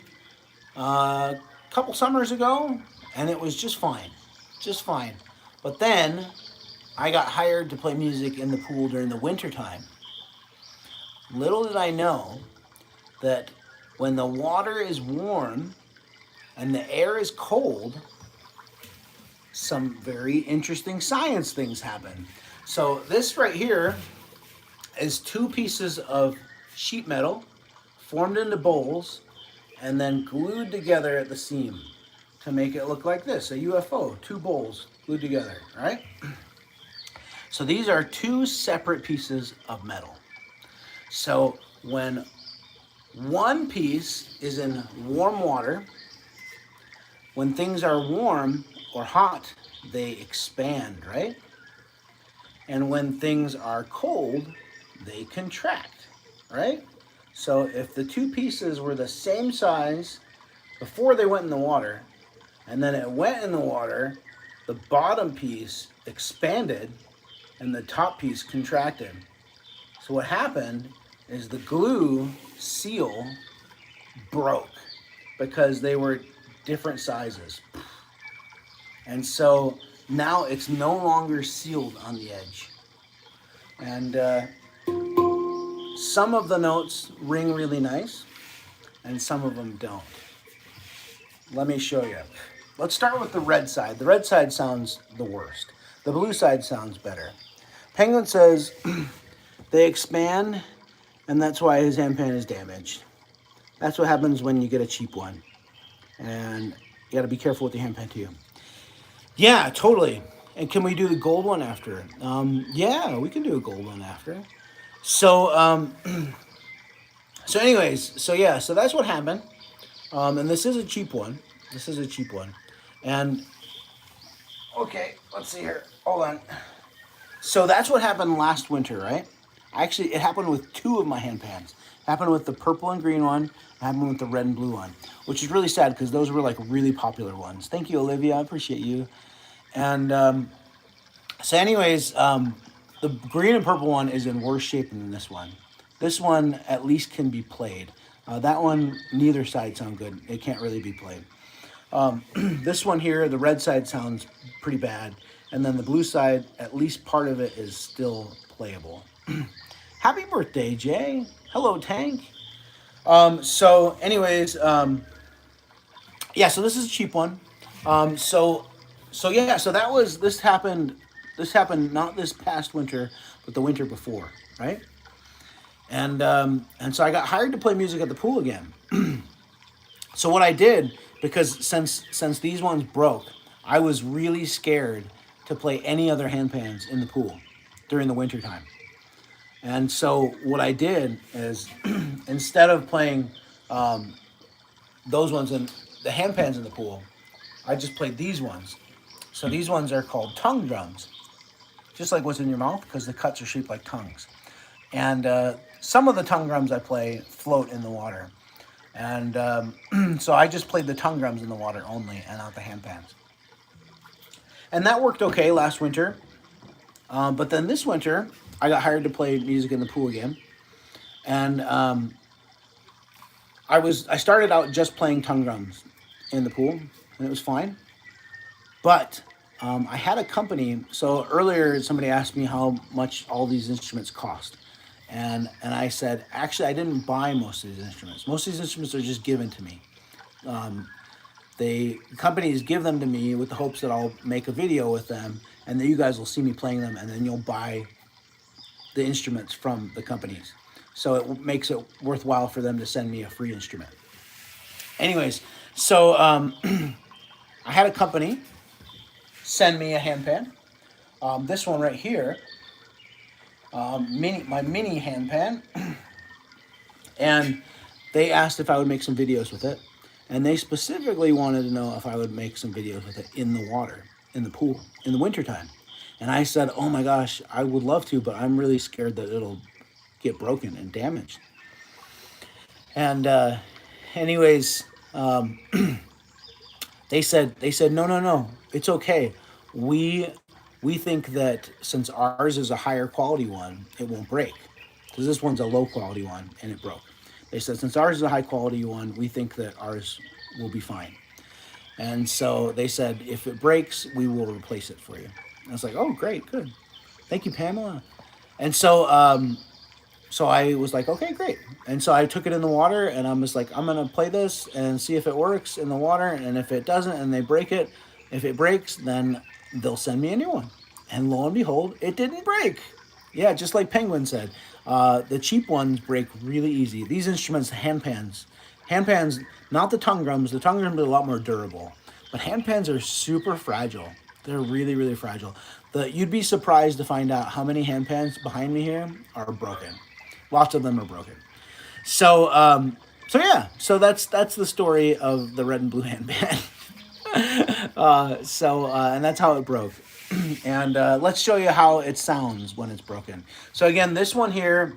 [SPEAKER 1] a couple summers ago, and it was just fine. But then I got hired to play music in the pool during the winter time. Little did I know that when the water is warm and the air is cold, some very interesting science things happen. So this right here is 2 pieces of sheet metal formed into bowls and then glued together at the seam to make it look like this, a UFO, 2 bowls glued together, right? So these are 2 separate pieces of metal. So when One piece is in warm water. When things are warm or hot, they expand, right? And when things are cold, they contract, right? So if the two pieces were the same size before they went in the water, and then it went in the water, the bottom piece expanded and the top piece contracted. So what happened is the glue seal broke because they were different sizes. And so now it's no longer sealed on the edge. And some of the notes ring really nice and some of them don't. Let me show you. Let's start with the red side. The red side sounds the worst. The blue side sounds better. Penguin says they expand, and that's why his handpan is damaged. That's what happens when you get a cheap one. And you gotta be careful with the handpan too. Yeah, totally. And can we do the gold one after? Yeah, we can do a gold one after. So, so anyways, so yeah, so that's what happened. And this is a cheap one. This is a cheap one. And, okay, let's see here. Hold on. So that's what happened last winter, right? Actually, it happened with two of my handpans. It happened with the purple and green one. It happened with the red and blue one, which is really sad because those were like really popular ones. Thank you, Olivia. I appreciate you. And so anyways, the green and purple one is in worse shape than this one. This one at least can be played. That one, neither side sound good. It can't really be played. This one here, the red side sounds pretty bad. And then the blue side, at least part of it is still playable. Happy birthday, Jay. Hello, Tank. So anyways, yeah, so this is a cheap one. So yeah, so this happened not this past winter, but the winter before, right? And so I got hired to play music at the pool again. So what I did, because since these ones broke, I was really scared to play any other handpans in the pool during the winter time. And so what I did is instead of playing those ones in the handpans in the pool, I just played these ones. So these ones are called tongue drums, just like what's in your mouth, because the cuts are shaped like tongues. And some of the tongue drums I play float in the water. And so I just played the tongue drums in the water only and not the handpans. And that worked okay last winter. But then this winter, I got hired to play music in the pool again. And I started out just playing tongue drums in the pool, and it was fine. But I had a company. So earlier somebody asked me how much all these instruments cost. And I said, actually, I didn't buy most of these instruments. Most of these instruments are just given to me. Companies give them to me with the hopes that I'll make a video with them, and then you guys will see me playing them, and then you'll buy the instruments from the companies. So it makes it worthwhile for them to send me a free instrument. Anyways, so I had a company send me a handpan. This one right here, my mini handpan, and they asked if I would make some videos with it, and they specifically wanted to know if I would make some videos with it in the water, in the pool, in the wintertime. And I said, oh my gosh, I would love to, but I'm really scared that it'll get broken and damaged. And anyways, they said no, it's okay. We think that since ours is a higher quality one, it won't break. Because this one's a low quality one and it broke. They said since ours is a high quality one, we think that ours will be fine. And so they said if it breaks, we will replace it for you. And I was like, oh great, good. Thank you, Pamela. And so so I was like, okay, great. And so I took it in the water and I'm just like, I'm gonna play this and see if it works in the water, and if it doesn't and they break it, if it breaks, then they'll send me a new one. And lo and behold, it didn't break. Yeah, just like Penguin said. The cheap ones break really easy. These instruments, handpans, not the tongue drums. The tongue drums are a lot more durable. But handpans are super fragile. They're really, really fragile. You'd be surprised to find out how many handpans behind me here are broken. Lots of them are broken. So So yeah, so that's the story of the red and blue handpan. And that's how it broke. And let's show you how it sounds when it's broken. So again, this one here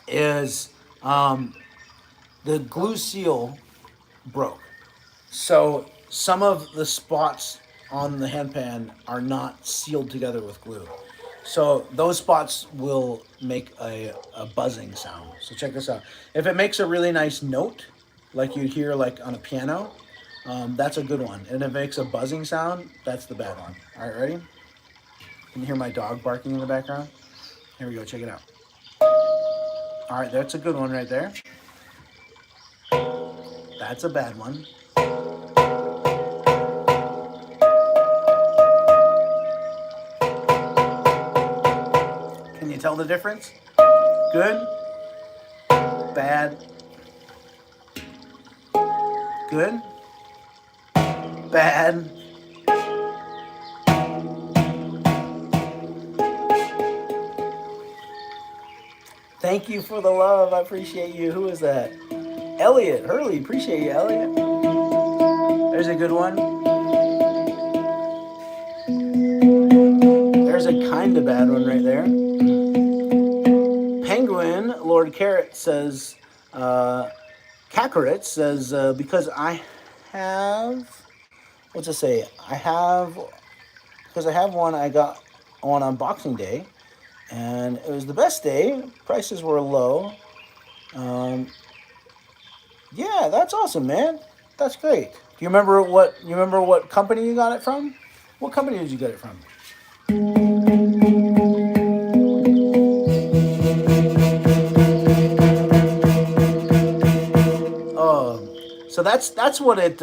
[SPEAKER 1] is the glue seal broke. So some of the spots on the handpan are not sealed together with glue. So those spots will make a buzzing sound. So check this out. If it makes a really nice note, like you'd hear like on a piano, that's a good one. And if it makes a buzzing sound, that's the bad one. All right, ready? Can you hear my dog barking in the background? Here we go, check it out. All right, that's a good one right there. That's a bad one. Can you tell the difference? Good, bad, good, bad. Thank you for the love. I appreciate you. Who is that? Elliot Hurley. Appreciate you, Elliot. There's a good one. There's a kind of bad one right there. Penguin Lord Carrot says, Kakarot says, because I have, what's it say? Because I have one, I got on Boxing Day, and it was the best day. Prices were low. Yeah, that's awesome, man. That's great. Do you remember what company you got it from? What company did you get it from? Oh, so that's what it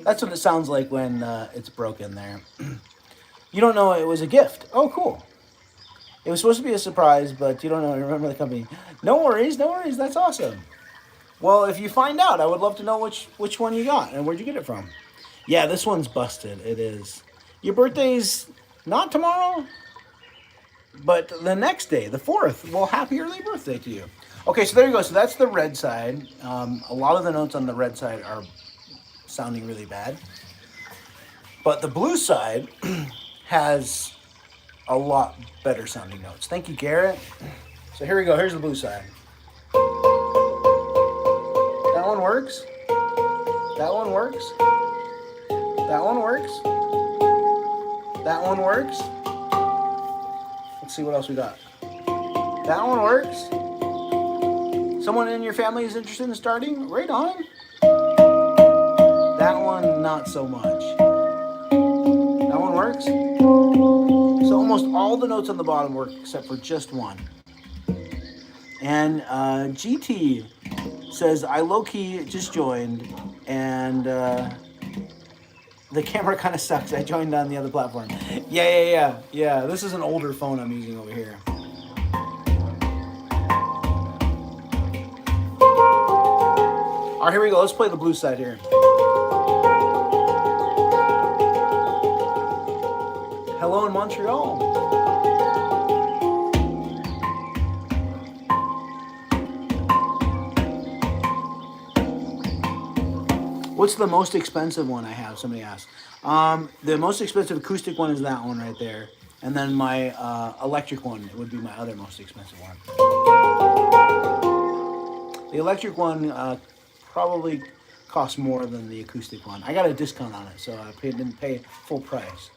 [SPEAKER 1] that's what it sounds like when it's broken there. You don't know it was a gift. Oh, cool. It was supposed to be a surprise, but you don't know. Remember the company. No worries, no worries. That's awesome. Well, if you find out, I would love to know which one you got and where'd you get it from. Yeah, this one's busted. It is. Your birthday's not tomorrow, but the next day, the 4th. Well, happy early birthday to you. Okay, so there you go. So that's the red side. A lot of the notes on the red side are sounding really bad. But the blue side has a lot better sounding notes. Thank you, Garrett. So here we go. Here's the blue side. That one works. That one works. That one works. That one works. Let's see what else we got. That one works. Someone in your family is interested in starting? Right on. That one, not so much. That one works. So almost all the notes on the bottom work except for just one. And GT says, I low-key just joined, and the camera kind of sucks. I joined on the other platform. Yeah. This is an older phone I'm using over here. All right, here we go. Let's play the blue side here. Hello in Montreal. What's the most expensive one I have? Somebody asked. The most expensive acoustic one is that one right there. And then my electric one would be my other most expensive one. The electric one probably costs more than the acoustic one. I got a discount on it, so I didn't pay full price.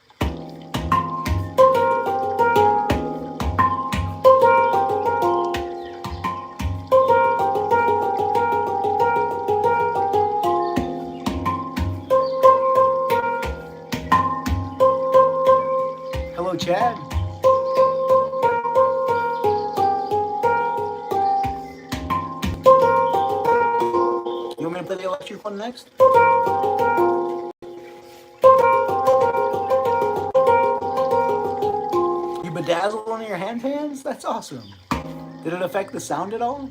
[SPEAKER 1] Hello, Chad. You want me to play the electric one next? You bedazzled one of your handpans? That's awesome. Did it affect the sound at all?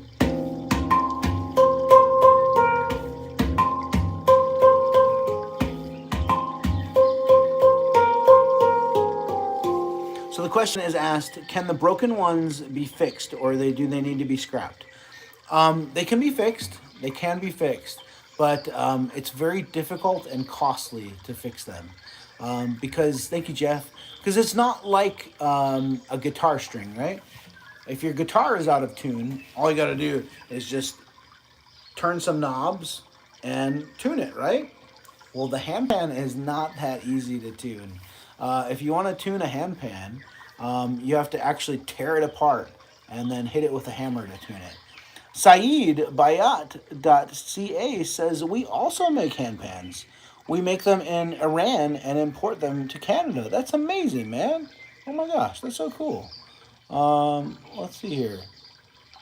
[SPEAKER 1] So the question is asked, can the broken ones be fixed, or do they need to be scrapped? They can be fixed. They can be fixed, but it's very difficult and costly to fix them. Because, thank you, Jeff, because it's not like a guitar string, right? If your guitar is out of tune, all you got to do is just turn some knobs and tune it, right? Well, the handpan is not that easy to tune. If you want to tune a handpan, you have to actually tear it apart and then hit it with a hammer to tune it. Saeed Bayat.ca says, we also make handpans. We make them in Iran and import them to Canada. That's amazing, man. Oh my gosh, that's so cool. Let's see here.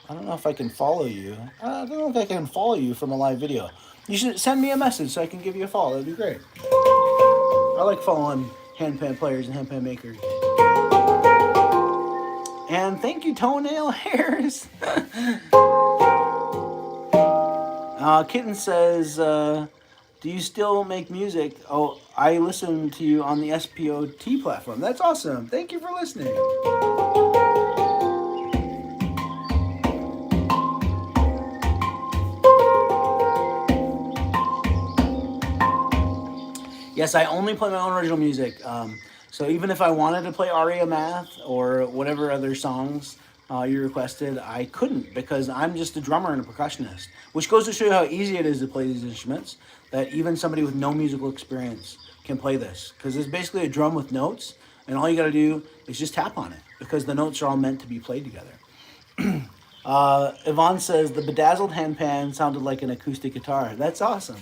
[SPEAKER 1] I don't know if I can follow you. I don't know if I can follow you from a live video. You should send me a message so I can give you a follow. That'd be great. I like following handpan players and handpan makers. And thank you, Toenail Hairs. Kitten says, do you still make music? Oh, I listen to you on the SPOT platform. That's awesome. Thank you for listening. Yes, I only play my own original music. So even if I wanted to play Aria Math or whatever other songs you requested, I couldn't, because I'm just a drummer and a percussionist. Which goes to show you how easy it is to play these instruments, that even somebody with no musical experience can play this. Because it's basically a drum with notes, and all you got to do is just tap on it, because the notes are all meant to be played together. Yvonne says, the bedazzled handpan sounded like an acoustic guitar. That's awesome.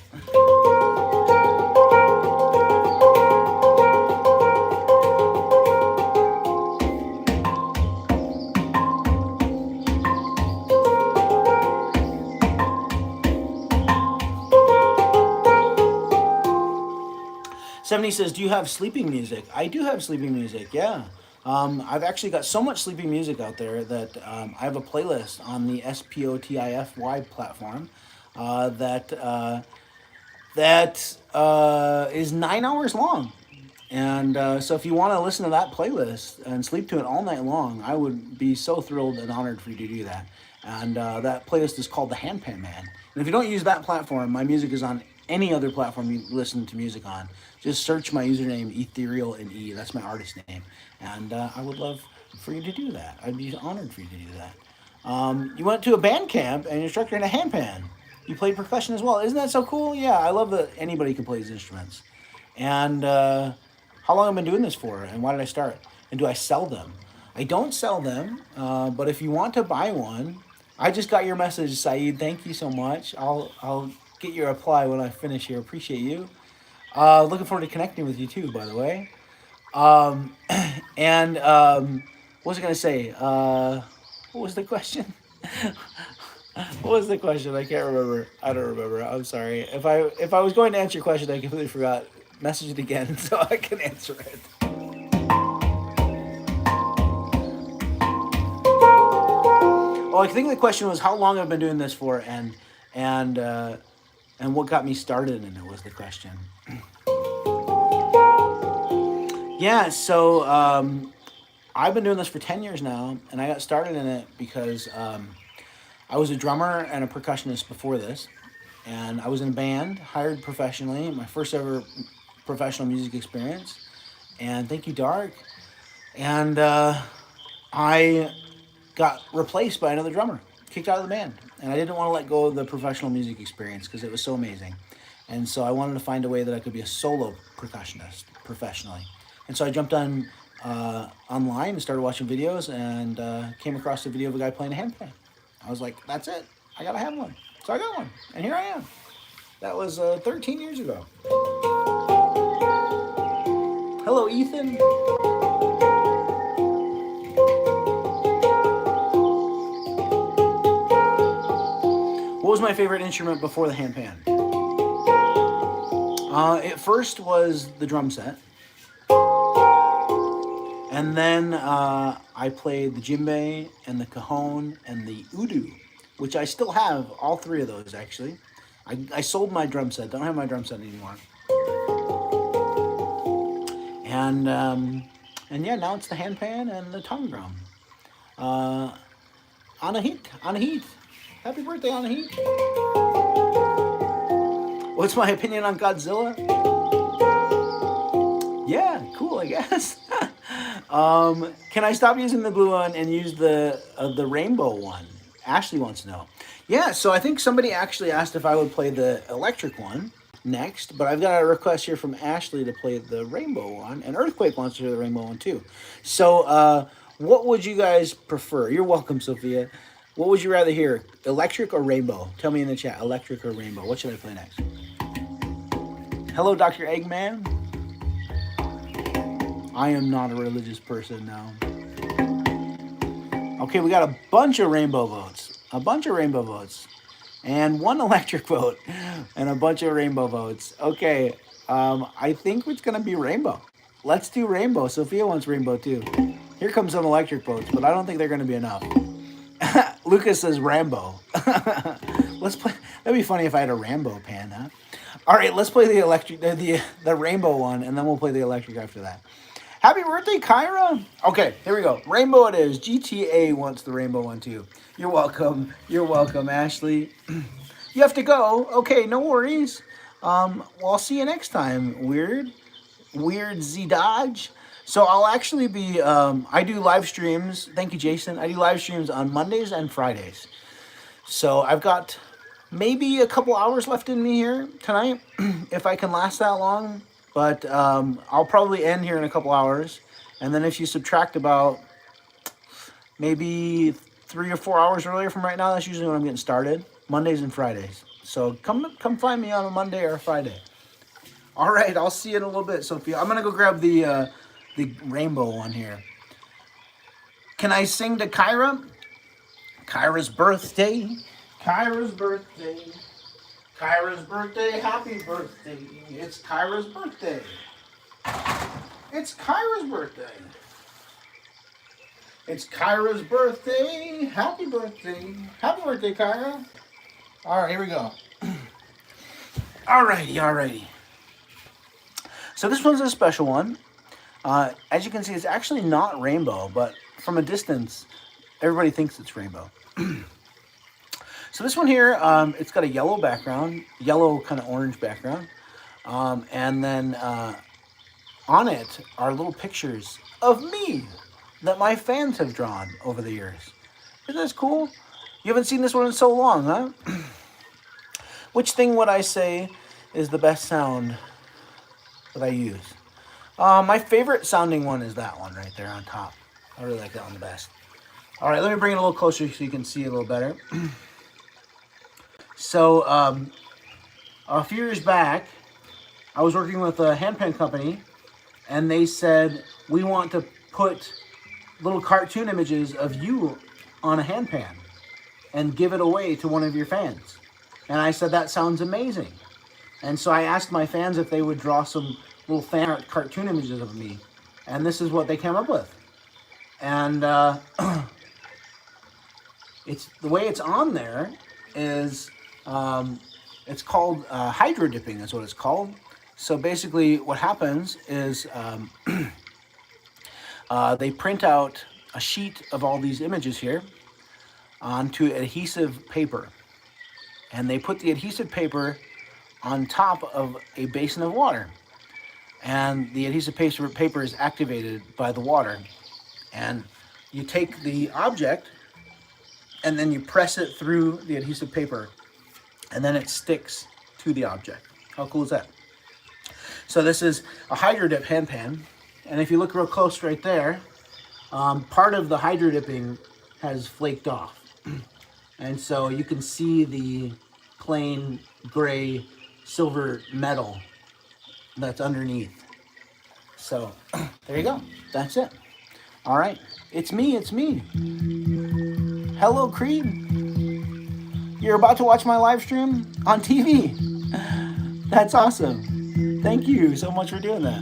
[SPEAKER 1] 70 says, do you have sleeping music? I do have sleeping music, yeah. I've actually got so much sleeping music out there that I have a playlist on the SPOTIFY platform that is 9 hours long. And so if you want to listen to that playlist and sleep to it all night long, I would be so thrilled and honored for you to do that. And that playlist is called the Handpan Man. And if you don't use that platform, my music is on any other platform you listen to music on. Just search my username, Ethereal and E. That's my artist name. And I would love for you to do that. I'd be honored for you to do that. You went to a band camp and you're instructor in a handpan. You played percussion as well. Isn't that so cool? Yeah, I love that anybody can play these instruments. And how long have I been doing this for? And why did I start? And do I sell them? I don't sell them, but if you want to buy one, I just got your message, Saeed. Thank you so much. I'll get your reply when I finish here. Appreciate you. Looking forward to connecting with you too, by the way. And what was I gonna say? What was the question? What was the question? I can't remember. I don't remember. I'm sorry. If I was going to answer your question, I completely forgot. Message it again so I can answer it. Oh, I think the question was how long I've been doing this for, and what got me started in it was the question. Yeah, so I've been doing this for 10 years now, and I got started in it because I was a drummer and a percussionist before this, and I was in a band, hired professionally, my first ever professional music experience, and thank you, Dark, and I got replaced by another drummer, kicked out of the band, and I didn't want to let go of the professional music experience because it was so amazing, and so I wanted to find a way that I could be a solo percussionist professionally, and so I jumped on online and started watching videos and came across a video of a guy playing a handpan. I was like, that's it, I gotta have one. So I got one, and here I am. That was 13 years ago. Hello, Ethan. What was my favorite instrument before the handpan? It first was the drum set. And then I played the djembe and the cajon and the udu, which I still have, all three of those actually. I sold my drum set, don't have my drum set anymore. And And yeah, now it's the handpan and the tongue drum. Anahit. Happy birthday, Anahit. What's my opinion on Godzilla? Yeah, cool, I guess. Can I stop using the blue one and use the rainbow one? Ashley wants to know. Yeah, so I think somebody actually asked if I would play the electric one next, but I've got a request here from Ashley to play the rainbow one, and Earthquake wants to hear the rainbow one too. So, what would you guys prefer? You're welcome, Sophia. What would you rather hear, electric or rainbow? Tell me in the chat, electric or rainbow. What should I play next? Hello, Dr. Eggman. I am not a religious person now. Okay, we got a bunch of rainbow votes. And one electric vote. And a bunch of rainbow votes. Okay, I think it's going to be rainbow. Let's do rainbow. Sophia wants rainbow too. Here comes some electric votes, but I don't think they're going to be enough. Lucas says Rambo. Let's play. That'd be funny if I had a Rambo pan, huh? All right, let's play the electric, the rainbow one, and then we'll play the electric after that. Happy birthday, Kyra. Okay, here we go. Rainbow it is. GTA wants the rainbow one too. You're welcome. You're welcome, Ashley. You have to go. Okay, no worries. Well, I'll see you next time. Weird Z Dodge. So I'll actually be, I do live streams. Thank you, Jason. I do live streams on Mondays and Fridays. So I've got maybe a couple hours left in me here tonight, if I can last that long. But I'll probably end here in a couple hours. And then if you subtract about maybe 3 or 4 hours earlier from right now, that's usually when I'm getting started. Mondays and Fridays. So come find me on a Monday or a Friday. All right, I'll see you in a little bit, Sophia. I'm going to go grab the rainbow one here. Can I sing to Kyra? Kyra's birthday. Kyra's birthday. Kyra's birthday, happy birthday. It's Kyra's birthday. It's Kyra's birthday. It's Kyra's birthday. Happy birthday. Happy birthday, Kyra. All right, here we go. Alrighty. So this one's a special one. As you can see, it's actually not rainbow, but from a distance, everybody thinks it's rainbow. So this one here, it's got a yellow background, yellow kind of orange background. And then on it are little pictures of me that my fans have drawn over the years. Isn't this cool? You haven't seen this one in so long, huh? Which thing would I say is the best sound that I use? My favorite sounding one is that one right there on top. I really like that one the best. All right, let me bring it a little closer so you can see it a little better. So, a few years back, I was working with a handpan company, and they said, we want to put little cartoon images of you on a handpan and give it away to one of your fans. And I said, that sounds amazing. And so I asked my fans if they would draw some little fan art cartoon images of me. And this is what they came up with. And it's the way it's on there is... it's called hydro dipping is what it's called. So basically what happens is they print out a sheet of all these images here onto adhesive paper. And they put the adhesive paper on top of a basin of water. And the adhesive paper is activated by the water. And you take the object and then you press it through the adhesive paper. And then it sticks to the object. How cool is that? So this is a hydro dip handpan. And if you look real close right there, part of the hydro dipping has flaked off. And so you can see the plain gray silver metal that's underneath. So there you go. That's it. All right. It's me. Hello, Creed. You're about to watch my live stream on TV. That's awesome. Thank you so much for doing that.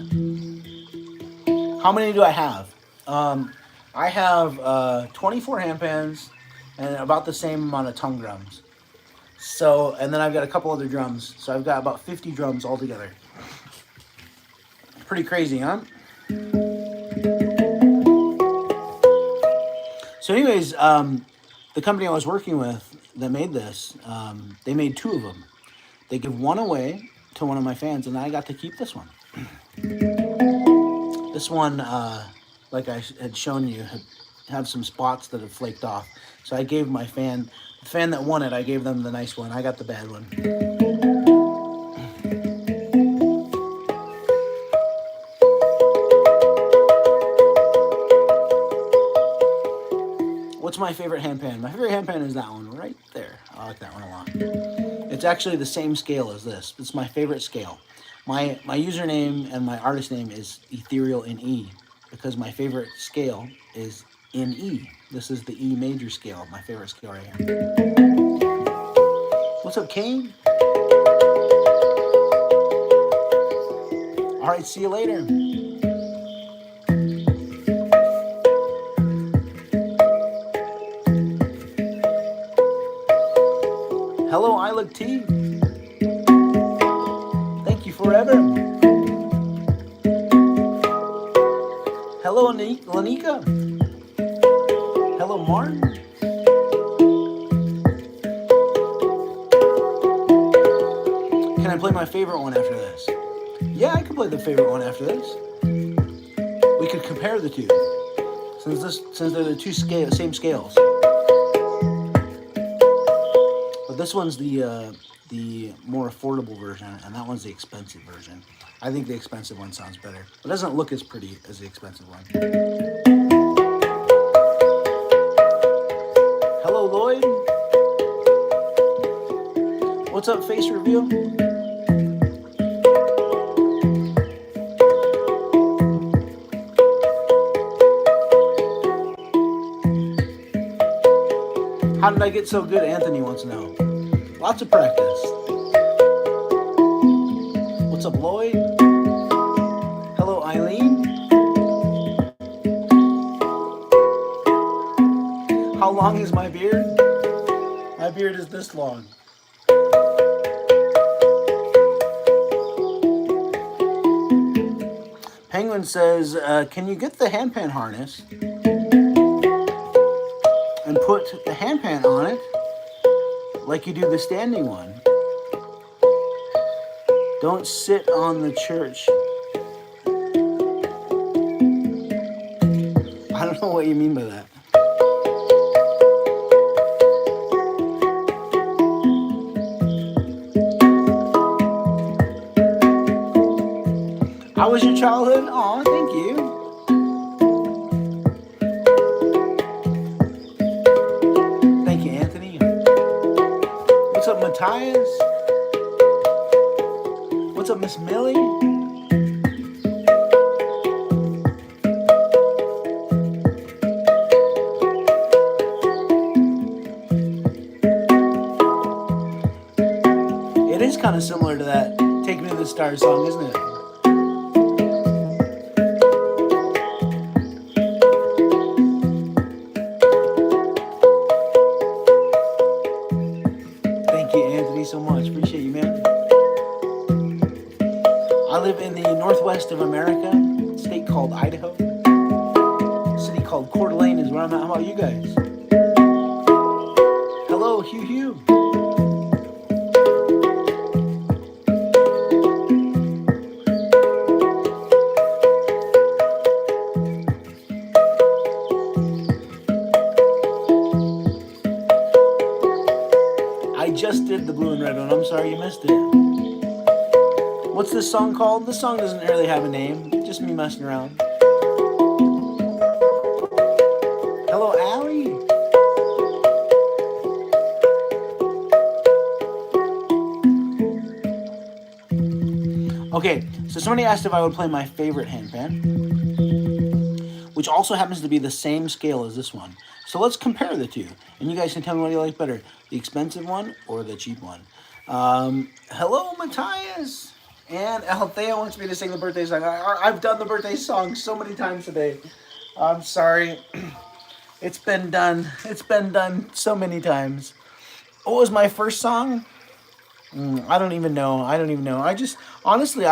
[SPEAKER 1] How many do I have? I have 24 handpans and about the same amount of tongue drums. So, and then I've got a couple other drums. So I've got about 50 drums altogether. Pretty crazy, huh? So anyways, the company I was working with that made this, they made two of them. They give one away to one of my fans, and I got to keep this one. This one, like I had shown you, had some spots that have flaked off. So I gave my fan, the fan that won it, I gave them the nice one. I got the bad one. What's my favorite handpan? My favorite handpan is that one right there. I like that one a lot. It's actually the same scale as this. It's my favorite scale. My username and my artist name is Ethereal in E because my favorite scale is in E. This is the E major scale, my favorite scale right here. What's up, Kane? All right, see you later. Hello, I look T. Thank you forever. Hello, Lanika. Hello, Martin. Can I play my favorite one after this? Yeah, I can play the favorite one after this. We could compare the two, since they're the two same scales. But this one's the more affordable version, and that one's the expensive version. I think the expensive one sounds better. It doesn't look as pretty as the expensive one. Hello, Lloyd. What's up, Face Reveal? How did I get so good? Anthony wants to know. Lots of practice. What's up, Lloyd? Hello, Eileen. How long is my beard? My beard is this long. Penguin says, can you get the handpan harness and put the handpan on it like you do the standing one? Don't sit on the church. I don't know what you mean by that. How was your childhood? Aw, thank you. Thank you, Anthony. What's up, Matthias? What's up, Miss Millie? It is kind of similar to that Take Me to the Stars song, isn't it? So much. Appreciate you, man. I live in the northwest of America, a state called Idaho. A city called Coeur d'Alene is where I'm at. How about you guys? Hello, Hugh Hugh. I just did the blue and red one. I'm sorry you missed it. What's this song called? This song doesn't really have a name. Just me messing around. Hello, Allie. Okay, so somebody asked if I would play my favorite handpan, which also happens to be the same scale as this one. So let's compare the two, and you guys can tell me what you like better, the expensive one or the cheap one. Hello, Matthias. And Althea wants me to sing the birthday song. I've done the birthday song so many times today. I'm sorry. It's been done. It's been done so many times. What was my first song? I don't even know. I'm just a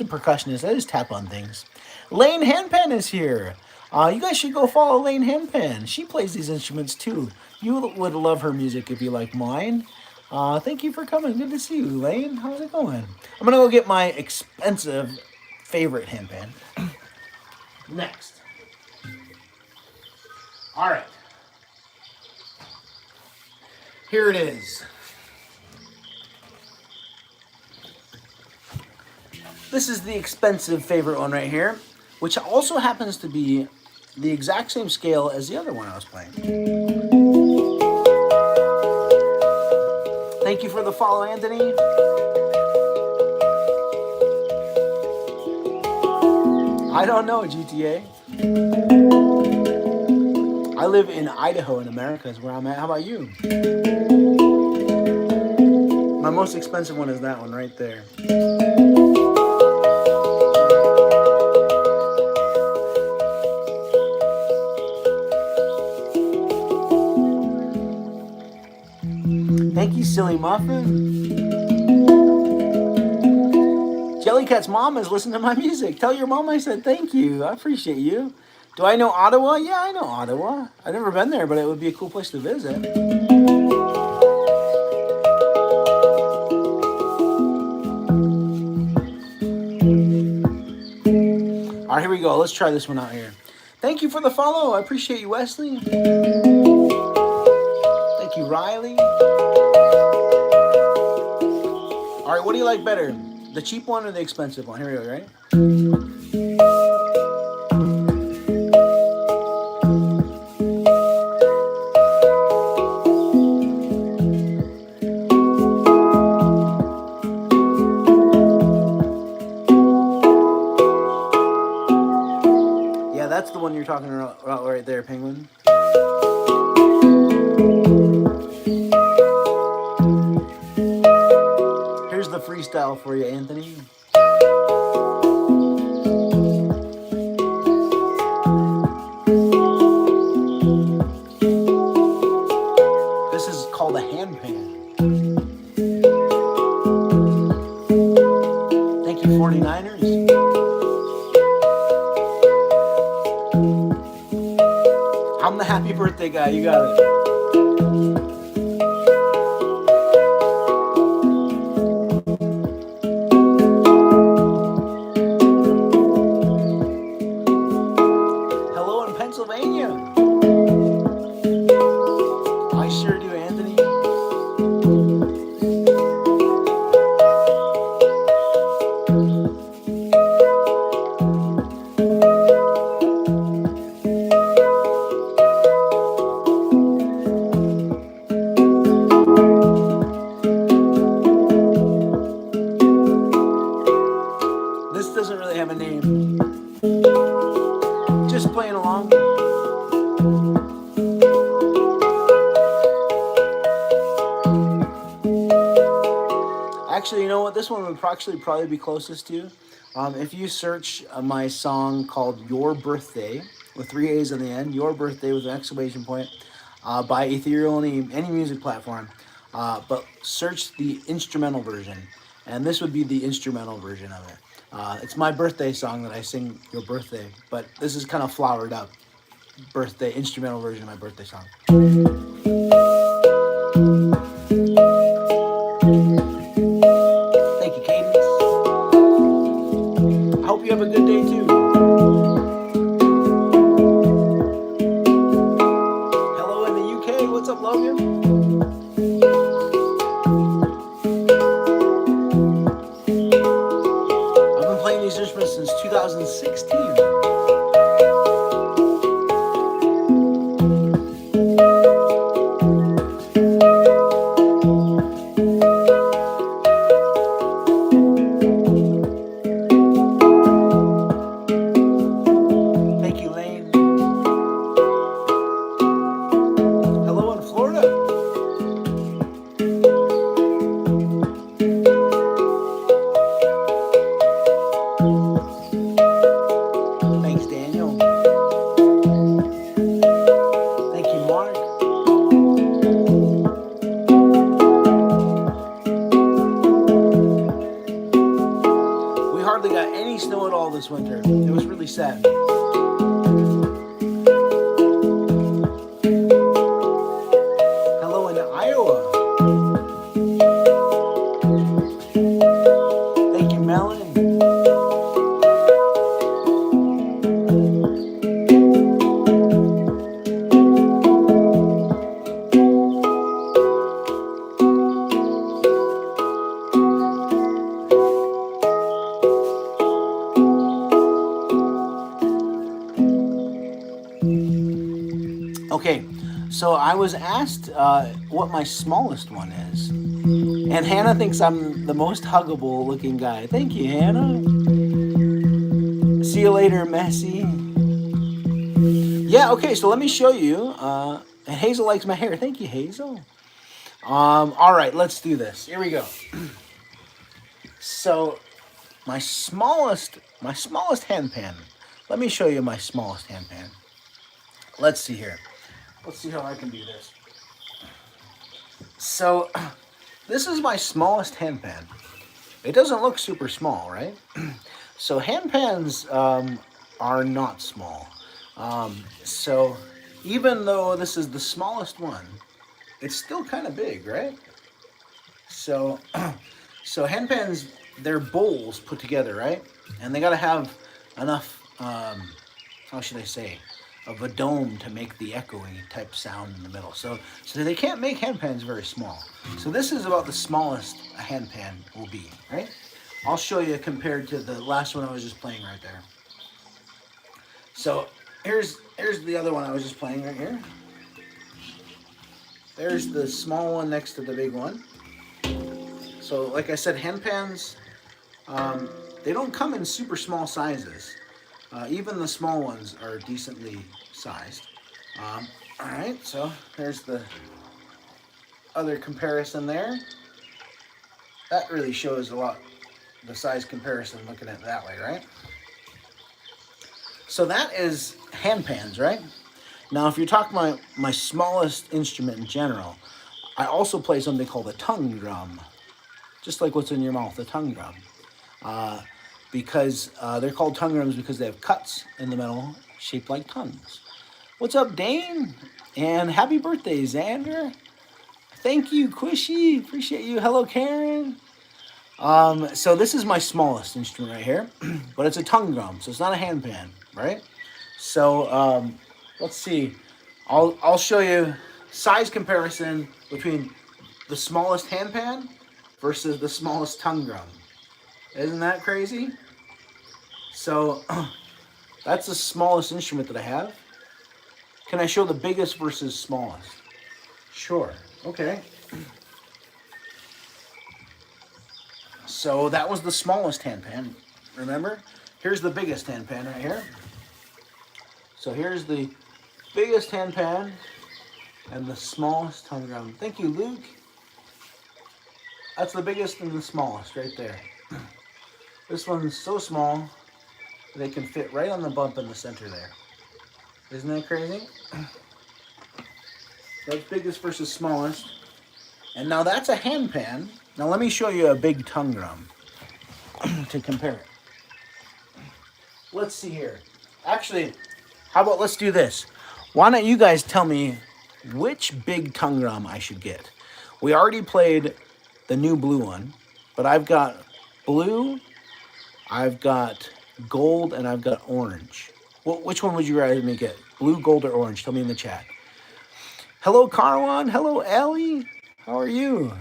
[SPEAKER 1] percussionist. I just tap on things. Lane Handpan is here. You guys should go follow Lane Handpan. She plays these instruments too. You would love her music if you like mine. Thank you for coming. Good to see you, Lane. How's it going? I'm gonna go get my expensive favorite handpan. Next. All right. Here it is. This is the expensive favorite one right here, which also happens to be the exact same scale as the other one I was playing. Thank you for the follow, Anthony. I don't know, GTA. I live in Idaho in America is where I'm at. How about you? My most expensive one is that one right there. Thank you, Silly Muffin. Jellycat's mom is listening to my music. Tell your mom I said thank you. I appreciate you. Do I know Ottawa? Yeah, I know Ottawa. I've never been there, but it would be a cool place to visit. All right, here we go. Let's try this one out here. Thank you for the follow. I appreciate you, Wesley. Thank you, Riley. All right, what do you like better? The cheap one or the expensive one? Here we go, right? Yeah, that's the one you're talking about right there, Penguin. Here's the freestyle for you, Anthony. This is called a handpan. Thank you, 49ers. I'm the happy birthday guy. You got it. Hello in Pennsylvania. I sure do, Anthony. This doesn't really have a name. Just playing along. Actually, you know what? This one would probably be closest to. If you search my song called Your Birthday, with 3 A's on the end, Your Birthday with an exclamation point, by Ethereal, any music platform, but search the instrumental version, and this would be the instrumental version of it. It's my birthday song that I sing Your Birthday, but this is kind of flowered up birthday instrumental version of my birthday song. Thank you, Cadence. I hope you have a good day too. Hello in the UK. What's up, Logan? I've been playing these instruments since 2016. hardly got any snow at all this winter. It was really sad. So I was asked what my smallest one is. And Hannah thinks I'm the most huggable looking guy. Thank you, Hannah. See you later, Messi. Yeah, okay, so let me show you. And Hazel likes my hair. Thank you, Hazel. All right, let's do this. Here we go. So my smallest handpan. Let me show you my smallest handpan. Let's see here. Let's see how I can do this. So this is my smallest handpan. It doesn't look super small, right? So handpans are not small. So even though this is the smallest one, it's still kind of big, right? So, so handpans, they're bowls put together, right? And they got to have enough, how should I say, of a dome to make the echoing type sound in the middle. So they can't make handpans very small. So this is about the smallest a handpan will be, right? I'll show you compared to the last one I was just playing right there. So here's the other one I was just playing right here. There's the small one next to the big one. So like I said, handpans, they don't come in super small sizes. Even the small ones are decently sized. All right, so there's the other comparison there. That really shows a lot, the size comparison looking at it that way, right? So that is handpans, right? Now, if you're talking about my smallest instrument in general, I also play something called a tongue drum. Just like what's in your mouth, a tongue drum. Because they're called tongue drums because they have cuts in the middle shaped like tongues. What's up, Dane? And happy birthday, Xander. Thank you, Quishy. Appreciate you. Hello, Karen. So this is my smallest instrument right here, but it's a tongue drum, so it's not a handpan, right? So let's see. I'll show you size comparison between the smallest handpan versus the smallest tongue drum. Isn't that crazy? So that's the smallest instrument that I have. Can I show the biggest versus smallest? Sure. Okay. So that was the smallest handpan. Remember? Here's the biggest handpan right here. So here's the biggest handpan and the smallest tongue drum. Thank you, Luke. That's the biggest and the smallest right there. This one's so small, they can fit right on the bump in the center there. Isn't that crazy? That's biggest versus smallest. And now that's a handpan. Now let me show you a big tongue drum to compare it. Let's see here. Actually, how about let's do this? Why don't you guys tell me which big tongue drum I should get? We already played the new blue one, but I've got blue, I've got gold, and I've got orange. Well, which one would you rather me get? Blue, gold, or orange? Tell me in the chat. Hello, Carwan. Hello, Ellie. How are you?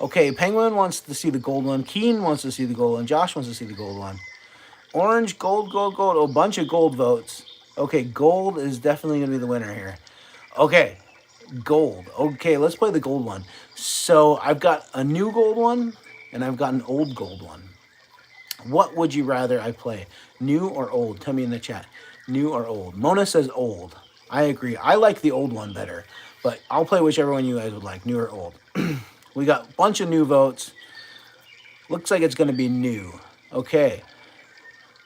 [SPEAKER 1] Okay, Penguin wants to see the gold one. Keen wants to see the gold one. Josh wants to see the gold one. Orange, gold, gold, gold. A bunch of gold votes. Okay, gold is definitely going to be the winner here. Okay, gold. Okay, let's play the gold one. So I've got a new gold one, and I've got an old gold one. What would you rather I play? New or old? Tell me in the chat. New or old? Mona says old. I agree. I like the old one better, but I'll play whichever one you guys would like, new or old. We got a bunch of new votes. Looks like it's going to be new. Okay.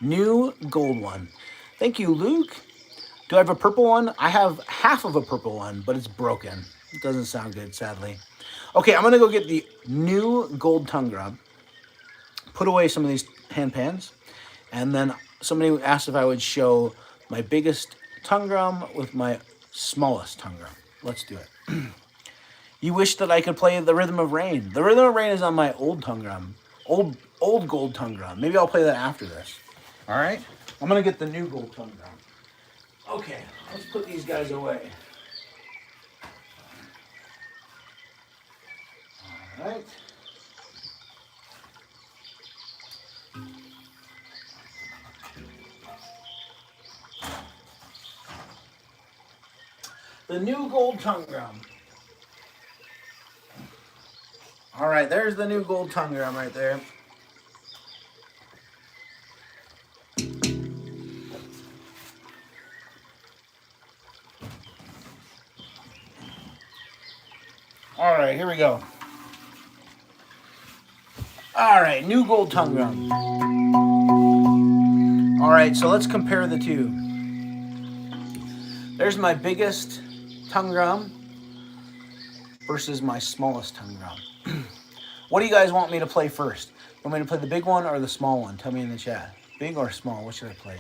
[SPEAKER 1] New gold one. Thank you, Luke. Do I have a purple one? I have half of a purple one, but it's broken. It doesn't sound good, sadly. Okay, I'm going to go get the new gold tongue drum. Put away some of these handpans. And then somebody asked if I would show my biggest tongue drum with my smallest tongue drum. Let's do it. You wish that I could play the Rhythm of Rain. The Rhythm of Rain is on my old tongue drum. Old gold tongue drum. Maybe I'll play that after this. All right? I'm going to get the new gold tongue drum. Okay, let's put these guys away. All right. The new gold tongue drum. All right, there's the new gold tongue drum right there. All right, here we go. All right, new gold tongue drum. All right, so let's compare the two. There's my biggest tongue drum versus my smallest tongue drum. What do you guys want me to play first? Want me to play the big one or the small one? Tell me in the chat. Big or small, what should I play?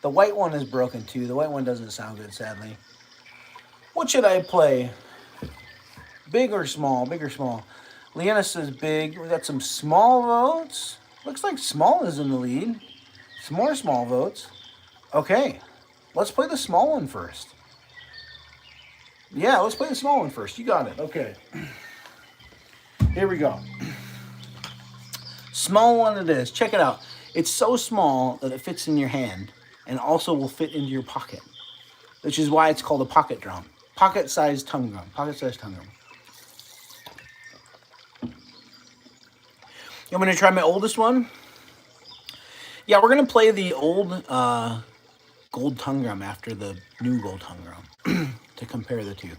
[SPEAKER 1] The white one is broken too. The white one doesn't sound good, sadly. What should I play? Big or small? Big or small? Leanna says big. We got some small votes. Looks like small is in the lead. Some more small votes. Okay, let's play the small one first. Yeah, let's play the small one first. You got it. Okay. Here we go. Small one it is. Check it out. It's so small that it fits in your hand and also will fit into your pocket, which is why it's called a pocket drum. Pocket-sized tongue drum. Pocket-sized tongue drum. I'm going to try my oldest one. Yeah, we're going to play the old gold tongue drum after the new gold tongue drum to compare the two.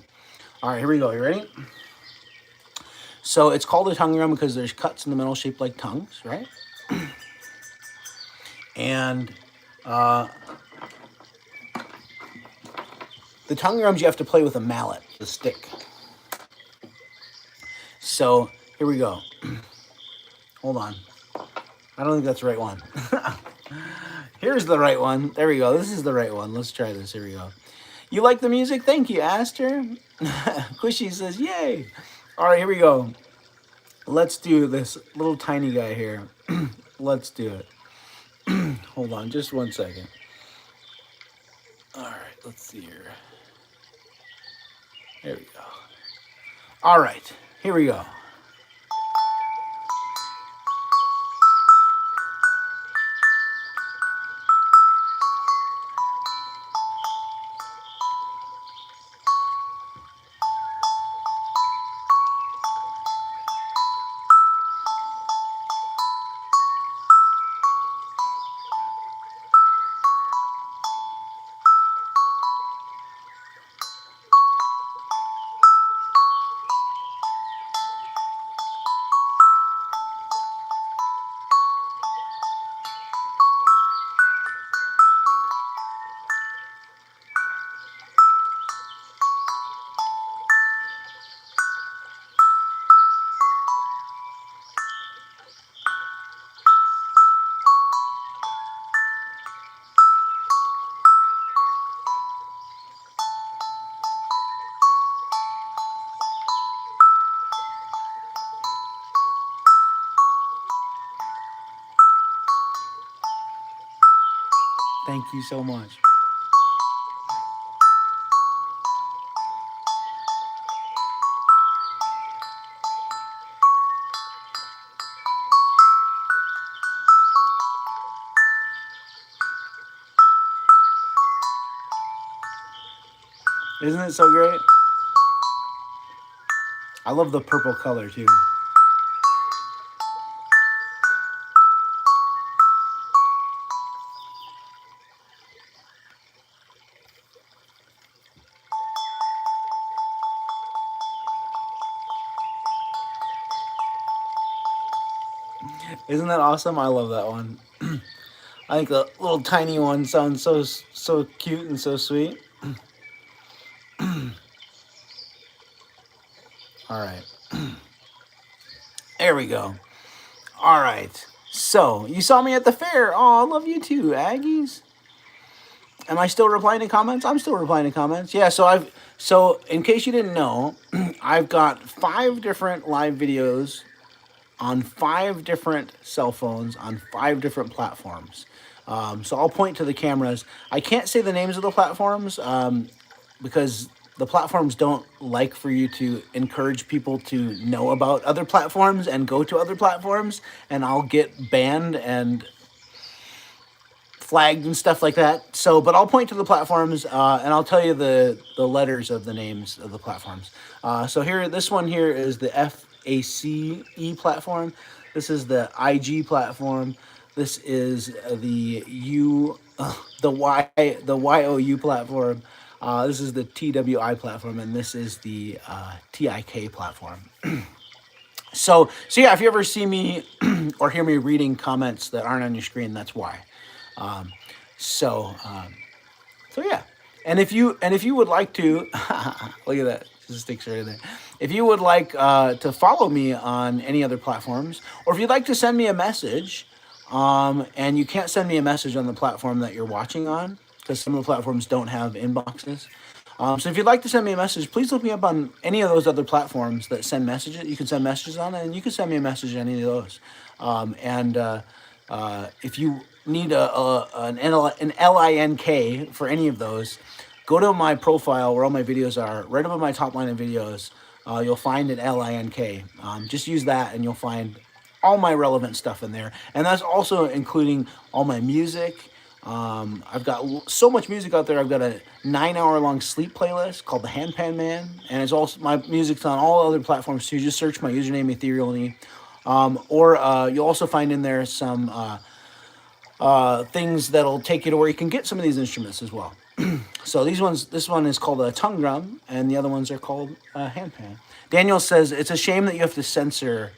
[SPEAKER 1] All right, here we go. You ready? So it's called a tongue drum because there's cuts in the middle shaped like tongues, right? And the tongue drums you have to play with a mallet, the stick. So here we go. Hold on. I don't think that's the right one. Here's the right one. There we go. This is the right one. Let's try this. Here we go. You like the music? Thank you, Aster. Quishy says, yay. All right, here we go. Let's do this little tiny guy here. Let's do it. Hold on just 1 second. All right, let's see here. There we go. All right, here we go. Thank you so much. Isn't it so great? I love the purple color too. Isn't that awesome? I love that one. I think the little tiny one sounds so cute and so sweet. All right. There we go. All right. So, you saw me at the fair. Oh, I love you too, Aggies. Am I still replying to comments? I'm still replying to comments. Yeah, so in case you didn't know, I've got 5 different live videos on 5 different cell phones on 5 different platforms. So I'll point to the cameras. I can't say the names of the platforms because the platforms don't like for you to encourage people to know about other platforms and go to other platforms, and I'll get banned and flagged and stuff like that. So, but I'll point to the platforms, and I'll tell you the letters of the names of the platforms. So here, this one here is the FACE platform. This is the IG platform. This is the YOU platform. This is the TWI platform, and this is the TIK platform. So yeah, if you ever see me or hear me reading comments that aren't on your screen, that's why. Um, so yeah, and if you would like to, look at that, just sticks right in there. If you would like to follow me on any other platforms, or if you'd like to send me a message, and you can't send me a message on the platform that you're watching on, because some of the platforms don't have inboxes. So if you'd like to send me a message, please look me up on any of those other platforms that send messages. You can send messages on, and you can send me a message on any of those. If you need an LINK for any of those, go to my profile where all my videos are. Right above my top line of videos, you'll find an LINK. Just use that, and you'll find all my relevant stuff in there. And that's also including all my music. I've got so much music out there. I've got a 9-hour-long sleep playlist called the Handpan Man, and it's also, my music's on all other platforms too. Just search my username Ethereal, or you'll also find in there some things that'll take you to where you can get some of these instruments as well. So this one is called a tongue drum, and the other ones are called handpan. Daniel says it's a shame that you have to censor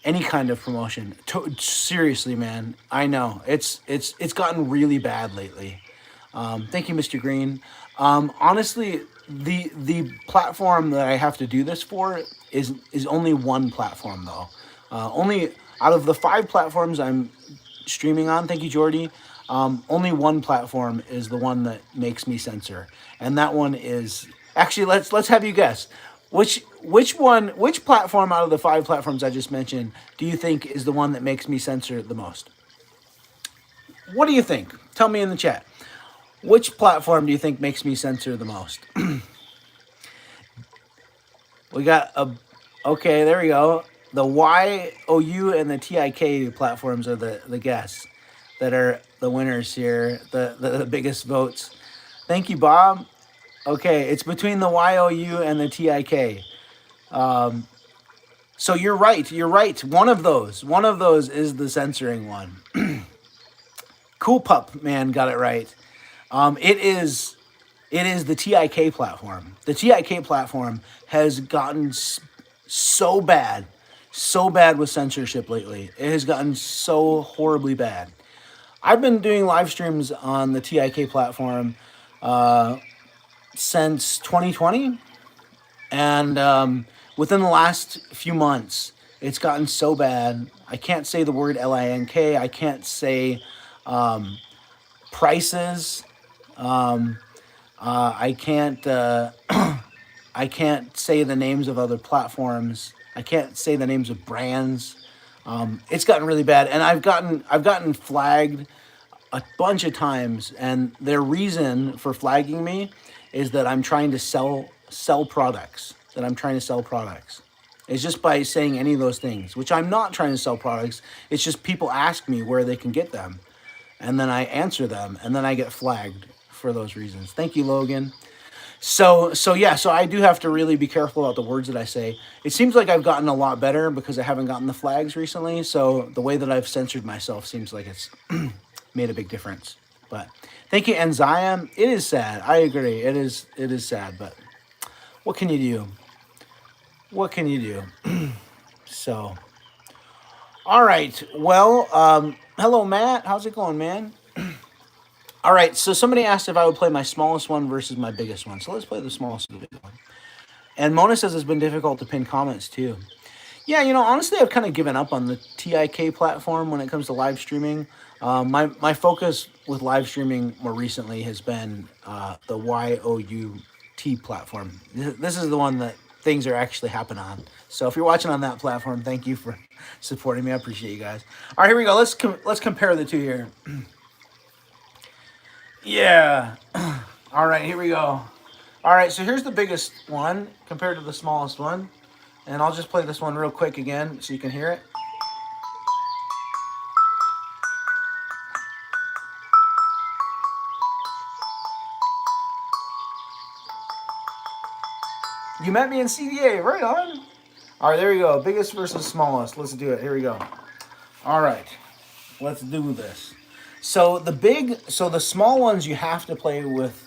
[SPEAKER 1] any kind of promotion. Seriously, man, I know it's gotten really bad lately. Thank you, Mr. Green. Honestly, the platform that I have to do this for is only one platform though. Only out of the 5 platforms I'm streaming on. Thank you, Jordy. Only one platform is the one that makes me censor, and that one is actually, let's have you guess. Which platform out of the 5 platforms I just mentioned do you think is the one that makes me censor the most? What do you think? Tell me in the chat. Which platform do you think makes me censor the most? We got okay, there we go. The YOU and the TIK platforms are the guests that are the winners here, the biggest votes. Thank you, Bob. Okay, it's between the YOU and the TIK. So you're right. One of those is the censoring one. Cool Pup Man got it right. It is the TIK platform. The TIK platform has gotten so bad with censorship lately. It has gotten so horribly bad. I've been doing live streams on the TIK platform since 2020, and within the last few months, it's gotten so bad. I can't say the word LINK. I can't say prices. I can't. I can't say the names of other platforms. I can't say the names of brands. It's gotten really bad, and I've gotten flagged a bunch of times, and their reason for flagging me is that I'm trying to sell products. It's just by saying any of those things, which I'm not trying to sell products. It's just people ask me where they can get them, and then I answer them, and then I get flagged for those reasons. Thank you, Logan. So I do have to really be careful about the words that I say. It seems like I've gotten a lot better because I haven't gotten the flags recently. So the way that I've censored myself seems like it's made a big difference. But thank you, Enzyme. It is sad. I agree. It is sad, but what can you do? So, all right. Well, hello, Matt. How's it going, man? All right, so somebody asked if I would play my smallest one versus my biggest one. So let's play the smallest and the big one. And Mona says it's been difficult to pin comments too. Yeah, honestly, I've kind of given up on the TIK platform when it comes to live streaming. My focus with live streaming more recently has been the YOUT platform. This is the one that things are actually happening on. So if you're watching on that platform, thank you for supporting me. I appreciate you guys. All right, here we go. Let's compare the two here. Yeah. All right, here we go. All right, so here's the biggest one compared to the smallest one. And I'll just play this one real quick again so you can hear it. You met me in CDA, right on. All right, there we go. Biggest versus smallest. Let's do it. Here we go. All right, let's do this. So the small ones you have to play with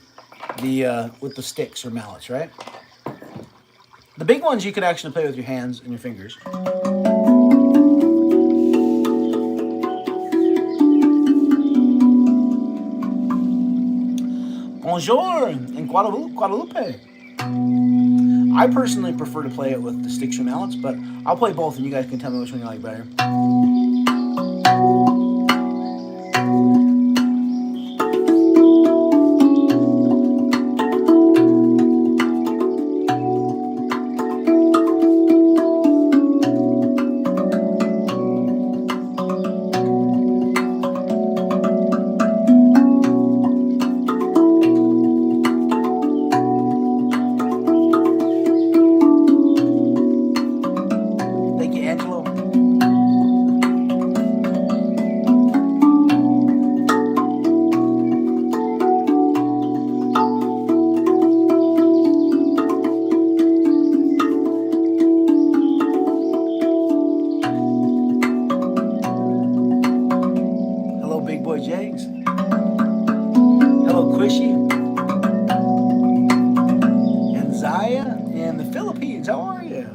[SPEAKER 1] the sticks or mallets, right? The big ones you could actually play with your hands and your fingers. Bonjour in Guadalupe. I personally prefer to play it with the sticks or mallets, but I'll play both and you guys can tell me which one you like better. Thank you, Angelo. Hello, Big Boy Jags. Hello, Quishy. And Zaya in the Philippines. How are you?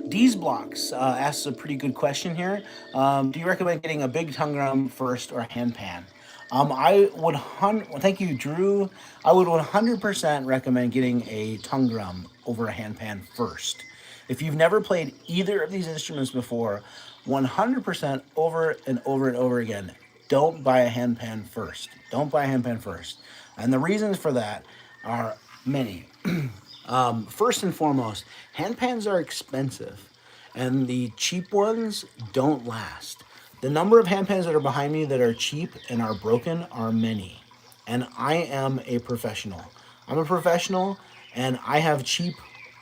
[SPEAKER 1] These blocks asks a pretty good question here. Do you recommend getting a big tongue drum first or a handpan? Thank you, Drew. I would 100% recommend getting a tongue drum over a handpan first. If you've never played either of these instruments before, 100% over and over and over again, don't buy a handpan first. Don't buy a handpan first. And the reasons for that are many. First and foremost, handpans are expensive, and the cheap ones don't last. The number of handpans that are behind me that are cheap and are broken are many. And I am a professional. I'm a professional, and I have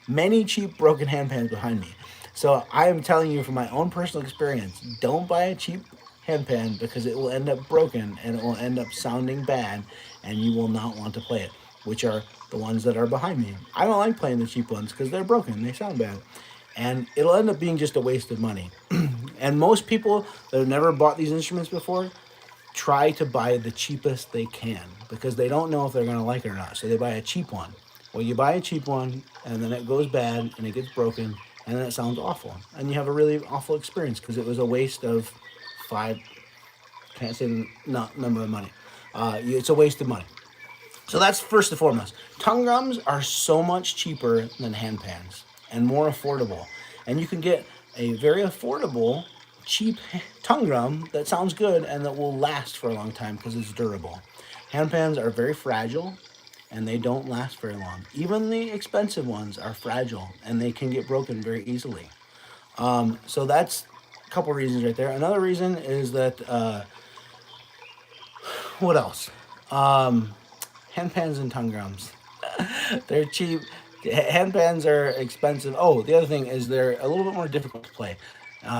[SPEAKER 1] many cheap broken handpans behind me. So I am telling you from my own personal experience, don't buy a cheap handpan because it will end up broken and it will end up sounding bad and you will not want to play it, which are the ones that are behind me. I don't like playing the cheap ones because they're broken, they sound bad. And it'll end up being just a waste of money. And most people that have never bought these instruments before try to buy the cheapest they can because they don't know if they're going to like it or not. So they buy a cheap one. Well, you buy a cheap one and then it goes bad and it gets broken and then it sounds awful. And you have a really awful experience because it was a waste of can't say the number of money. It's a waste of money. So that's first and foremost. Tongue drums are so much cheaper than handpans and more affordable. And you can get a very affordable, cheap tongue drum that sounds good and that will last for a long time because it's durable. Handpans are very fragile and they don't last very long. Even the expensive ones are fragile and they can get broken very easily. So that's a couple reasons right there. Another reason is that, what else? Handpans and tongue drums. They're cheap. Handpans are expensive. Oh, the other thing is they're a little bit more difficult to play.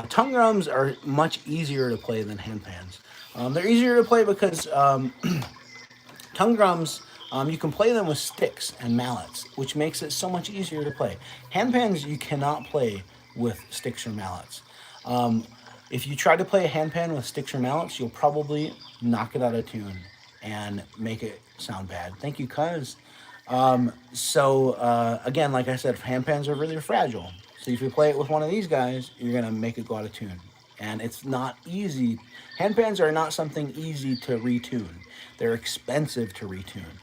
[SPEAKER 1] Tongue drums are much easier to play than handpans. They're easier to play because tongue drums, you can play them with sticks and mallets, which makes it so much easier to play. Handpans you cannot play with sticks or mallets. If you try to play a handpan with sticks or mallets, you'll probably knock it out of tune and make it sound bad. Thank you, cuz. Again, like I said, handpans are really fragile. So if you play it with one of these guys, you're going to make it go out of tune. And it's not easy. Handpans are not something easy to retune. They're expensive to retune.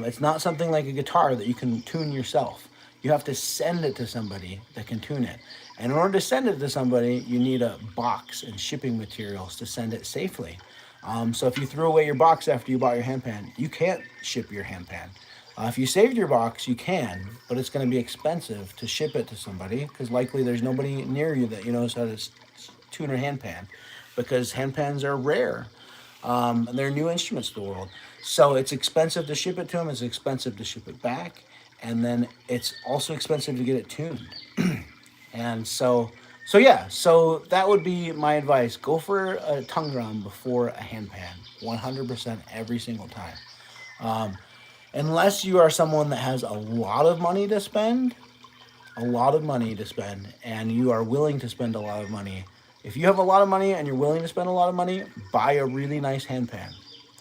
[SPEAKER 1] It's not something like a guitar that you can tune yourself. You have to send it to somebody that can tune it. And in order to send it to somebody, you need a box and shipping materials to send it safely. So if you threw away your box after you bought your handpan, you can't ship your handpan. If you saved your box, you can, but it's going to be expensive to ship it to somebody because likely there's nobody near you that knows how to tune a handpan because handpans are rare. And they're new instruments to the world. So it's expensive to ship it to them. It's expensive to ship it back. And then it's also expensive to get it tuned. And so So yeah, so that would be my advice. Go for a tongue drum before a handpan, 100% every single time. Um, Unless you are someone that has a lot of money to spend, and you are willing to spend a lot of money. If you have a lot of money and you're willing to spend a lot of money, buy a really nice handpan.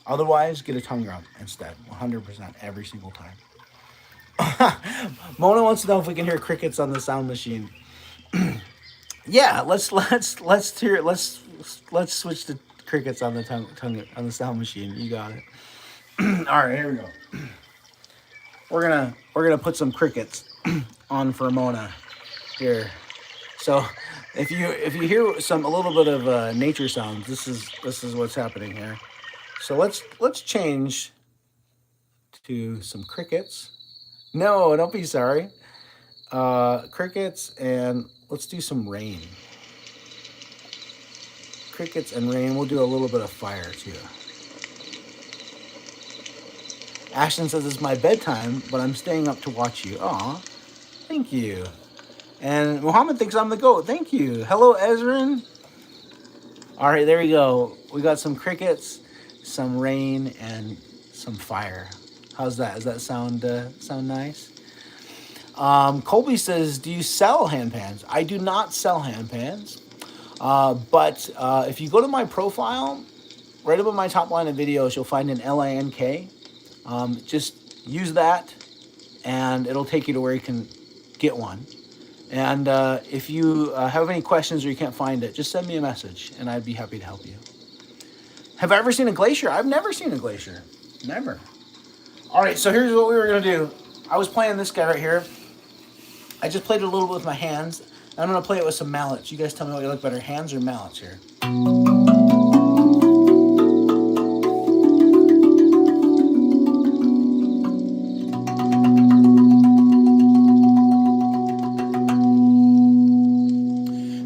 [SPEAKER 1] Otherwise, get a tongue drum instead, 100% every single time. Mona wants to know if we can hear crickets on the sound machine. Yeah, let's switch to crickets on the tongue on the sound machine. You got it. All right, here we go. We're gonna put some crickets on for Mona here. So if you hear a little bit of nature sounds, this is what's happening here. So let's change to some crickets. No, don't be sorry. Crickets, and let's do some rain. Crickets and rain. We'll do a little bit of fire too. Ashton says it's my bedtime, but I'm staying up to watch you. Aw, thank you. And Muhammad thinks I'm the GOAT. Thank you. Hello, Ezrin. All right, there we go. We got some crickets, some rain, and some fire. How's that? Does that sound nice? Colby says, do you sell handpans? I do not sell handpans. But if you go to my profile, right above my top line of videos, you'll find an LINK. Just use that, and it'll take you to where you can get one. And if you have any questions or you can't find it, just send me a message, and I'd be happy to help you. Have I ever seen a glacier? I've never seen a glacier. Never. All right, so here's what we were going to do. I was playing this guy right here. I just played it a little bit with my hands. And I'm going to play it with some mallets. You guys tell me what you like better, hands or mallets here.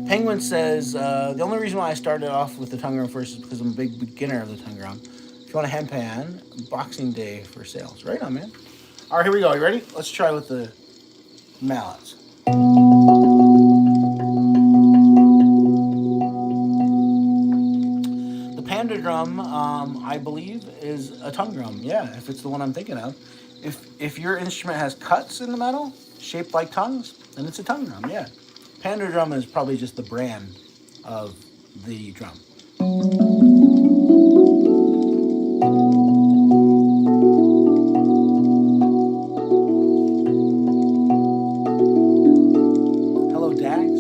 [SPEAKER 1] Penguin says, the only reason why I started off with the tongue drum first is because I'm a big beginner of the tongue drum. If you want a handpan, Boxing Day for sales. Right on, man. All right, here we go. You ready? Let's try with the mallets. The panda drum, I believe, is a tongue drum. Yeah, if it's the one I'm thinking of. If your instrument has cuts in the metal, shaped like tongues, then it's a tongue drum, yeah. Panda drum is probably just the brand of the drum. Hello, Dax.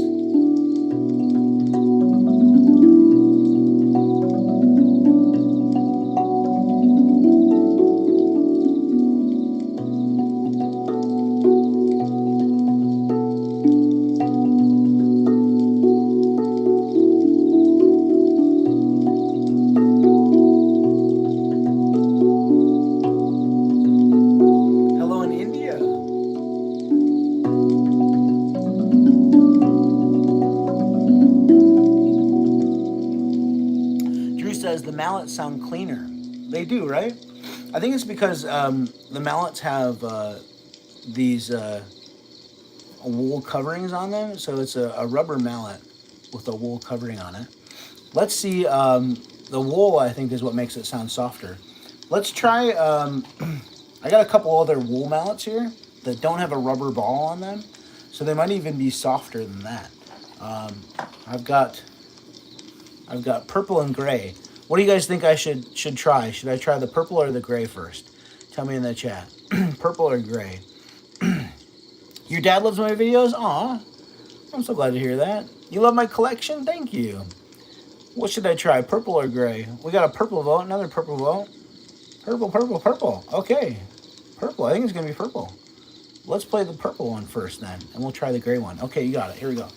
[SPEAKER 1] Mallets sound cleaner. They do, right? I think it's because the mallets have these wool coverings on them, so it's a rubber mallet with a wool covering on it. Let's see. The wool, I think, is what makes it sound softer. Let's try. I got a couple other wool mallets here that don't have a rubber ball on them, so they might even be softer than that. I've got purple and gray. What do you guys think I should try? Should I try the purple or the gray first? Tell me in the chat. Purple or gray? Your dad loves my videos? Aw, I'm so glad to hear that. You love my collection? Thank you. What should I try, purple or gray? We got a purple vote, another purple vote. Purple, purple, purple. Okay, purple. I think it's going to be purple. Let's play the purple one first then, and we'll try the gray one. Okay, you got it. Here we go.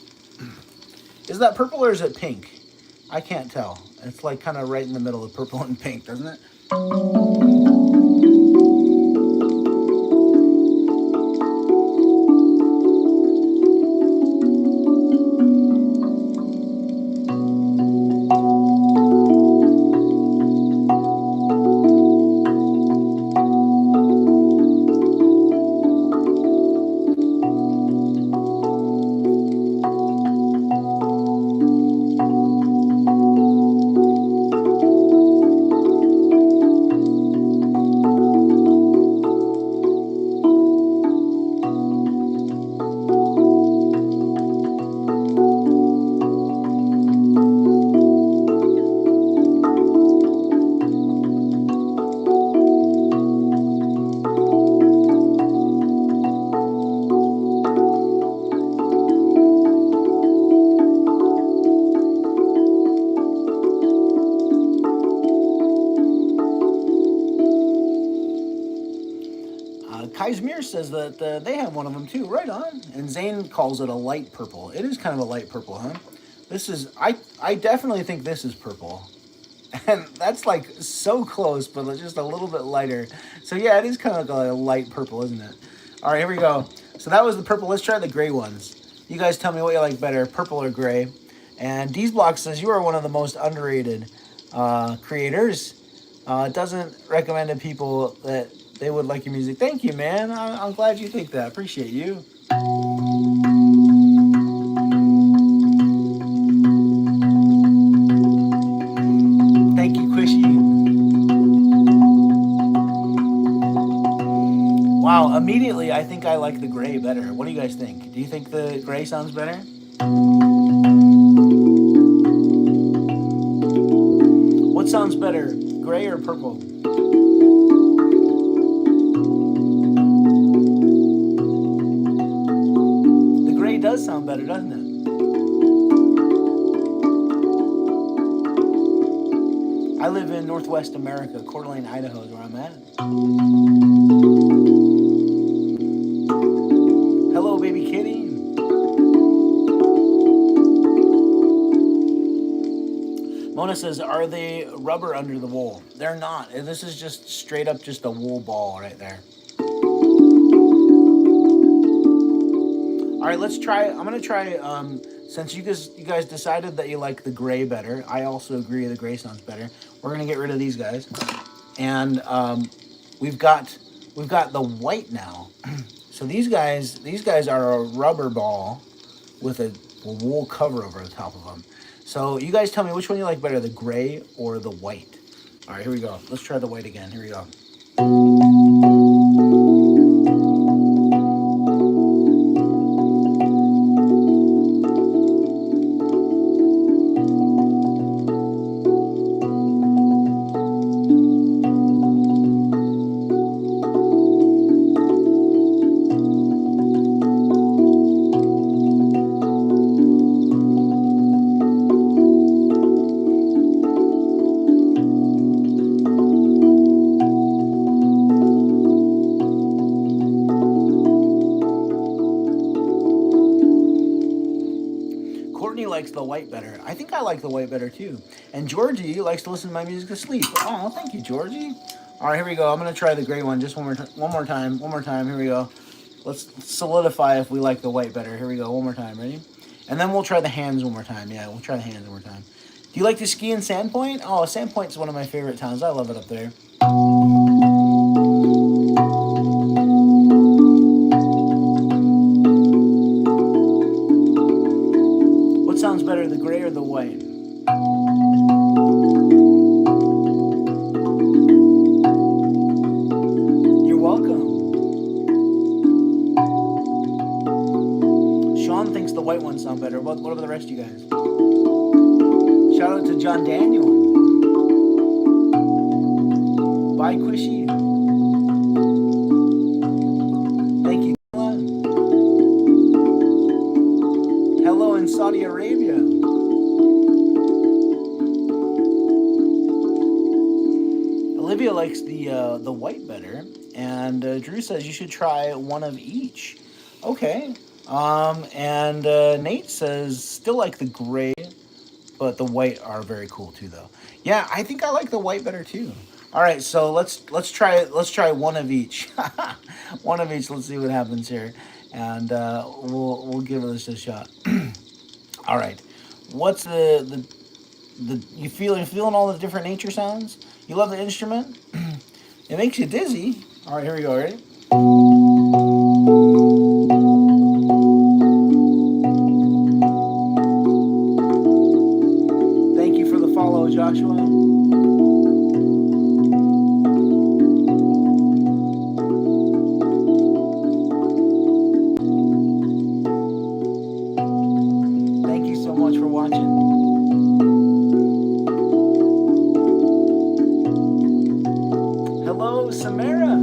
[SPEAKER 1] Is that purple or is it pink? I can't tell. It's like kind of right in the middle of purple and pink, doesn't it? Kaismir says that they have one of them too. Right on. And Zane calls it a light purple. It is kind of a light purple, huh? This is, I definitely think this is purple. And that's like so close, but just a little bit lighter. So yeah, it is kind of like a light purple, isn't it? All right, here we go. So that was the purple. Let's try the gray ones. You guys tell me what you like better, purple or gray. And D's-Block says you are one of the most underrated creators. Doesn't recommend to people that they would like your music. Thank you, man. I'm glad you think that. Appreciate you. Thank you, Quishy. Wow, immediately I think I like the gray better. What do you guys think? Do you think the gray sounds better? What sounds better, gray or purple? The gray does sound better, doesn't it? I live in Northwest America. Coeur d'Alene, Idaho is where I'm at. Hello, baby kitty. Mona says, are they rubber under the wool? They're not. This is just straight up just a wool ball right there. All right, let's try. I'm going to try, since you guys decided that you like the gray better, I also agree the gray sounds better. We're going to get rid of these guys. And we've got the white now. So these guys are a rubber ball with a wool cover over the top of them. So you guys tell me which one you like better, the gray or the white. All right, here we go. Let's try the white again. Here we go. Likes the white better. I think I like the white better too. And Georgie likes to listen to my music to sleep. Oh, thank you, Georgie. All right, here we go. I'm gonna try the gray one just one more time. Here we go. Let's solidify if we like the white better. Here we go. One more time. Ready? And then we'll try the hands one more time. Yeah, we'll try the hands one more time. Do you like to ski in Sandpoint? Oh, Sandpoint's one of my favorite towns. I love it up there. Sounds better, the gray or the white? You're welcome. Sean thinks the white ones sound better. What about the rest of you guys? Shout out to John Daniel. Bye, Quishy. Thank you. Hello in Saudi Arabia. Olivia likes the white better, and Drew says you should try one of each. Okay. And Nate says still like the gray, but the white are very cool too, though. Yeah, I think I like the white better too. All right, so let's try one of each. One of each. Let's see what happens here, and we'll give this a shot. All right, what's the you feeling all the different nature sounds? You love the instrument? It makes you dizzy. All right, here we go. Ready? Thank you for the follow, Joshua. Thank you so much for watching. Hello, Samara.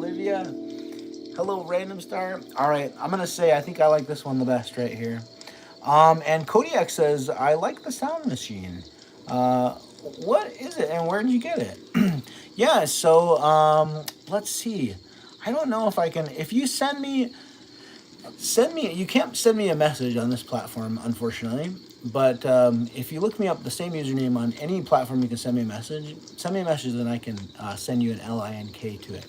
[SPEAKER 1] Olivia. Hello, Random Star. All right, I'm gonna say I think I like this one the best right here. And Kodiak says I like the sound machine. What is it and where did you get it? Yeah, so let's see. I don't know if I can. If you send me. You can't send me a message on this platform, unfortunately. But if you look me up the same username on any platform, you can send me a message. Send me a message, then I can send you an LINK to it.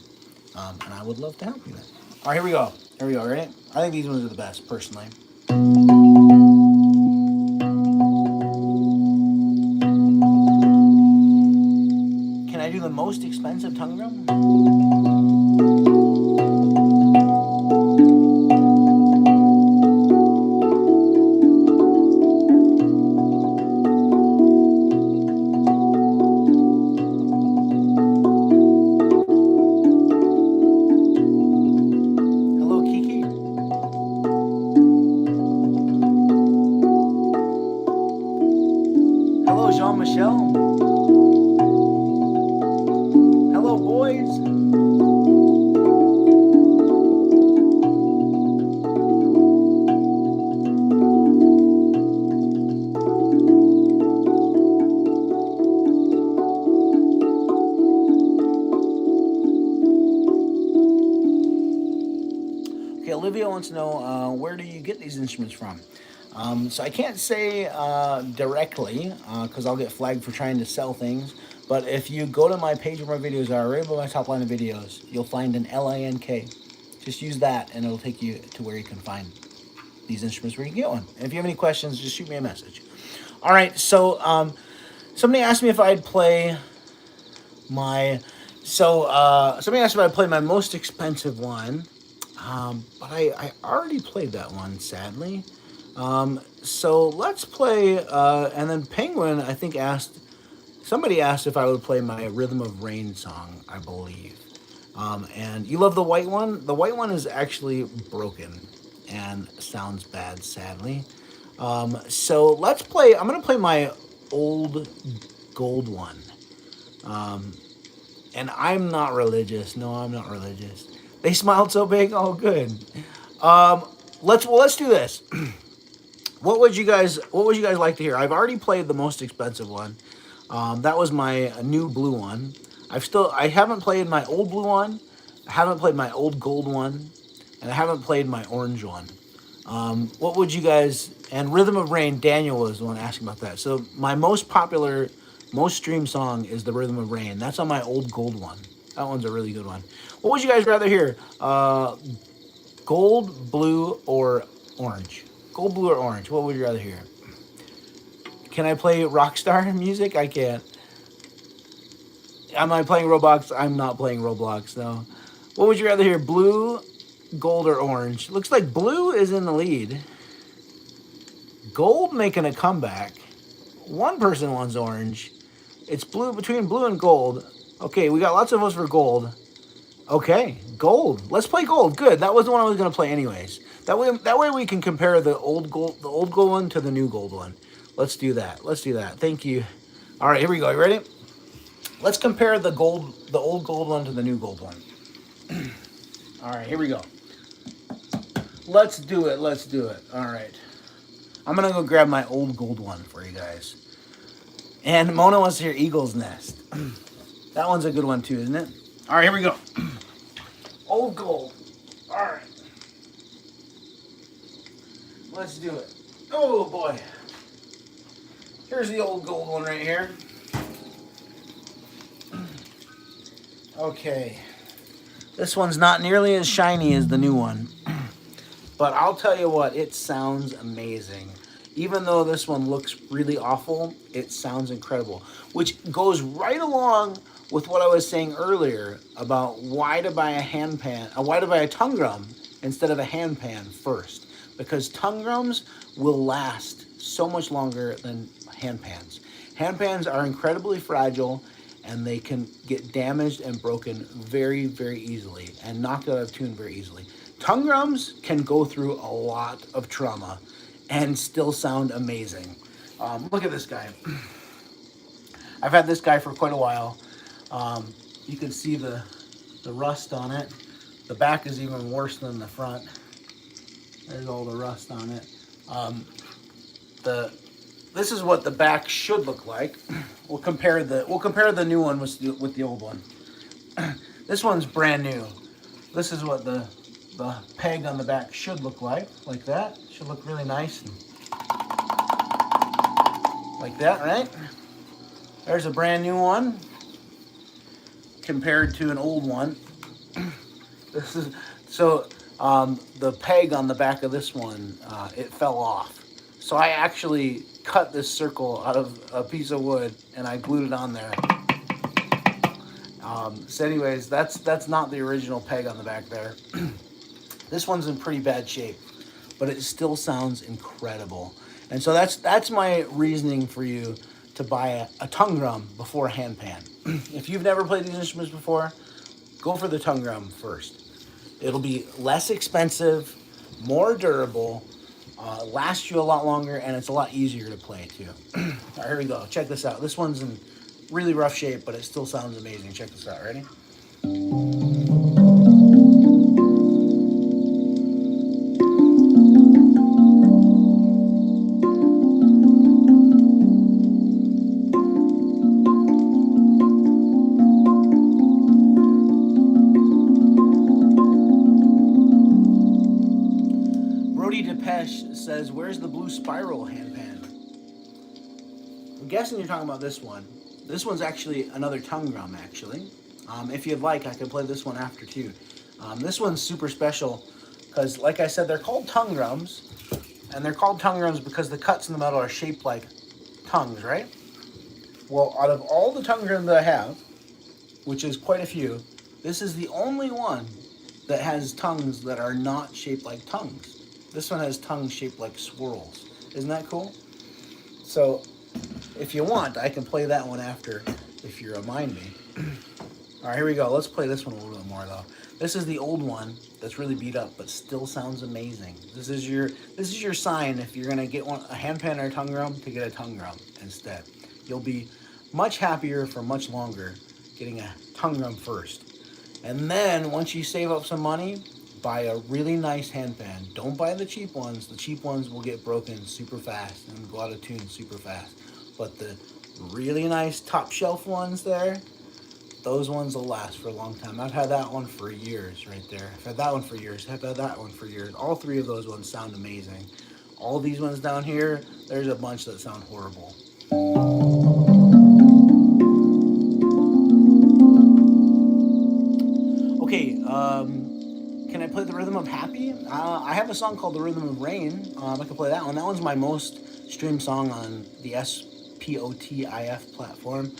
[SPEAKER 1] And I would love to help you with it. All right, here we go. Here we go. Ready? I think these ones are the best, personally. Can I do the most expensive tongue drum? Hello, Kiki. Hello, Jean-Michel. Hello, boys. Okay, Olivia wants to know where do you get these instruments from? So I can't say directly because I'll get flagged for trying to sell things. But if you go to my page where my videos are, right above my top line of videos, you'll find an LINK. Just use that and it'll take you to where you can find these instruments where you can get one. And if you have any questions, just shoot me a message. All right, so somebody asked me if I'd play my... somebody asked if I'd play my most expensive one. But I already played that one, sadly. So let's play, and then Penguin, I think, somebody asked if I would play my Rhythm of Rain song, I believe. And you love the white one? The white one is actually broken and sounds bad, sadly. So let's play, I'm going to play my old gold one. And I'm not religious. No, I'm not religious. They smiled so big. Oh, good. Let's do this. What would you guys like to hear? I've already played the most expensive one. That was my new blue one. I haven't played my old blue one. I haven't played my old gold one, and I haven't played my orange one. What would you guys? And Rhythm of Rain. Daniel was the one asking about that. So my most popular, most streamed song is the Rhythm of Rain. That's on my old gold one. That one's a really good one. What would you guys rather hear? Gold, blue, or orange? Gold, blue, or orange? What would you rather hear? Can I play Rockstar music? I can't. Am I playing Roblox? I'm not playing Roblox, no. What would you rather hear? Blue, gold, or orange? Looks like blue is in the lead. Gold making a comeback. One person wants orange. It's blue, between blue and gold. Okay, we got lots of votes for gold. Okay, gold. Let's play gold. Good. That was the one I was going to play anyways. That way we can compare the old gold one to the new gold one. Let's do that. Let's do that. Thank you. All right, here we go. You ready? Let's compare the old gold one to the new gold one. All right, here we go. Let's do it. Let's do it. All right. I'm going to go grab my old gold one for you guys. And Mona wants to hear Eagle's Nest. That one's a good one too, isn't it? All right, here we go. Old gold. All right. Let's do it. Oh, boy. Here's the old gold one right here. Okay. This one's not nearly as shiny as the new one. But I'll tell you what, it sounds amazing. Even though this one looks really awful, it sounds incredible. Which goes right along with what I was saying earlier about why to buy a handpan, why to buy a tongue drum instead of a handpan first. Because tongue drums will last so much longer than handpans. Handpans are incredibly fragile and they can get damaged and broken very, very easily and knocked out of tune very easily. Tongue drums can go through a lot of trauma and still sound amazing. Look at this guy. I've had this guy for quite a while. You can see the rust on it. The back is even worse than the front. There's all the rust on it. This is what the back should look like. We'll compare the new one with the old one. This one's brand new. This is what the peg on the back should look like that. Should look really nice and like that, right? There's a brand new one compared to an old one. This is so the peg on the back of this one, it fell off. So I actually cut this circle out of a piece of wood and I glued it on there. So anyways, that's not the original peg on the back there. This one's in pretty bad shape, but it still sounds incredible. And so that's my reasoning for you to buy a tongue drum before a handpan. If you've never played these instruments before, go for the tongue drum first. It'll be less expensive, more durable, lasts you a lot longer, and it's a lot easier to play too. All right, here we go. Check this out. This one's in really rough shape, but it still sounds amazing. Check this out. Ready? Says, where's the blue spiral handpan? I'm guessing you're talking about this one. This one's actually another tongue drum, actually. If you'd like, I could play this one after too. This one's super special because, like I said, they're called tongue drums, and they're called tongue drums because the cuts in the metal are shaped like tongues, right? Well, out of all the tongue drums that I have, which is quite a few, this is the only one that has tongues that are not shaped like tongues. This one has tongues shaped like swirls. Isn't that cool? So, if you want, I can play that one after, if you remind me. All right, here we go. Let's play this one a little bit more, though. This is the old one that's really beat up, but still sounds amazing. This is your sign if you're gonna get a handpan or a tongue drum, to get a tongue drum instead. You'll be much happier for much longer getting a tongue drum first. And then once you save up some money, buy a really nice handpan. Don't buy the cheap ones. The cheap ones will get broken super fast and go out of tune super fast. But the really nice top shelf ones there, those ones will last for a long time. I've had that one for years right there. I've had that one for years. I've had that one for years. All three of those ones sound amazing. All these ones down here, there's a bunch that sound horrible. Okay, can I play the Rhythm of Happy? I have a song called The Rhythm of Rain. I can play that one. That one's my most streamed song on the SPOTIF platform.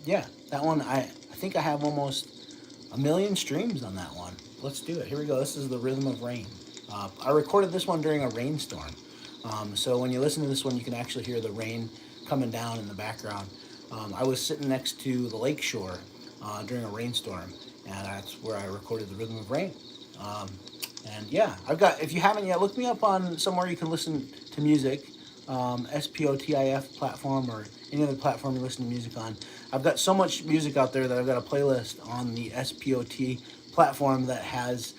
[SPEAKER 1] Yeah, that one, I think I have almost 1 million streams on that one. Let's do it. Here we go. This is The Rhythm of Rain. I recorded this one during a rainstorm. So when you listen to this one, you can actually hear the rain coming down in the background. I was sitting next to the lake shore during a rainstorm, and that's where I recorded The Rhythm of Rain. And yeah, if you haven't yet, look me up on somewhere you can listen to music, SPOTIF platform or any other platform you listen to music on. I've got so much music out there that I've got a playlist on the SPOT platform that has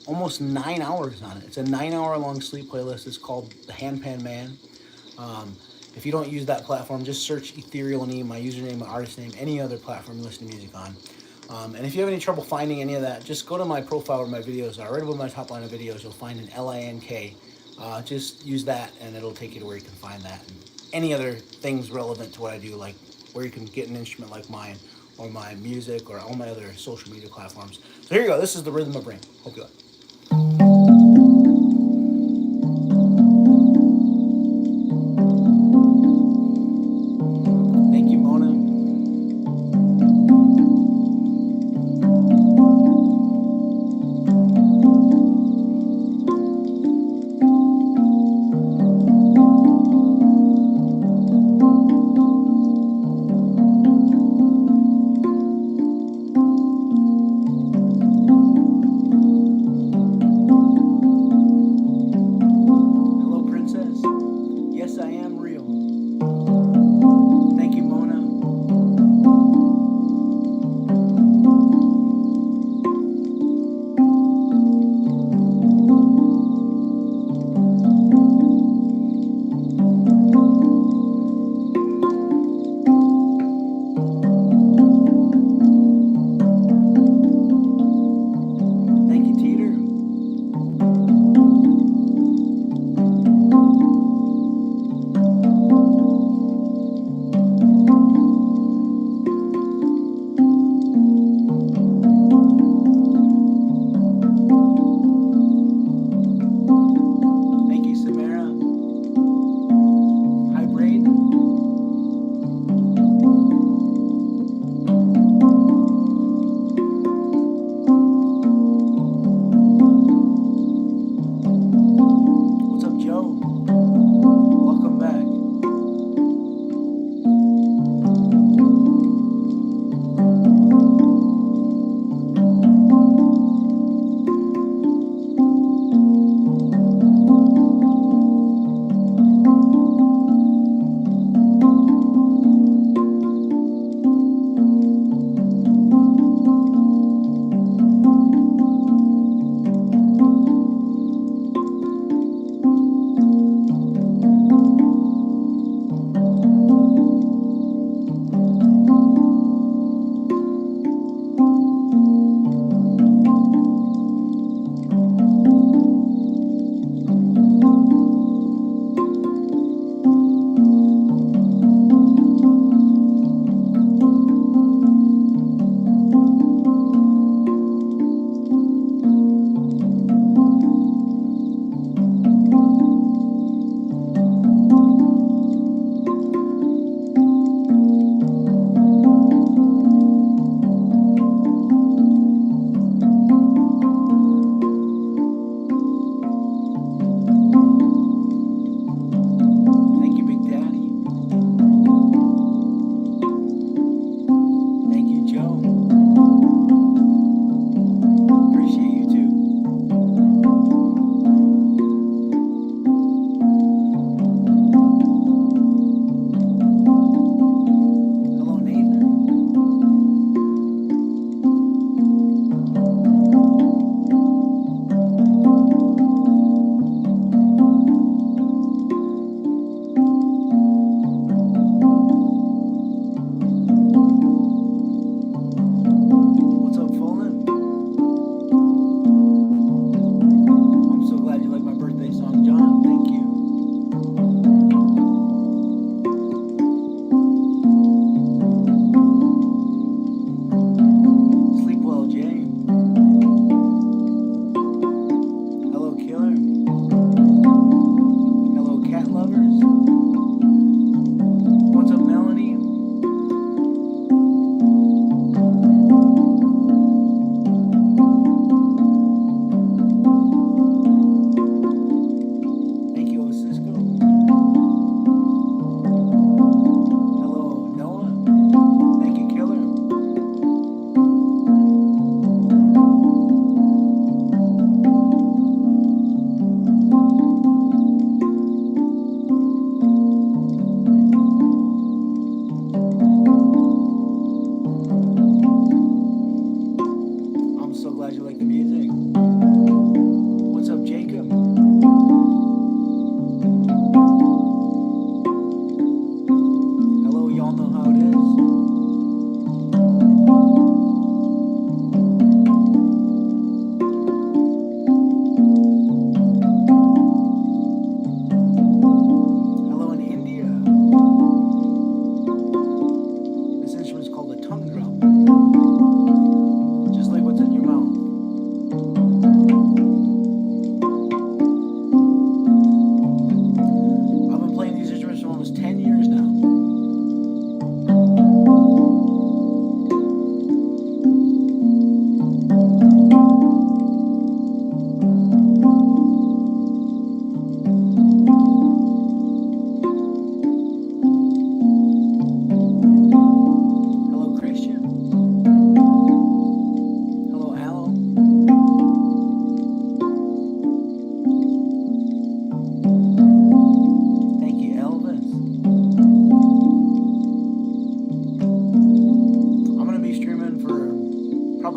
[SPEAKER 1] almost 9 hours on it. It's a 9-hour long sleep playlist. It's called The Handpan Man. If you don't use that platform, just search Ethereal Knee, my username, my artist name, any other platform you listen to music on. And if you have any trouble finding any of that, just go to my profile where my videos are. Right above my top line of videos, you'll find an LINK. Just use that, and it'll take you to where you can find that. And any other things relevant to what I do, like where you can get an instrument like mine, or my music, or all my other social media platforms. So here you go. This is The Rhythm of Rain. Hope you like.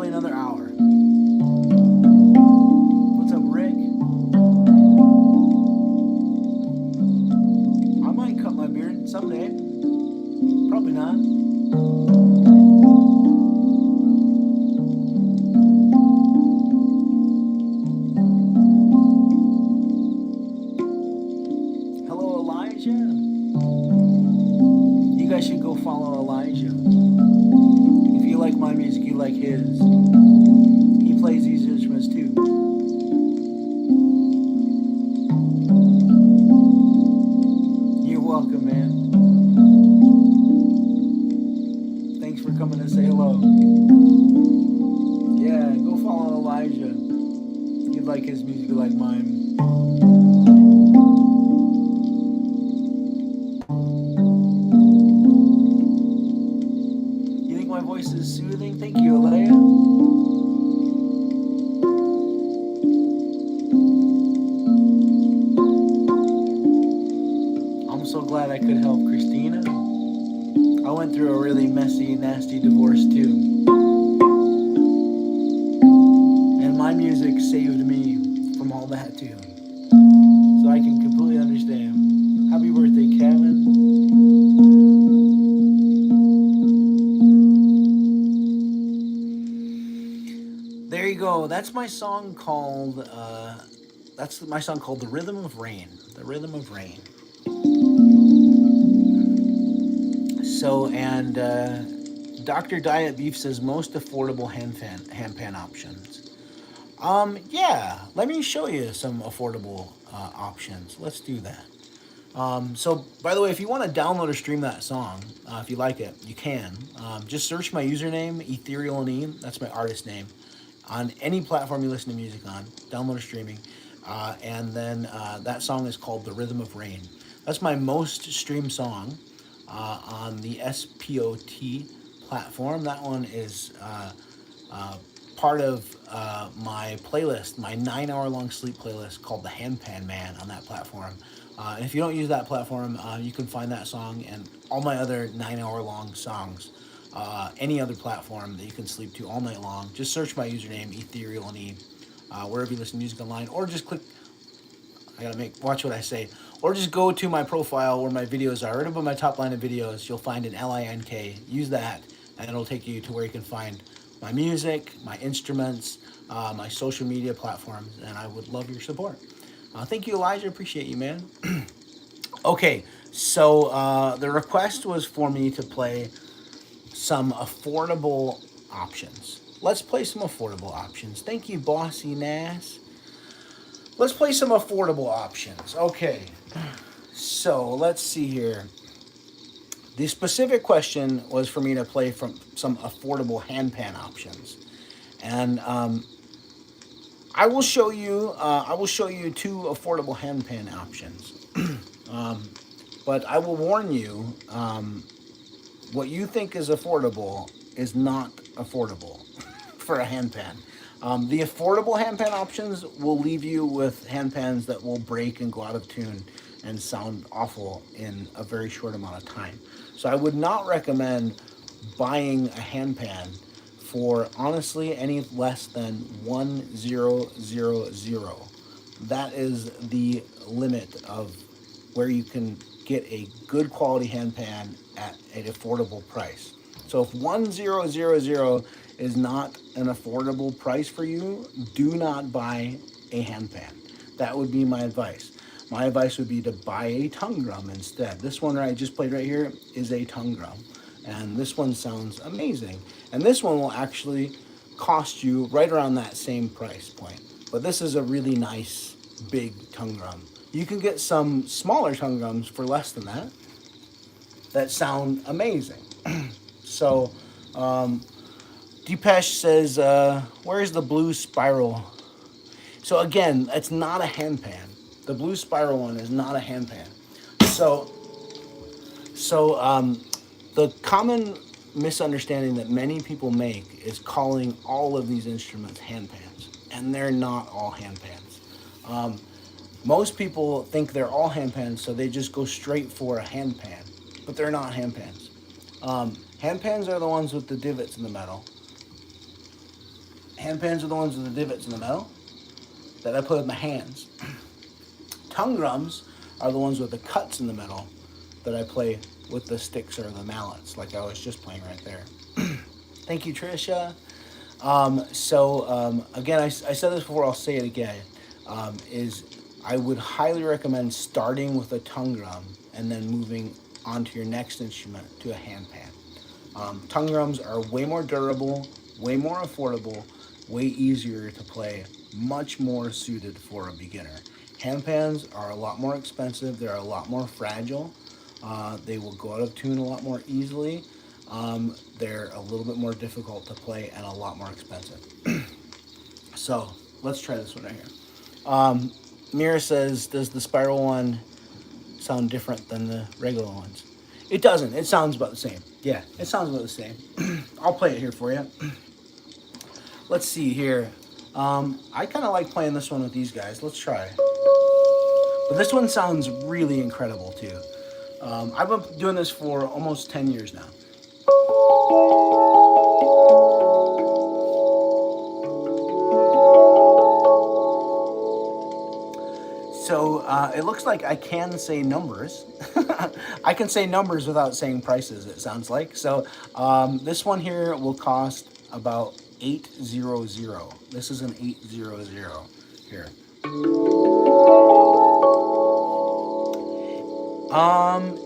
[SPEAKER 1] probably another hour. What's up, Rick? I might cut my beard someday. Probably not. Hello, Elijah. You guys should go follow Elijah. If you like my music, you like his. He plays these instruments too. You're welcome, man. Thanks for coming to say hello. Yeah, go follow Elijah. You like his music, you like mine. You think my voice is soothing? Thank you, Alea. I'm so glad I could help Christina. I went through a really messy, nasty divorce too. And my music saved me from all that too. So I can completely understand. Happy birthday, Kevin. There you go. That's my song called The Rhythm of Rain. The Rhythm of Rain. So, and Dr. Diet Beef says most affordable handpan options. Yeah, let me show you some affordable options. Let's do that. So, by the way, if you want to download or stream that song, if you like it, you can. Just search my username, Ethereal and E. That's my artist name. On any platform you listen to music on, download or streaming. And then that song is called The Rhythm of Rain. That's my most streamed song on the SPOT platform. That one is part of my playlist, my 9-hour-long sleep playlist called the Handpan Man on that platform. And if you don't use that platform, you can find that song and all my other 9-hour-long songs, any other platform that you can sleep to all night long. Just search my username, Ethereal and E, wherever you listen to music online, or just click. Watch what I say. Or just go to my profile where my videos are. Right above my top line of videos, you'll find an LINK. Use that, and it'll take you to where you can find my music, my instruments, my social media platforms, and I would love your support. Thank you, Elijah. Appreciate you, man. Okay, so the request was for me to play some affordable options. Let's play some affordable options. Thank you, Bossy Nass. Let's play some affordable options. Okay, so let's see here. The specific question was for me to play from some affordable handpan options, and I will show you. I will show you 2 affordable handpan options. But I will warn you, what you think is affordable is not affordable for a handpan. The affordable handpan options will leave you with handpans that will break and go out of tune and sound awful in a very short amount of time. So I would not recommend buying a handpan for honestly any less than 1000. That is the limit of where you can get a good quality handpan at an affordable price. So if 1000 is not an affordable price for you, do not buy a handpan. That would be my advice. My advice would be to buy a tongue drum instead. This one I just played right here is a tongue drum, and this one sounds amazing. And this one will actually cost you right around that same price point. But this is a really nice big tongue drum. You can get some smaller tongue drums for less than that sound amazing. So, Deepesh says, where's the blue spiral? So again, it's not a handpan. The blue spiral one is not a handpan. So the common misunderstanding that many people make is calling all of these instruments handpans, and they're not all handpans. Most people think they're all handpans, so they just go straight for a handpan, but they're not handpans. Handpans are the ones with the divots in the metal. Handpans are the ones with the divots in the middle that I play with my hands. Tongue drums are the ones with the cuts in the middle that I play with the sticks or the mallets, like I was just playing right there. Thank you, Trisha. Again, I said this before, I'll say it again, is I would highly recommend starting with a tongue drum and then moving onto your next instrument to a handpan. Tongue drums are way more durable, way more affordable, way easier to play, much more suited for a beginner. Handpans are a lot more expensive, they're a lot more fragile, they will go out of tune a lot more easily. They're a little bit more difficult to play and a lot more expensive. So let's try this one right here. Mira says, does the spiral one sound different than the regular ones? It doesn't. It sounds about the same. Yeah, it sounds about the same. I'll play it here for you. Let's see here. I kind of like playing this one with these guys. Let's try. But this one sounds really incredible too. I've been doing this for almost 10 years now. So it looks like I can say numbers. I can say numbers without saying prices, it sounds like. So this one here will cost about $800. This is an $800 here.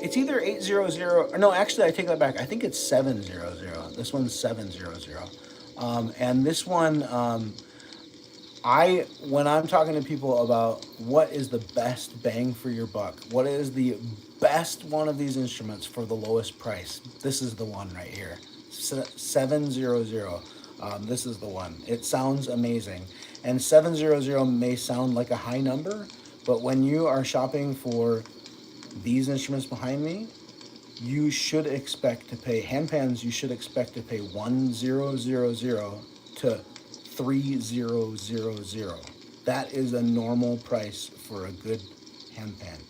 [SPEAKER 1] It's either 800 or no, actually I take that back. I think it's 700. This one's 700. And this one, when I'm talking to people about what is the best bang for your buck, what is the best one of these instruments for the lowest price, this is the one right here. 700. This is the one. It sounds amazing. And 700 may sound like a high number, but when you are shopping for these instruments behind me, you should expect to pay, handpans, you should expect to pay 1000 to 3000. That is a normal price for a good handpan.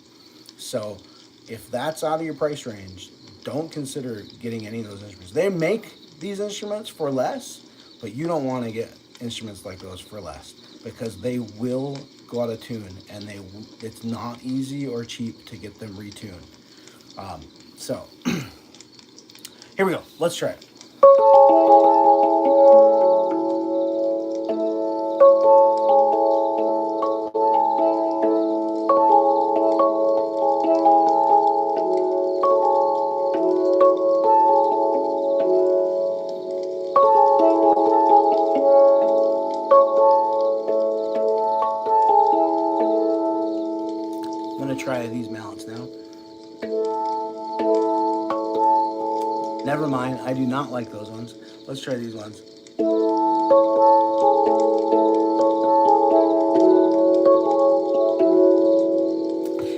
[SPEAKER 1] So if that's out of your price range, don't consider getting any of those instruments. They make these instruments for less, but you don't want to get instruments like those for less because they will go out of tune and it's not easy or cheap to get them retuned. So here we go. Let's try it. I'm going to try these mallets now. Never mind, I do not like those ones. Let's try these ones.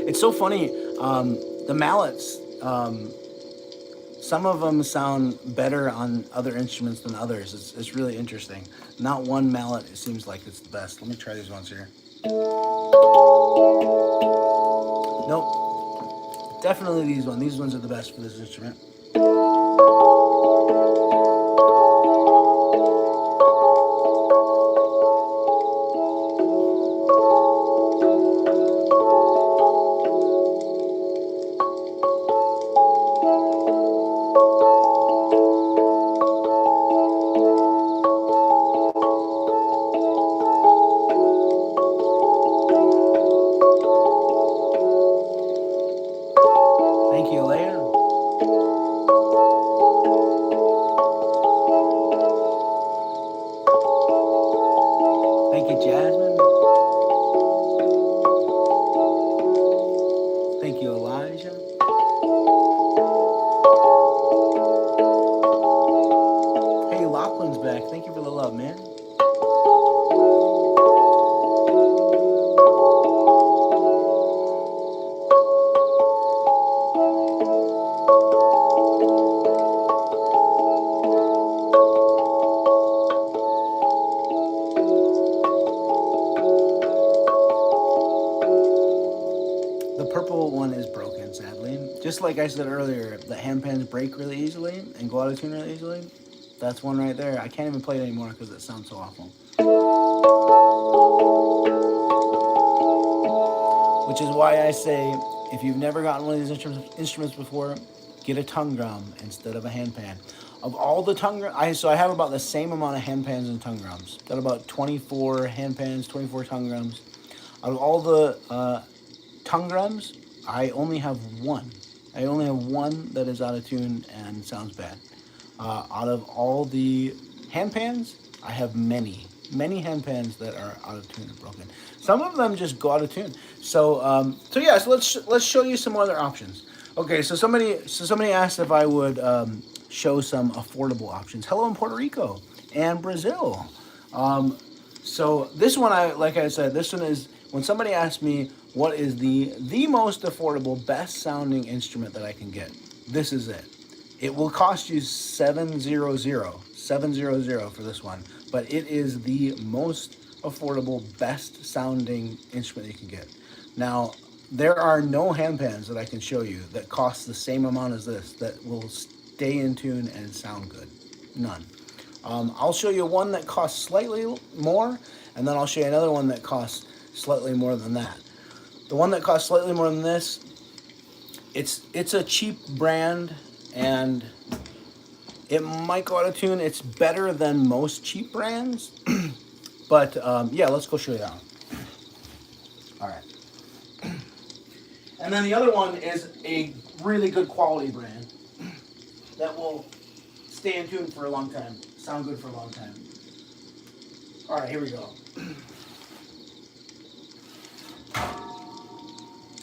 [SPEAKER 1] It's so funny, the mallets, some of them sound better on other instruments than others. It's really interesting. Not one mallet, it seems like it's the best. Let me try these ones here. Nope. Definitely these ones. These ones are the best for this instrument. Thank you, Leia. Thank you, Jasmine. Thank you, Elijah. Hey, Lachlan's back. Thank you for the love, man. The purple one is broken, sadly. Just like I said earlier, the handpans break really easily and go out of tune really easily. That's one right there. I can't even play it anymore because it sounds so awful. Which is why I say, if you've never gotten one of these instruments before, get a tongue drum instead of a handpan. Of all the tongue drums, so I have about the same amount of handpans and tongue drums. Got about 24 handpans, 24 tongue drums. Out of all the tongue drums, I only have one. I only have one that is out of tune and sounds bad. Out of all the handpans, I have many handpans that are out of tune and broken. Some of them just go out of tune. So let's show you some other options. Okay, so somebody asked if I would show some affordable options. Hello in Puerto Rico and Brazil. So this one, like I said, this one is when somebody asks me what is the most affordable, best sounding instrument that I can get. This is it. It will cost you $700 for this one, but it is the most affordable, best sounding instrument you can get. Now, there are no handpans that I can show you that cost the same amount as this that will stay in tune and sound good. None. I'll show you one that costs slightly more, and then I'll show you another one that costs slightly more than that. The one that costs slightly more than this, it's a cheap brand, and it might go out of tune. It's better than most cheap brands, but yeah, let's go show you that one. All right. And then the other one is a really good quality brand that will stay in tune for a long time, sound good for a long time. All right, here we go.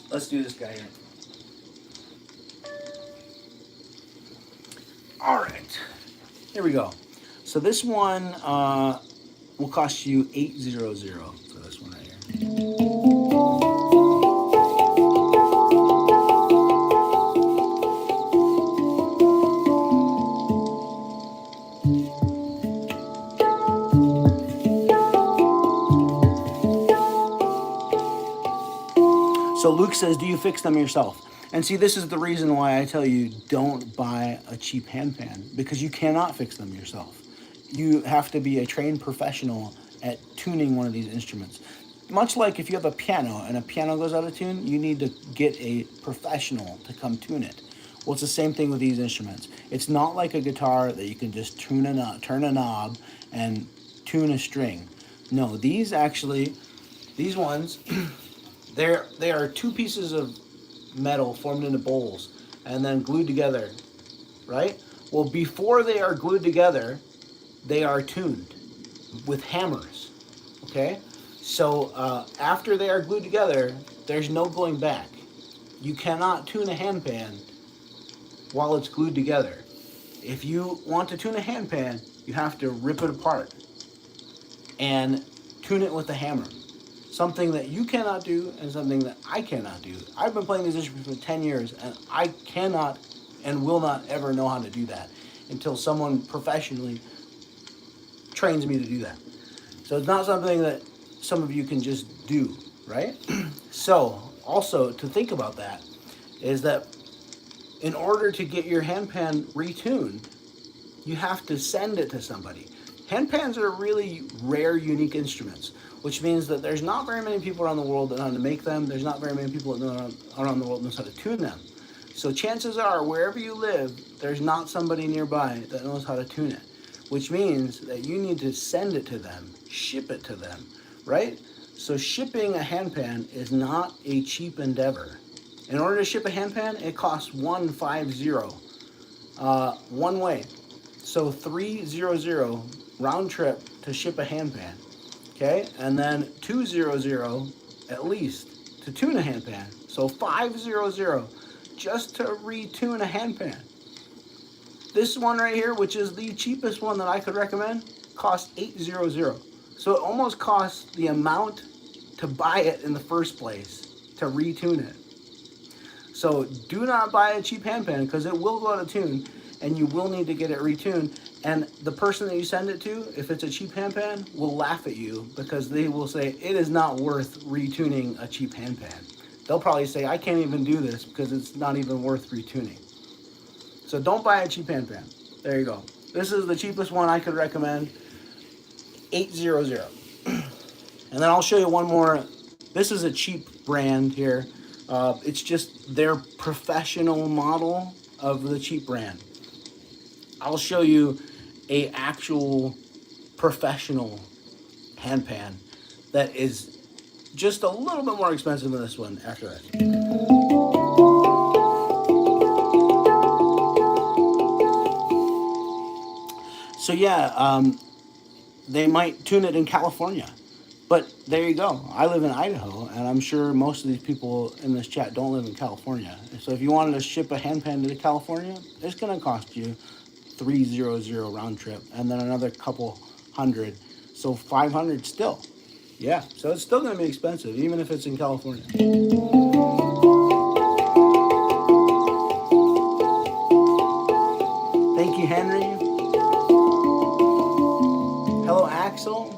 [SPEAKER 1] Let's do this guy here. All right, here we go. So this one will cost you $800 for this one right here. So Luke says, do you fix them yourself? And see, this is the reason why I tell you don't buy a cheap handpan, because you cannot fix them yourself. You have to be a trained professional at tuning one of these instruments. Much like if you have a piano and a piano goes out of tune, you need to get a professional to come tune it. Well, it's the same thing with these instruments. It's not like a guitar that you can just turn a knob and tune a string. No, these ones, they are two pieces of metal formed into bowls and then glued together, right? Well, before they are glued together, they are tuned with hammers, okay? So after they are glued together, there's no going back. You cannot tune a handpan while it's glued together. If you want to tune a handpan, you have to rip it apart and tune it with a hammer. Something that you cannot do and something that I cannot do. I've been playing these instruments for 10 years and I cannot and will not ever know how to do that until someone professionally trains me to do that. So it's not something that some of you can just do, right? So also to think about that is that in order to get your handpan retuned, you have to send it to somebody. Handpans are really rare, unique instruments, which means that there's not very many people around the world that know how to make them. There's not very many people around the world that knows how to tune them. So chances are, wherever you live, there's not somebody nearby that knows how to tune it, which means that you need to send it to them, ship it to them, right? So shipping a handpan is not a cheap endeavor. In order to ship a handpan, it costs $150 one way. So $300 round trip to ship a handpan. Okay, and then $200 at least to tune a handpan. So $500 just to retune a handpan. This one right here, which is the cheapest one that I could recommend, costs $800. So it almost costs the amount to buy it in the first place to retune it. So do not buy a cheap handpan because it will go out of tune and you will need to get it retuned. And the person that you send it to, if it's a cheap handpan, will laugh at you because they will say, it is not worth retuning a cheap handpan. They'll probably say, I can't even do this because it's not even worth retuning. So don't buy a cheap handpan. There you go. This is the cheapest one I could recommend. 800. And then I'll show you one more. This is a cheap brand here. It's just their professional model of the cheap brand. I'll show you a actual professional handpan that is just a little bit more expensive than this one after that. So yeah, they might tune it in California. But there you go. I live in Idaho, and I'm sure most of these people in this chat don't live in California. So if you wanted to ship a handpan to California, it's going to cost you $300 round trip, and then another couple hundred. So $500 still. Yeah, so it's still going to be expensive, even if it's in California. Thank you, Henry. Hello, Axel.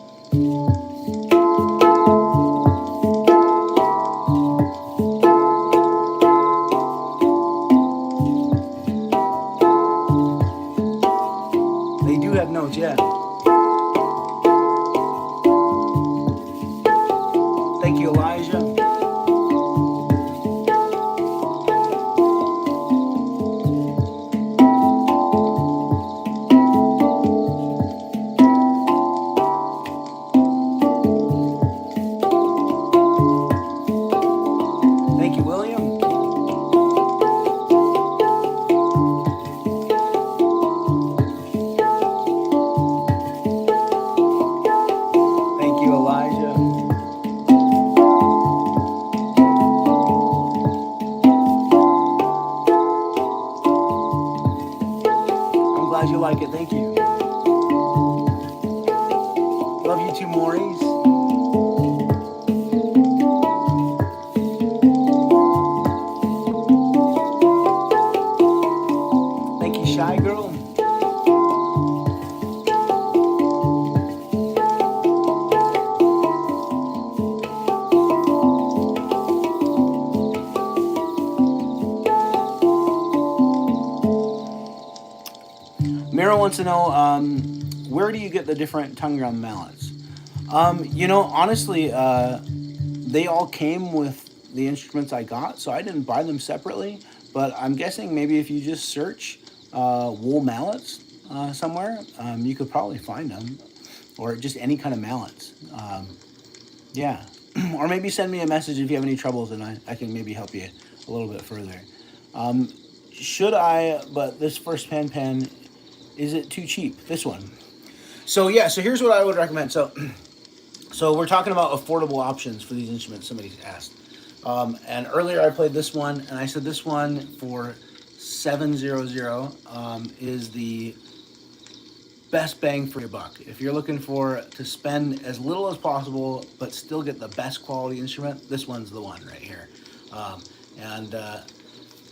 [SPEAKER 1] They do have notes, yeah. Thank you, Elijah. Thank you, William. Thank you, Elijah. I'm glad you like it. Thank you. Love you too, Maurice. Thank you, Shy Girl. Mira wants to know, where do you get the different tongue drum mallets? You know, honestly, they all came with the instruments I got, so I didn't buy them separately. But I'm guessing maybe if you just search wool mallets somewhere, you could probably find them, or just any kind of mallets. Yeah, or maybe send me a message if you have any troubles, and I can maybe help you a little bit further. Should I? But this first Handpan, is it too cheap? This one. So yeah, so here's what I would recommend. So we're talking about affordable options for these instruments. Somebody asked, and earlier I played this one, and I said this one for $700 is the best bang for your buck. If you're looking to spend as little as possible but still get the best quality instrument, this one's the one right here.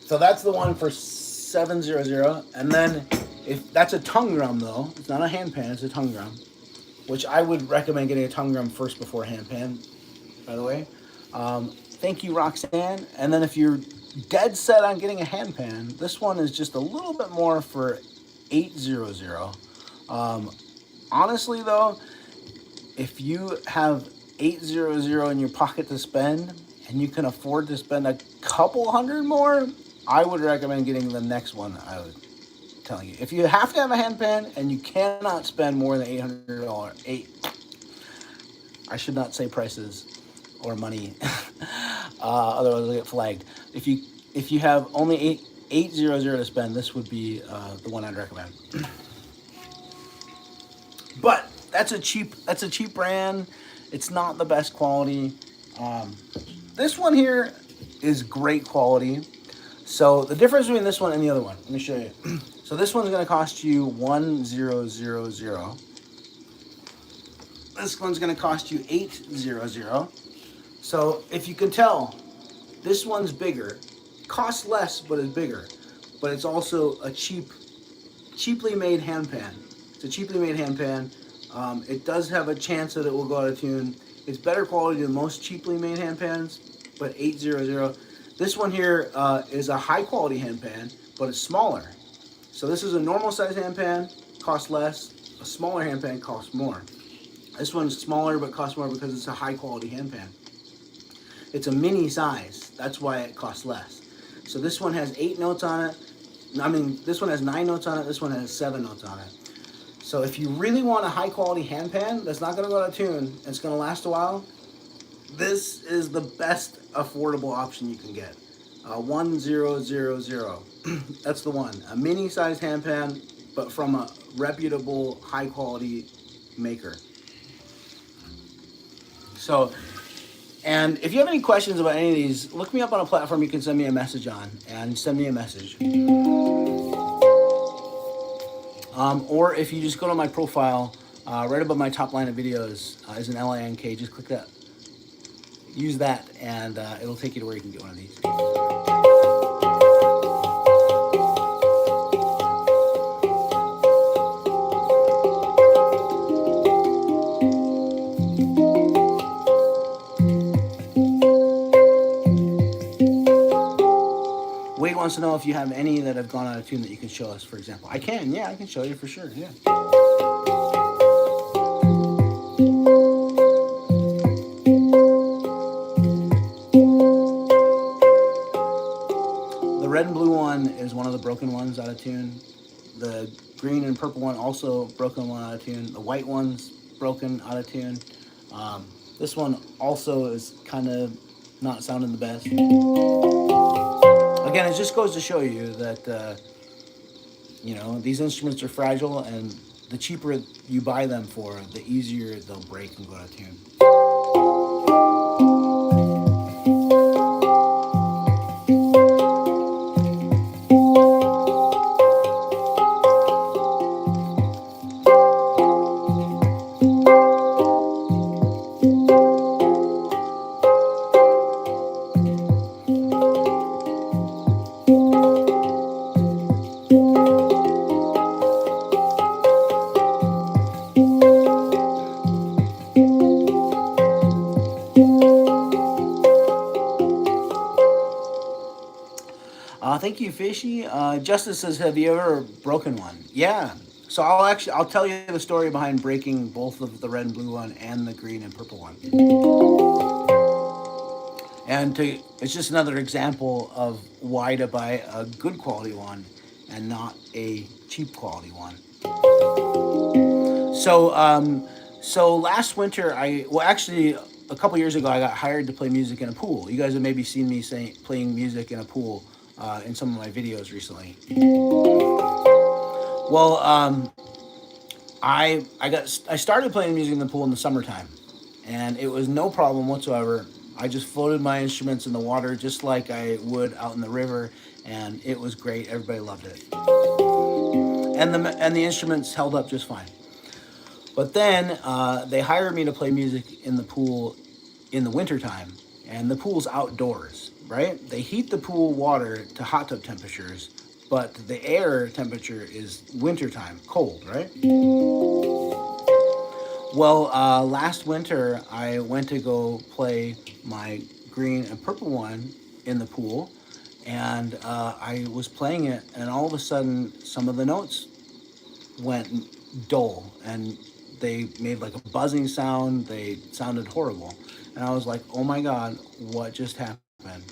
[SPEAKER 1] So that's the one for $700. And then if that's a tongue drum though, it's not a handpan, it's a tongue drum, which I would recommend getting a tongue drum first before handpan, by the way. Thank you, Roxanne. And then if you're dead set on getting a handpan, this one is just a little bit more for $800. Honestly though, if you have $800 in your pocket to spend and you can afford to spend a couple hundred more, I would recommend getting the next one. I was telling you, if you have to have a handpan and you cannot spend more than $800, I should not say prices or money, otherwise I'll get flagged. If you have only $800 to spend, this would be the one I'd recommend. But that's a cheap brand. It's not the best quality. This one here is great quality. So the difference between this one and the other one, let me show you. So this one's going to cost you $1,000. This one's going to cost you $800. So if you can tell, this one's bigger, costs less but is bigger, but it's also a cheaply made handpan. It's a cheaply made handpan. It does have a chance that it will go out of tune. It's better quality than most cheaply made handpans, but $800. This one here is a high quality handpan, but it's smaller. So this is a normal size handpan, cost less. A smaller handpan costs more. This one's smaller but costs more because it's a high quality handpan. It's a mini size. That's why it costs less. So this one has 8 notes on it. I mean, this one has 9 notes on it. This one has 7 notes on it. So if you really want a high quality handpan that's not going to go out of tune, it's going to last a while, this is the best affordable option you can get. 1000. That's the one. A mini sized handpan, but from a reputable, high quality maker. So, and if you have any questions about any of these, look me up on a platform you can send me a message on, and send me a message. Or if you just go to my profile, right above my top line of videos is an link. Just click that, use that, and it'll take you to where you can get one of these. Wade wants to know if you have any that have gone out of tune that you can show us, for example. I can show you for sure, yeah. The red and blue one is one of the broken ones out of tune. The green and purple one also broken one out of tune. The white one's broken out of tune. This one also is kind of not sounding the best. Again, it just goes to show you that, you know, these instruments are fragile, and the cheaper you buy them for, the easier they'll break and go out of tune. Thank you, Fishy. Justice says, have you ever broken one? Yeah. So I'll tell you the story behind breaking both of the red and blue one and the green and purple one. And it's just another example of why to buy a good quality one and not a cheap quality one. So last winter, actually a couple years ago, I got hired to play music in a pool. You guys have maybe seen me playing music in a pool in some of my videos recently. Well, I started playing music in the pool in the summertime, and it was no problem whatsoever. I just floated my instruments in the water just like I would out in the river, and it was great. Everybody loved it, and the instruments held up just fine. But then they hired me to play music in the pool in the wintertime, and the pool's outdoors, right? They heat the pool water to hot tub temperatures, but the air temperature is wintertime, cold, right? Well, last winter, I went to go play my green and purple one in the pool, and I was playing it, and all of a sudden, some of the notes went dull, and they made like a buzzing sound. They sounded horrible. And I was like, oh my God, what just happened?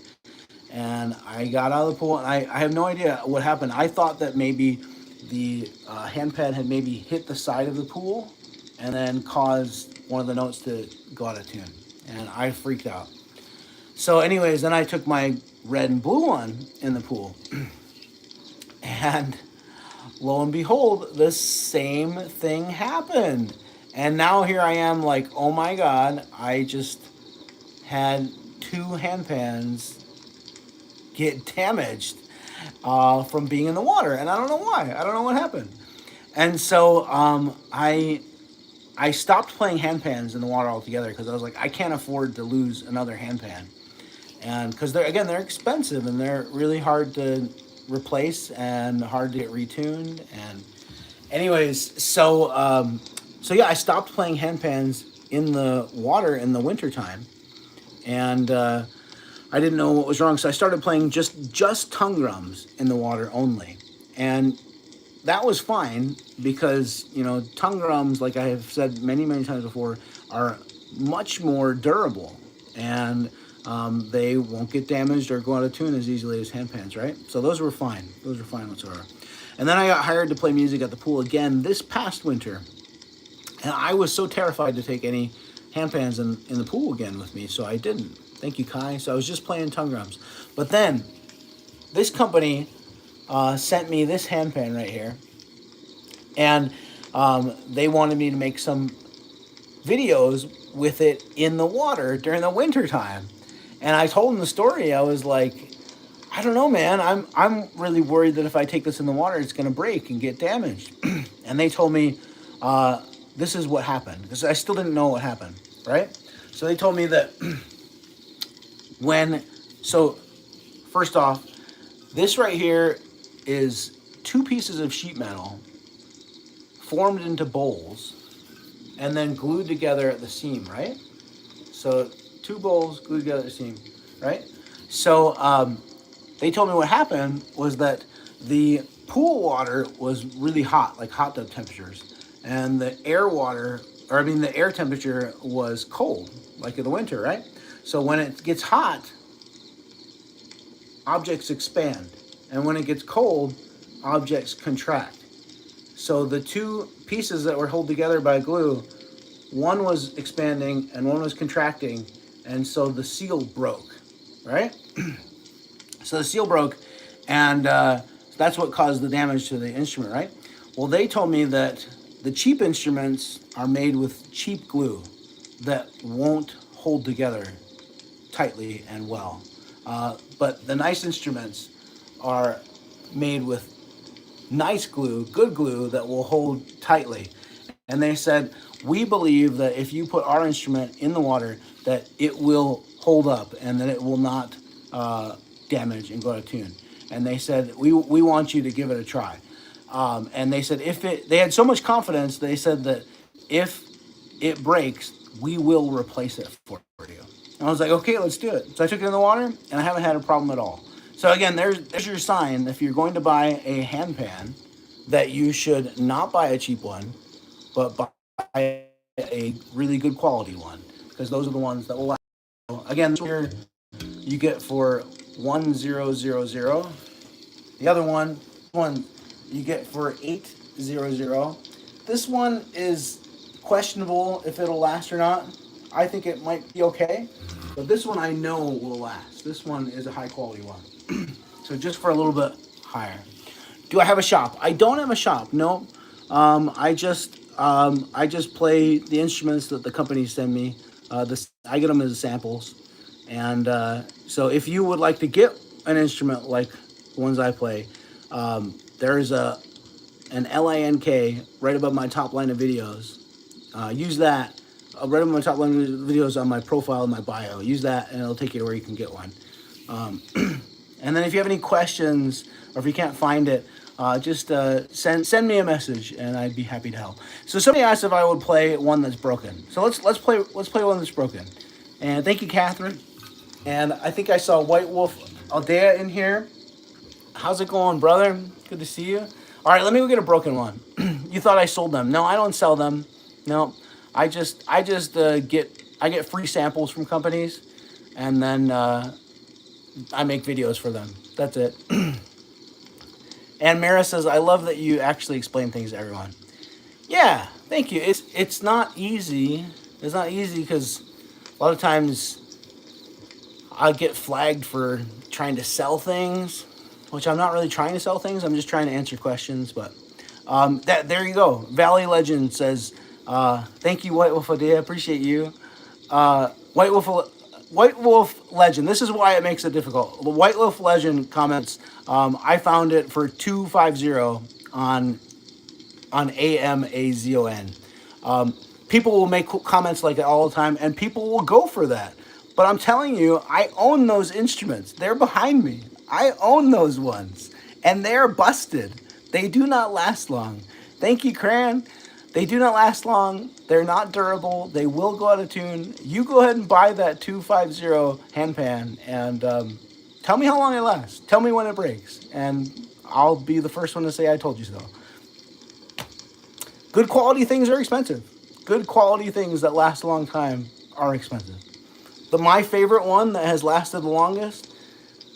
[SPEAKER 1] And I got out of the pool, and I have no idea what happened. I thought that maybe the handpan had maybe hit the side of the pool and then caused one of the notes to go out of tune. And I freaked out. So anyways, then I took my red and blue one in the pool. And lo and behold, the same thing happened. And now here I am like, oh my God, I just had 2 handpans get damaged from being in the water. And I don't know why. I don't know what happened. And so I stopped playing handpans in the water altogether because I was like, I can't afford to lose another handpan. And because they're expensive, and they're really hard to replace and hard to get retuned. And anyways, so yeah, I stopped playing handpans in the water in the wintertime, and I didn't know what was wrong, so I started playing just tongue drums in the water only. And that was fine because, you know, tongue drums, like I have said many, many times before, are much more durable, and they won't get damaged or go out of tune as easily as handpans, right? So those were fine. Those were fine whatsoever. And then I got hired to play music at the pool again this past winter, and I was so terrified to take any handpans in the pool again with me, so I didn't. Thank you, Kai. So I was just playing tongue drums. But then this company sent me this handpan right here, and they wanted me to make some videos with it in the water during the winter time. And I told them the story. I was like, I don't know, man. I'm really worried that if I take this in the water, it's going to break and get damaged. And they told me this is what happened, because I still didn't know what happened, right? So they told me that so first off, this right here is two pieces of sheet metal formed into bowls and then glued together at the seam, right? So two bowls glued together at the seam, right? So they told me what happened was that the pool water was really hot, like hot tub temperatures, and the air temperature was cold, like in the winter, right? So when it gets hot, objects expand, and when it gets cold, objects contract. So the two pieces that were held together by glue, one was expanding and one was contracting, and so the seal broke, right? So the seal broke, and that's what caused the damage to the instrument, right? Well, they told me that the cheap instruments are made with cheap glue that won't hold together tightly and well. But the nice instruments are made with nice glue, good glue that will hold tightly. And they said, we believe that if you put our instrument in the water, that it will hold up and that it will not damage and go out of tune. And they said, we want you to give it a try. And they said, they had so much confidence, they said that if it breaks, we will replace it for you. And I was like, okay, let's do it. So I took it in the water, and I haven't had a problem at all. So again, there's your sign. If you're going to buy a handpan, that you should not buy a cheap one, but buy a really good quality one, because those are the ones that will last. Again, here you get for $1,000. The other one you get for $800. This one is questionable if it'll last or not. I think it might be okay, but this one I know will last. This one is a high quality one. So just for a little bit higher. Do I have a shop? I don't have a shop. No. I just play the instruments that the companies send me. I get them as samples, and so if you would like to get an instrument like the ones I play, there's an LINK right above my top line of videos. Use that. Right above my top line of videos on my profile and my bio. Use that, and it'll take you to where you can get one. And then if you have any questions, or if you can't find it, just send me a message, and I'd be happy to help. So somebody asked if I would play one that's broken. So let's play one that's broken. And thank you, Catherine. And I think I saw White Wolf Aldea in here. How's it going, brother? Good to see you. All right, let me go get a broken one. You thought I sold them? No, I don't sell them. No, I just get free samples from companies, and then I make videos for them. That's it. And Mara says, I love that you actually explain things to everyone. Yeah, thank you. It's not easy. It's not easy because a lot of times I get flagged for trying to sell things, which I'm not really trying to sell things. I'm just trying to answer questions. But there you go. Valley Legend says, thank you, White Wolf Idea. Appreciate you. White Wolf Legend. This is why it makes it difficult. The White Wolf Legend comments, I found it for $250 on Amazon. People will make comments like that all the time, and people will go for that. But I'm telling you, I own those instruments. They're behind me. I own those ones, and they're busted. They do not last long. Thank you, Cran. They do not last long. They're not durable. They will go out of tune. You go ahead and buy that 250 handpan, and tell me how long it lasts. Tell me when it breaks, and I'll be the first one to say I told you so. Good quality things are expensive. Good quality things that last a long time are expensive. My favorite one that has lasted the longest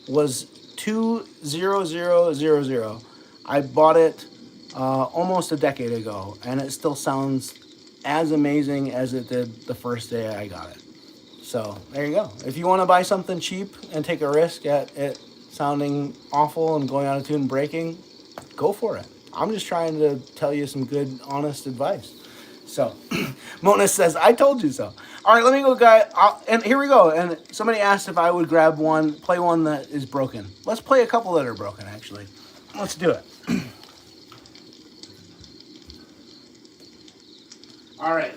[SPEAKER 1] was 20000. I bought it almost a decade ago, and it still sounds as amazing as it did the first day I got it. So there you go. If you want to buy something cheap and take a risk at it sounding awful and going out of tune and breaking, go for it. I'm just trying to tell you some good, honest advice. So, Mona says, I told you so. All right, let me go, guy. And here we go. And somebody asked if I would grab one, play one that is broken. Let's play a couple that are broken, actually. Let's do it. All right.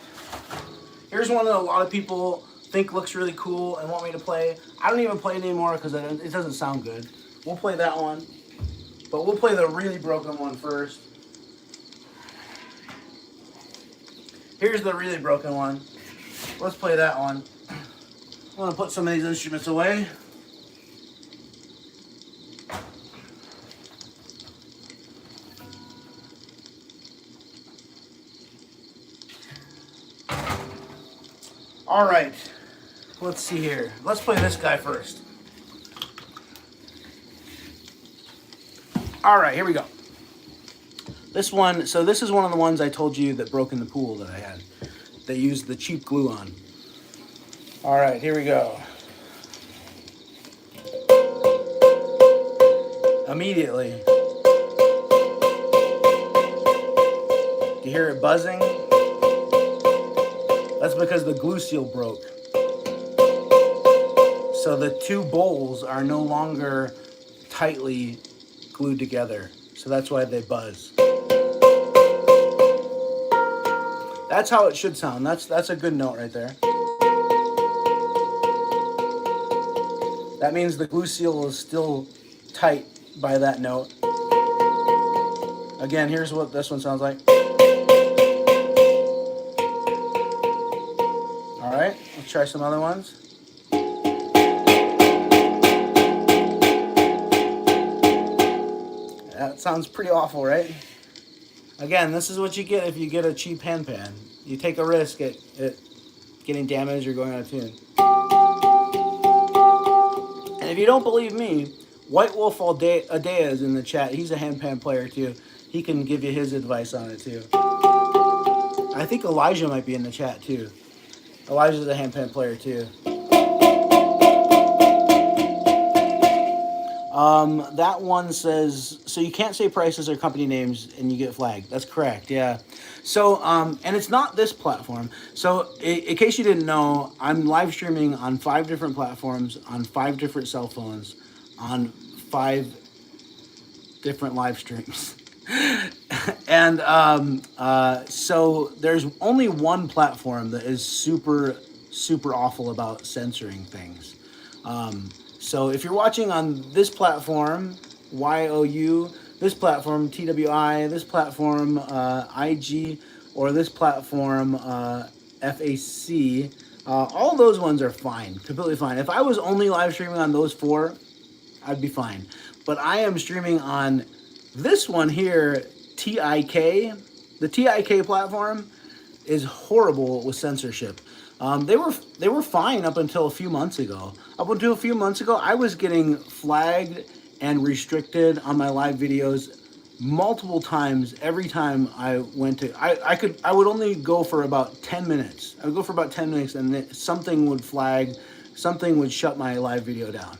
[SPEAKER 1] Here's one that a lot of people think looks really cool and want me to play. I don't even play it anymore because it doesn't sound good. We'll play that one. But we'll play the really broken one first. Here's the really broken one. Let's play that one. I'm going to put some of these instruments away. All right. Let's see here. Let's play this guy first. All right, here we go. This one, so this is one of the ones I told you that broke in the pool that I had. They used the cheap glue on. All right, here we go. Immediately. You hear it buzzing? That's because the glue seal broke. So the two bowls are no longer tightly glued together. So that's why they buzz. That's how it should sound. That's a good note right there. That means the glue seal is still tight by that note. Again, here's what this one sounds like. All right, let's try some other ones. That sounds pretty awful, right? Again, this is what you get if you get a cheap handpan. You take a risk at getting damaged or going out of tune. And if you don't believe me, White Wolf Adea is in the chat. He's a handpan player too. He can give you his advice on it too. I think Elijah might be in the chat too. Elijah's a handpan player too. That one says, so you can't say prices or company names and you get flagged. That's correct, yeah. So, and it's not this platform. So, in case you didn't know, I'm live streaming on 5 different platforms, on 5 different cell phones, on 5 different live streams. And so there's only one platform that is super, super awful about censoring things. So if you're watching on this platform, YOU, this platform, TWI, this platform, IG, or this platform, FAC, all those ones are fine, completely fine. If I was only live streaming on those 4, I'd be fine. But I am streaming on this one here, TIK. The TIK platform is horrible with censorship. They were fine up until a few months ago. Up until a few months ago, I was getting flagged and restricted on my live videos multiple times every time I went to. I would only go for about 10 minutes. I would go for about 10 minutes, and then something would flag, something would shut my live video down.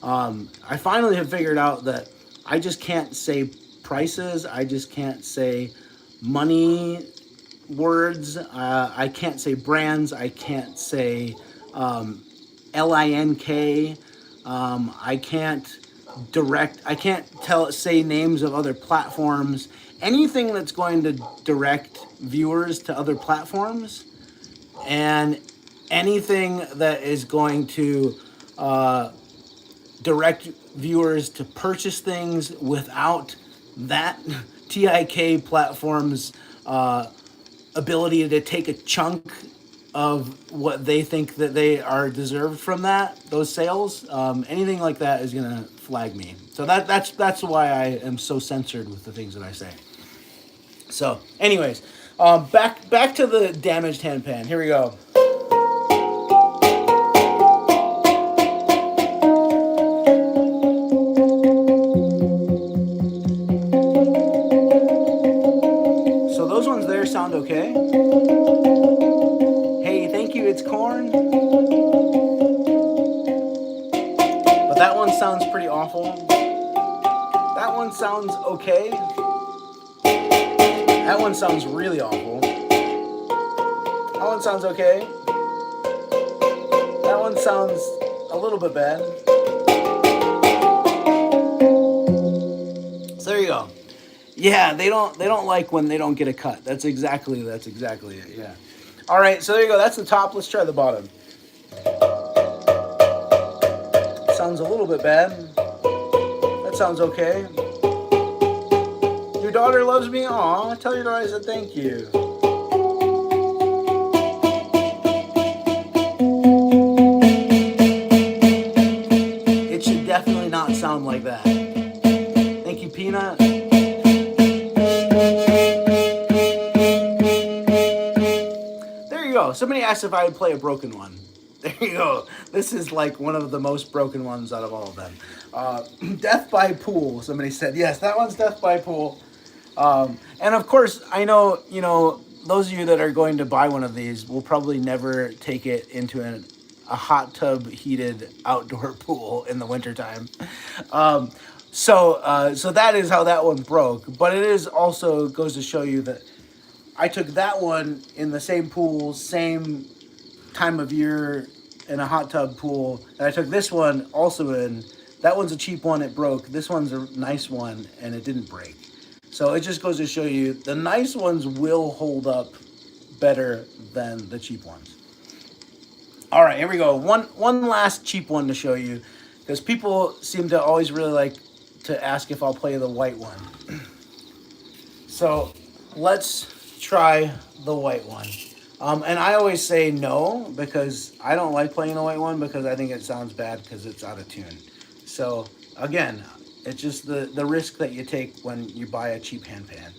[SPEAKER 1] I finally have figured out that I just can't say prices. I just can't say money words. I can't say brands. I can't say LINK. I can't say names of other platforms. Anything that's going to direct viewers to other platforms, and anything that is going to direct viewers to purchase things without that TIK platform's ability to take a chunk of what they think that they are deserved from those sales, anything like that is gonna flag me. So that's why I am so censored with the things that I say. So anyways, Back to the damaged handpan. Here we go. So those ones there sound okay. Hey, thank you, it's corn. But that one sounds pretty awful. That one sounds okay. That one sounds really awful. That one sounds okay. That one sounds a little bit bad. So there you go. Yeah, they don't like when they don't get a cut. That's exactly it. Yeah. All right, so there you go. That's the top. Let's try the bottom. Sounds a little bit bad. That sounds okay. Your daughter loves me. Aw, tell your daughter I said thank you. It should definitely not sound like that. Thank you, Peanut. There you go. Somebody asked if I would play a broken one. There you go. This is like one of the most broken ones out of all of them. Death by Pool. Somebody said, yes, that one's Death by Pool. And of course, I know, those of you that are going to buy one of these will probably never take it into a hot tub heated outdoor pool in the wintertime. So that is how that one broke. But it is also goes to show you that I took that one in the same pool, same time of year in a hot tub pool. And I took this one also in. That one's a cheap one, it broke. This one's a nice one, and it didn't break. So it just goes to show you the nice ones will hold up better than the cheap ones. All right, here we go. One last cheap one to show you, because people seem to always really like to ask if I'll play the white one. So let's try the white one. And I always say no, because I don't like playing the white one because I think it sounds bad because it's out of tune. So again, it's just the risk that you take when you buy a cheap handpan.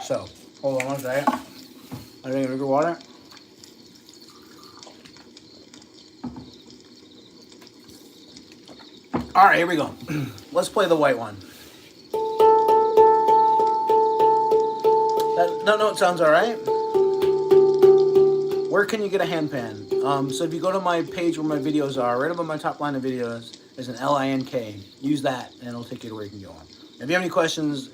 [SPEAKER 1] So, hold on one second. I drink a drink of water. All right, here we go. Let's play the white one. That note sounds all right. Where can you get a handpan? So if you go to my page where my videos are, right above my top line of videos, there's an LINK. Use that, and it'll take you to where you can go on. If you have any questions,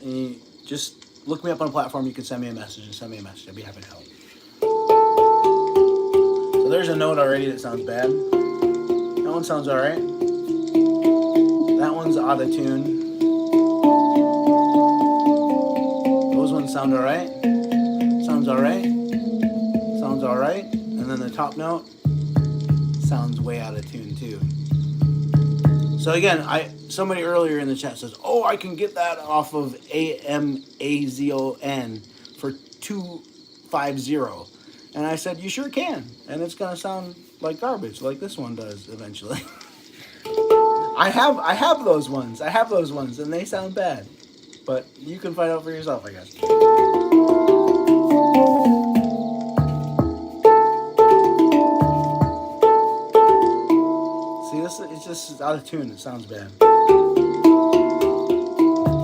[SPEAKER 1] just look me up on a platform. You can send me a message I'd be happy to help. So there's a note already that sounds bad. That one sounds all right. That one's out of tune. Those ones sound all right. Sounds all right. Sounds all right. And then the top note sounds way out of tune too. So again, somebody earlier in the chat says, "Oh, I can get that off of Amazon for $250," and I said, "You sure can," and it's gonna sound like garbage, like this one does eventually. I have those ones, and they sound bad, but you can find out for yourself, I guess. It's just out of tune. It sounds bad.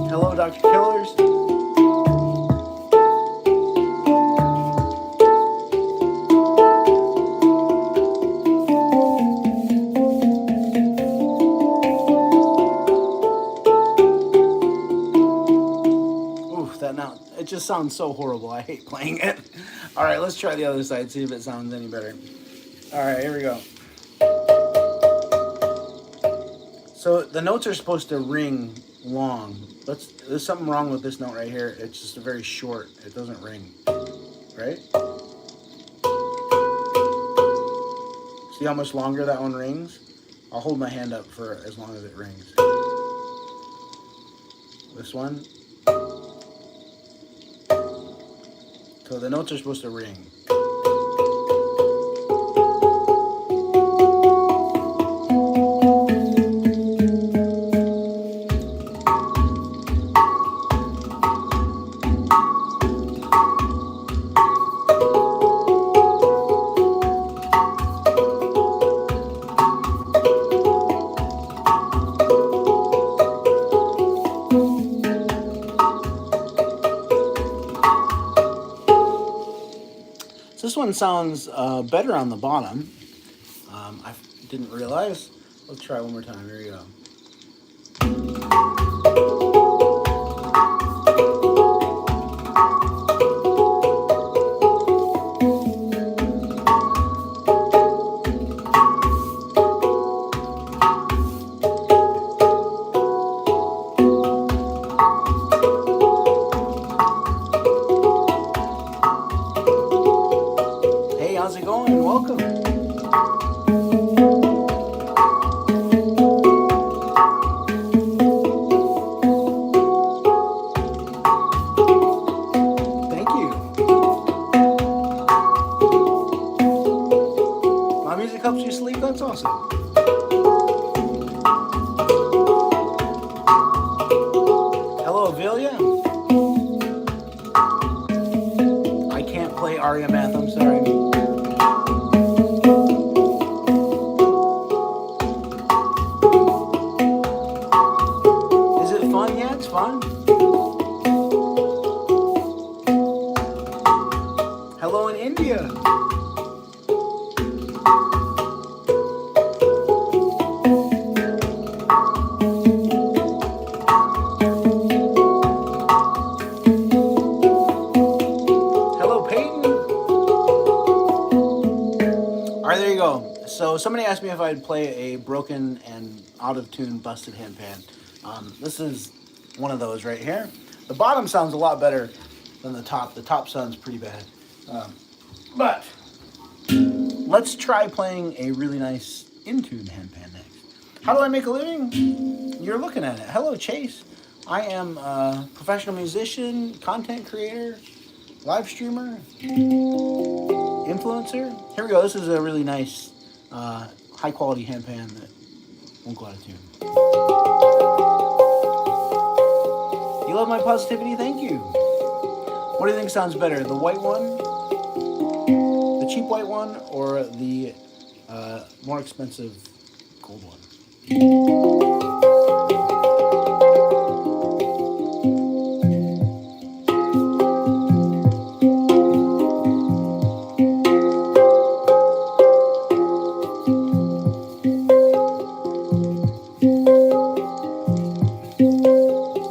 [SPEAKER 1] Hello, Dr. Killers. Oof, that now, it just sounds so horrible. I hate playing it. All right, let's try the other side, see if it sounds any better. All right, here we go. So the notes are supposed to ring long. There's something wrong with this note right here. It's just a very short. It doesn't ring, right? See how much longer that one rings? I'll hold my hand up for as long as it rings. This one. So the notes are supposed to ring. So this one sounds better on the bottom. I didn't realize. Let's try one more time. Here we go. Hey, how's it going? Welcome. Thank you. My music helps you sleep? That's awesome. Hello, Avilia. I can't play Aria Math, I'm sorry. Is it fun? Yeah, it's fun. Hello in India. Hello, Peyton. All right, there you go. So somebody asked me if I'd play a broken and out of tune busted handpan. This is one of those right here. The bottom sounds a lot better than the top. The top sounds pretty bad. But let's try playing a really nice in-tune handpan next. How do I make a living? You're looking at it. Hello, Chase. I am a professional musician, content creator, live streamer, influencer. Here we go. This is a really nice, high-quality handpan that won't go out of tune. You love my positivity? Thank you. What do you think sounds better, the white one, the cheap white one, or the more expensive gold one?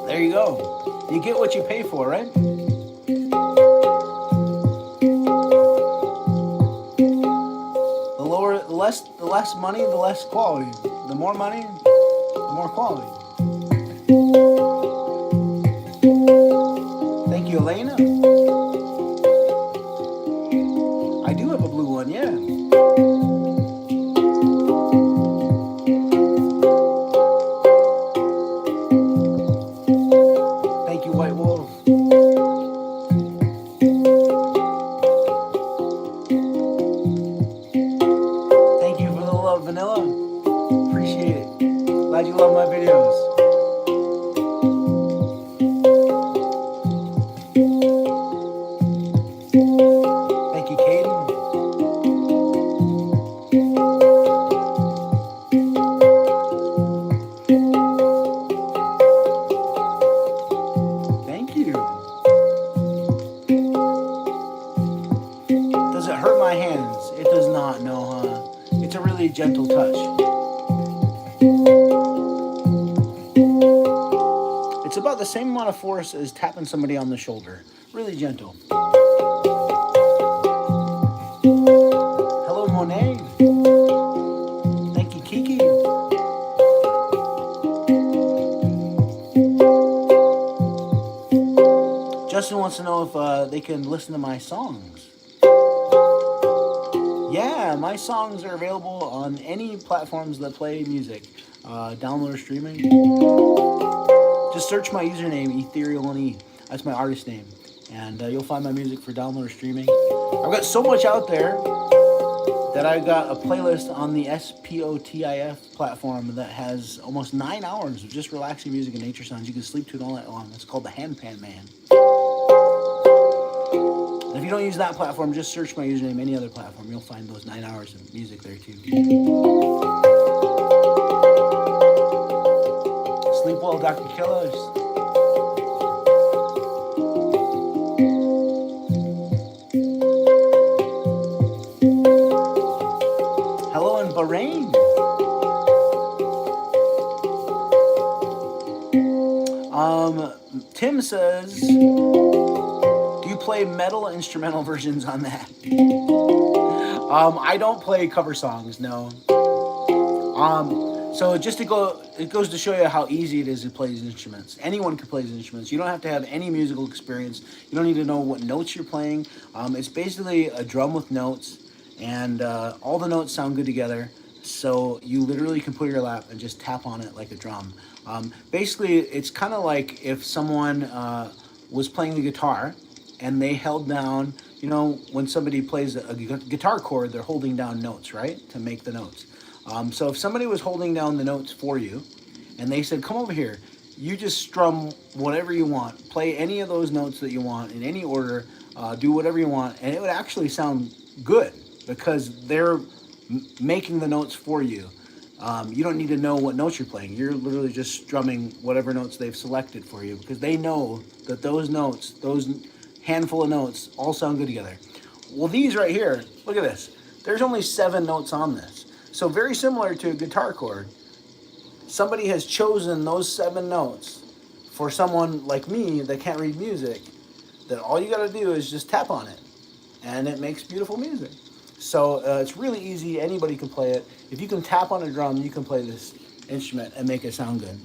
[SPEAKER 1] There you go. You get what you pay for, right? The less money, the less quality. The more money, the more quality. Thank you, Elena. I do have a blue one, yeah. Thank you, White Wolf. Vanilla, appreciate it. Glad you love my videos. Thank you, Caden. Thank you. Does it hurt my hands? It does not, no, huh? It's a really gentle touch. It's about the same amount of force as tapping somebody on the shoulder. Really gentle. Hello, Monet. Thank you, Kiki. Justin wants to know if they can listen to my songs. Yeah, my songs are available on any platforms that play music. Download or streaming. Just search my username, Ethereal and E. That's my artist name. And you'll find my music for download or streaming. I've got so much out there that I've got a playlist on the SPOTIF platform that has almost 9 hours of just relaxing music and nature sounds. You can sleep to it all night long. It's called the Handpan Man. And if you don't use that platform, just search my username, any other platform. You'll find those 9 hours of music there too. Sleep well, Dr. Killers. Tim says, do you play metal instrumental versions on that? I don't play cover songs, no. So it goes to show you how easy it is to play these instruments. Anyone can play these instruments. You don't have to have any musical experience. You don't need to know what notes you're playing. It's basically a drum with notes, and all the notes sound good together. So you literally can put your lap and just tap on it like a drum. Basically, it's kind of like if someone was playing the guitar and they held down, when somebody plays a guitar chord, they're holding down notes, right, to make the notes. So if somebody was holding down the notes for you and they said, come over here, you just strum whatever you want, play any of those notes that you want in any order, do whatever you want, and it would actually sound good because they're making the notes for you. You don't need to know what notes you're playing. You're literally just strumming whatever notes they've selected for you because they know that those notes, those handful of notes, all sound good together. Well, these right here, look at this. There's only 7 notes on this. So very similar to a guitar chord, somebody has chosen those 7 notes for someone like me that can't read music, that all you got to do is just tap on it, and it makes beautiful music. So it's really easy. Anybody can play it. If you can tap on a drum, you can play this instrument and make it sound good.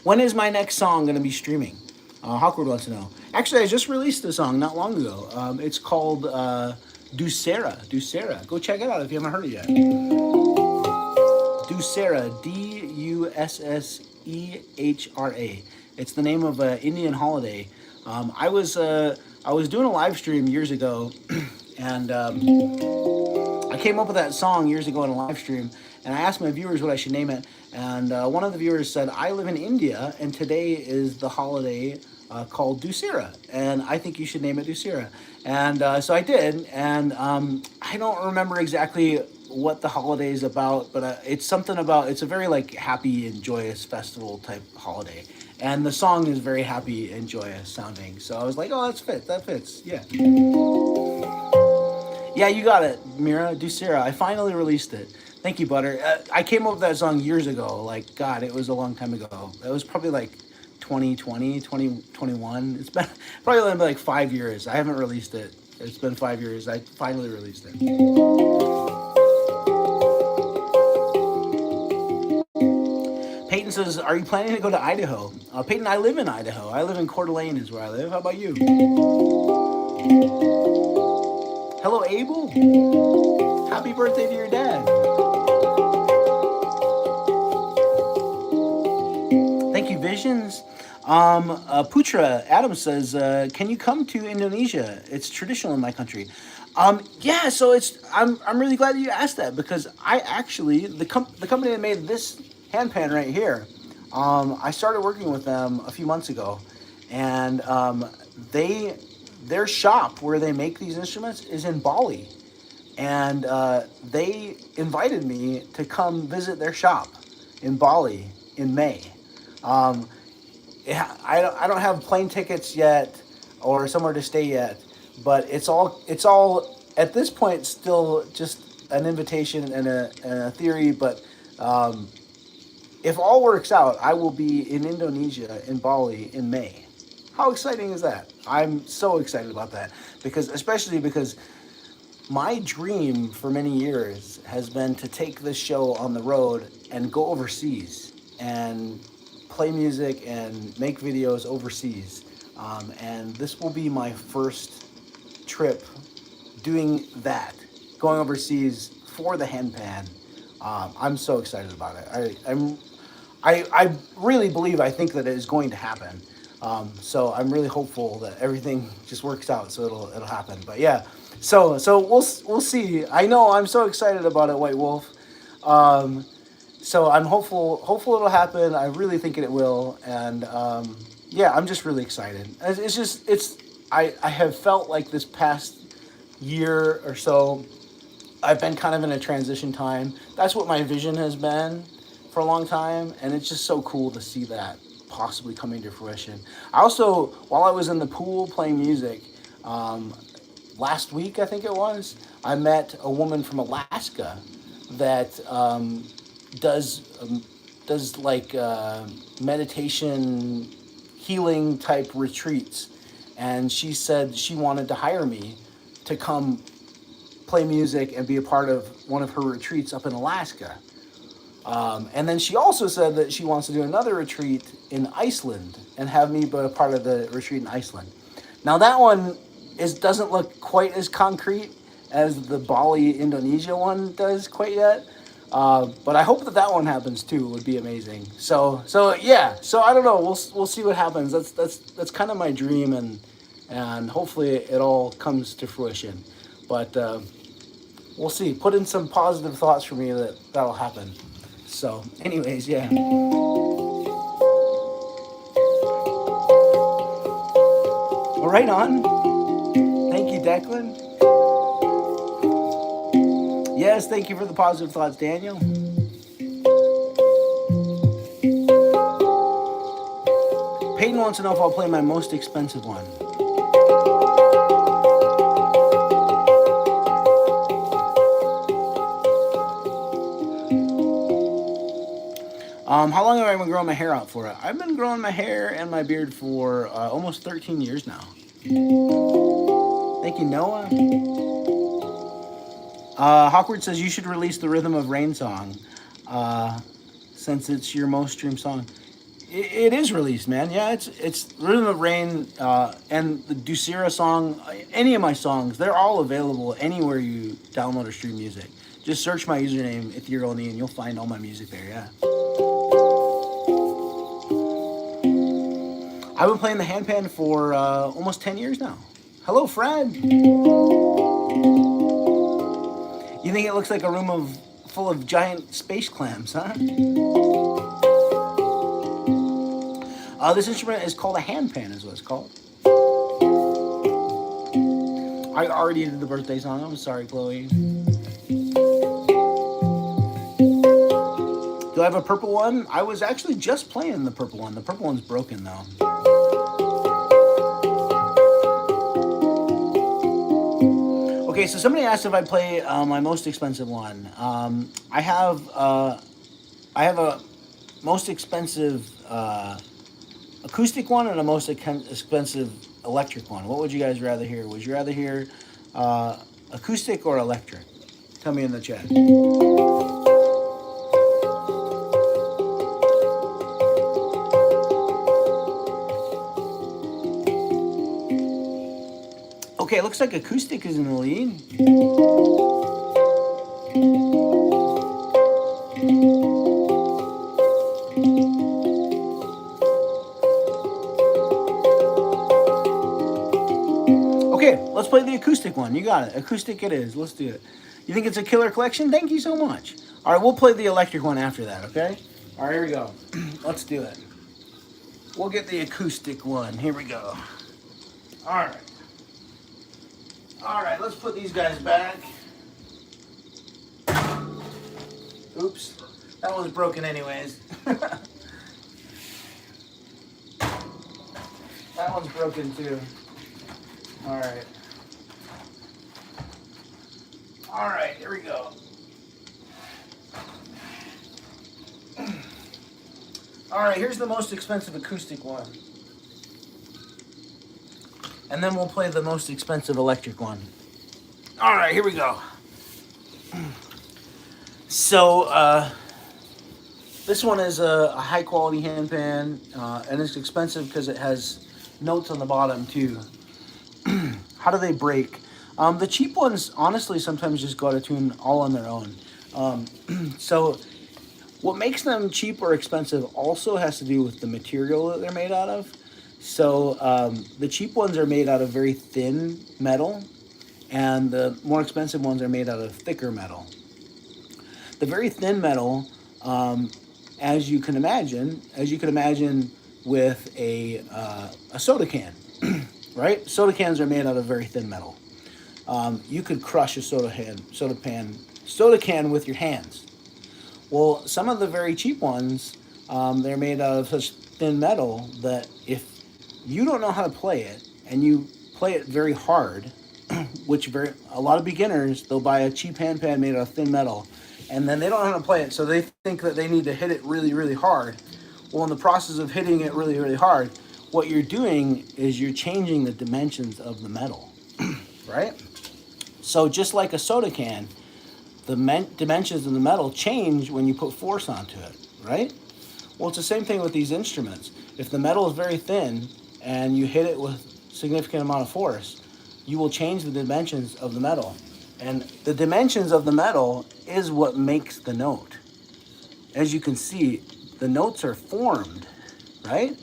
[SPEAKER 1] When is my next song going to be streaming? Hawkwood wants to know. Actually, I just released a song not long ago. It's called Dussehra. Go check it out if you haven't heard it yet. Dussehra, Dussehra. It's the name of an Indian holiday. I was doing a live stream years ago, and I came up with that song years ago in a live stream, and I asked my viewers what I should name it, and one of the viewers said, I live in India, and today is the holiday called Dussehra, and I think you should name it Dussehra. And so I did, and I don't remember exactly what the holiday is about, but it's something about, it's a very like happy and joyous festival type holiday. And the song is very happy and joyous sounding. So I was like, oh, that fits, yeah. Yeah, you got it, Mira, Dussehra. I finally released it. Thank you, Butter. I came up with that song years ago. Like, God, it was a long time ago. It was probably like 2020, 2021. It's been probably been like 5 years. I haven't released it. It's been 5 years. I finally released it. Peyton says, are you planning to go to Idaho? Peyton, I live in Idaho. I live in Coeur d'Alene is where I live. How about you? Hello, Abel. Happy birthday to your dad. Thank you, Visions. Putra Adam says, can you come to Indonesia? It's traditional in my country. Yeah, so I'm really glad that you asked that, because I actually, the company that made this handpan right here, I started working with them a few months ago, and their shop where they make these instruments is in Bali, and they invited me to come visit their shop in Bali in May. I don't have plane tickets yet or somewhere to stay yet, but it's all at this point still just an invitation and a theory. But if all works out, I will be in Indonesia, in Bali, in May. How exciting is that? I'm so excited about that, especially because my dream for many years has been to take this show on the road and go overseas and play music and make videos overseas. And this will be my first trip doing that, going overseas for the handpan. I'm so excited about it. I really I think that it is going to happen. So I'm really hopeful that everything just works out, so it'll happen. But yeah, so we'll see. I know I'm so excited about it, White Wolf. So I'm hopeful it'll happen. I really think it will, and yeah, I'm just really excited. I have felt like this past year or so, I've been kind of in a transition time. That's what my vision has been for a long time, and it's just so cool to see that possibly coming to fruition. I also, while I was in the pool playing music, last week I think it was, I met a woman from Alaska that does like meditation healing type retreats, and she said she wanted to hire me to come play music and be a part of one of her retreats up in Alaska. And then she also said that she wants to do another retreat in Iceland and have me be a part of the retreat in Iceland. Now that one doesn't look quite as concrete as the Bali, Indonesia one does quite yet. But I hope that one happens too. It would be amazing. So yeah. So I don't know. We'll see what happens. That's kind of my dream, and hopefully it all comes to fruition. But we'll see. Put in some positive thoughts for me that'll happen. So, anyways, yeah. Well, right on. Thank you, Declan. Yes, thank you for the positive thoughts, Daniel. Peyton wants to know if I'll play my most expensive one. How long have I been growing my hair out for? I've been growing my hair and my beard for almost 13 years now. Thank you, Noah. Hawkward says you should release the Rhythm of Rain song since it's your most streamed song. It is released, man. Yeah, it's Rhythm of Rain and the Ducera song. Any of my songs, they're all available anywhere you download or stream music. Just search my username, Ethereal and you'll find all my music there, yeah. I've been playing the handpan for almost 10 years now. Hello, Fred. You think it looks like a room full of giant space clams, huh? This instrument is called a handpan, is what it's called. I already did the birthday song. I'm sorry, Chloe. Do I have a purple one? I was actually just playing the purple one. The purple one's broken, though. Okay, so somebody asked if I play my most expensive one. I have a most expensive acoustic one and a most expensive electric one. What would you guys rather hear? Would you rather hear acoustic or electric? Tell me in the chat. Okay, it looks like acoustic is in the lead. Okay, let's play the acoustic one. You got it. Acoustic it is. Let's do it. You think it's a killer collection? Thank you so much. All right, we'll play the electric one after that, okay? All right, here we go. Let's do it. We'll get the acoustic one. Here we go. All right. All right, let's put these guys back. Oops, that one's broken anyways. That one's broken too. All right. All right, here we go. All right, here's the most expensive acoustic one. And then we'll play the most expensive electric one. All right, here we go. So, this one is a high quality handpan, and it's expensive because it has notes on the bottom too. How do they break? The cheap ones, honestly, sometimes just go out of tune all on their own. So, what makes them cheap or expensive also has to do with the material that they're made out of. So the cheap ones are made out of very thin metal, and the more expensive ones are made out of thicker metal. The very thin metal, as you can imagine with a soda can, right? Soda cans are made out of very thin metal. You could crush a soda can with your hands. Well, some of the very cheap ones, they're made out of such thin metal that if you don't know how to play it, and you play it very hard, which a lot of beginners, they'll buy a cheap handpan made out of thin metal, and then they don't know how to play it, so they think that they need to hit it really, really hard. Well, in the process of hitting it really, really hard, what you're doing is you're changing the dimensions of the metal, right? So just like a soda can, the dimensions of the metal change when you put force onto it, right? Well, it's the same thing with these instruments. If the metal is very thin and you hit it with significant amount of force, you will change the dimensions of the metal. And the dimensions of the metal is what makes the note. As you can see, the notes are formed, right?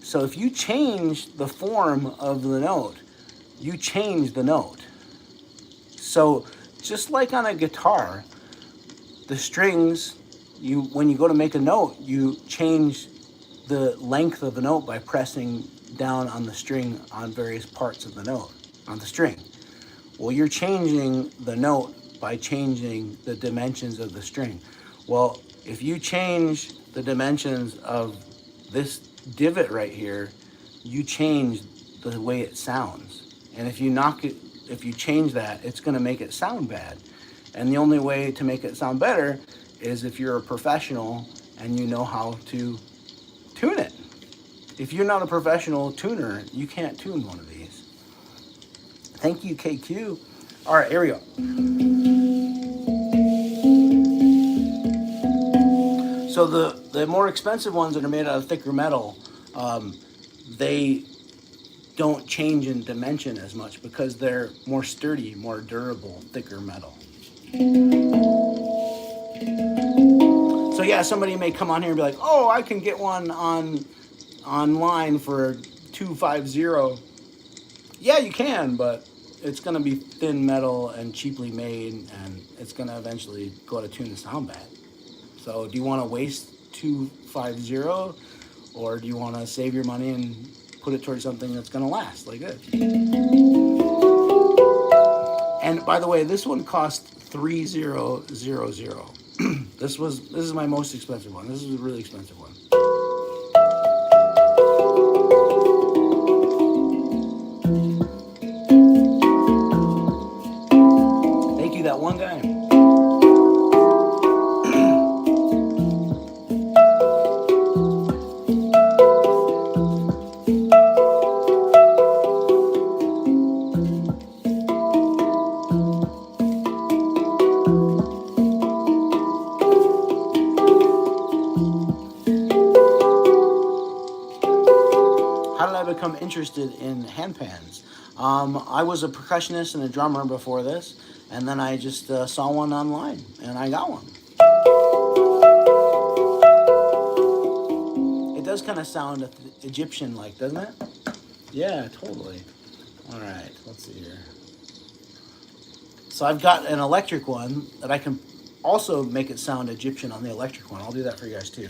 [SPEAKER 1] So if you change the form of the note, you change the note. So just like on a guitar, the strings, when you go to make a note, you change the length of the note by pressing down on the string on various parts of the note, on the string. Well, you're changing the note by changing the dimensions of the string. Well, if you change the dimensions of this divot right here, you change the way it sounds. And if you change that, it's going to make it sound bad. And the only way to make it sound better is if you're a professional and you know how to tune it. If you're not a professional tuner, you can't tune one of these. Thank you, KQ. All right, here we go. So the more expensive ones that are made out of thicker metal, they don't change in dimension as much because they're more sturdy, more durable, thicker metal. So yeah, somebody may come on here and be like, oh, I can get one online for $250. Yeah, you can, but it's going to be thin metal and cheaply made, and it's going to eventually go out of tune and sound bad. So do you want to waste $250, or do you want to save your money and put it towards something that's going to last like this? And by the way, this one cost $3,000. This is my most expensive one. This is a really expensive one. Thank you, that one guy. Become interested in handpans. I was a percussionist and a drummer before this, and then I just saw one online, and I got one. It does kind of sound Egyptian-like, doesn't it? Yeah, totally. All right, let's see here. So I've got an electric one that I can also make it sound Egyptian on the electric one. I'll do that for you guys too.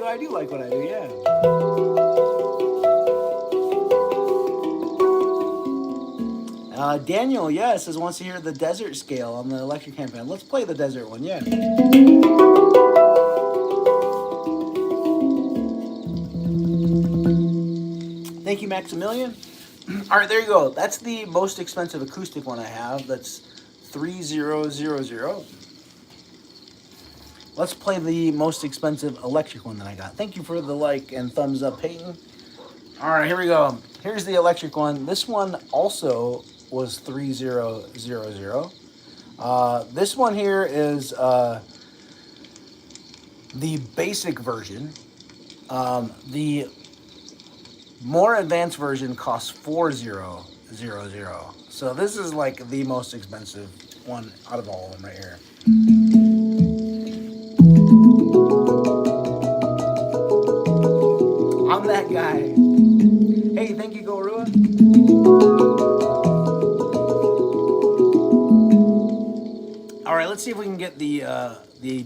[SPEAKER 1] I do like what I do, yeah. Daniel, yes, wants to hear the desert scale on the electric handpan. Let's play the desert one, yeah. Thank you, Maximilian. All right, there you go. That's the most expensive acoustic one I have. That's $3,000. Let's play the most expensive electric one that I got. Thank you for the like and thumbs up, Peyton. All right, here we go. Here's the electric one. This one also was $3,000. This one here is the basic version. The more advanced version costs $4,000. So this is like the most expensive one out of all of them right here. I'm that guy. Hey, thank you, Gorua. All right, let's see if we can get the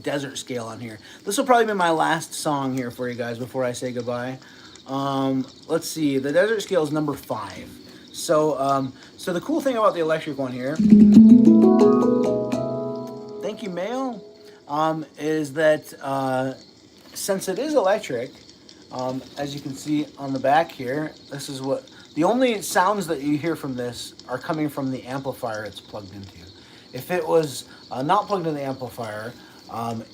[SPEAKER 1] desert scale on here. This will probably be my last song here for you guys before I say goodbye. Let's see. The desert scale is number 5. So, so the cool thing about the electric one here, thank you, Mail, is that since it is electric, As you can see on the back here, this is what the only sounds that you hear from this are coming from the amplifier it's plugged into. If it was not plugged into the amplifier,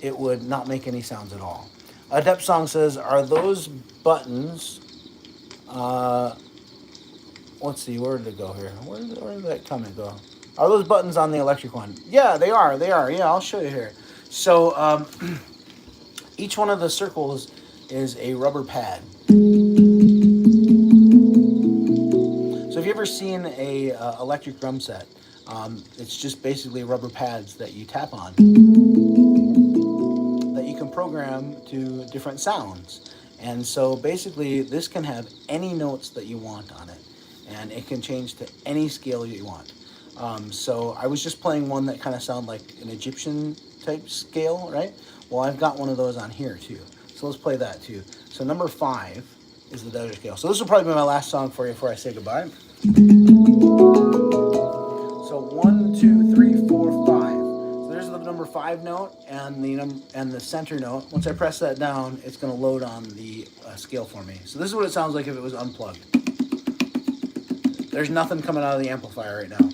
[SPEAKER 1] it would not make any sounds at all. Adept Song says, "Are those buttons?" Let's see, where did it go here? Where did that comment go? Are those buttons on the electric one? Yeah, they are. They are. Yeah, I'll show you here. So each one of the circles is a rubber pad. So if you've ever seen a electric drum set, it's just basically rubber pads that you tap on that you can program to different sounds. And so basically this can have any notes that you want on it, and it can change to any scale you want. So I was just playing one that kind of sounded like an Egyptian type scale, right? Well, I've got one of those on here too. So let's play that too. So number 5 is the desert scale. So this will probably be my last song for you before I say goodbye. So 1, 2, 3, 4, 5. So there's the number 5 note and the center note. Once I press that down, it's going to load on the scale for me. So this is what it sounds like if it was unplugged. There's nothing coming out of the amplifier right now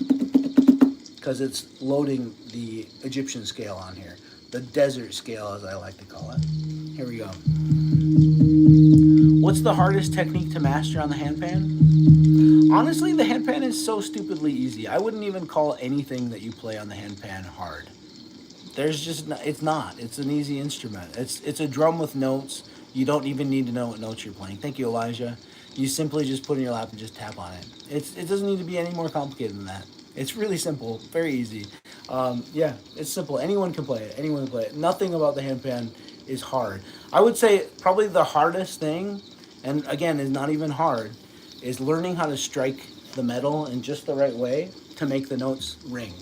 [SPEAKER 1] because it's loading the Egyptian scale on here. The desert scale, as I like to call it. Here we go. What's the hardest technique to master on the handpan? Honestly, the handpan is so stupidly easy. I wouldn't even call anything that you play on the handpan hard. There's just, it's not. It's an easy instrument. It's a drum with notes. You don't even need to know what notes you're playing. Thank you, Elijah. You simply just put it in your lap and just tap on it. It doesn't need to be any more complicated than that. It's really simple, very easy. Yeah, it's simple. Anyone can play it. Anyone can play it. Nothing about the handpan is hard. I would say probably the hardest thing, and again, is not even hard, is learning how to strike the metal in just the right way to make the notes ring.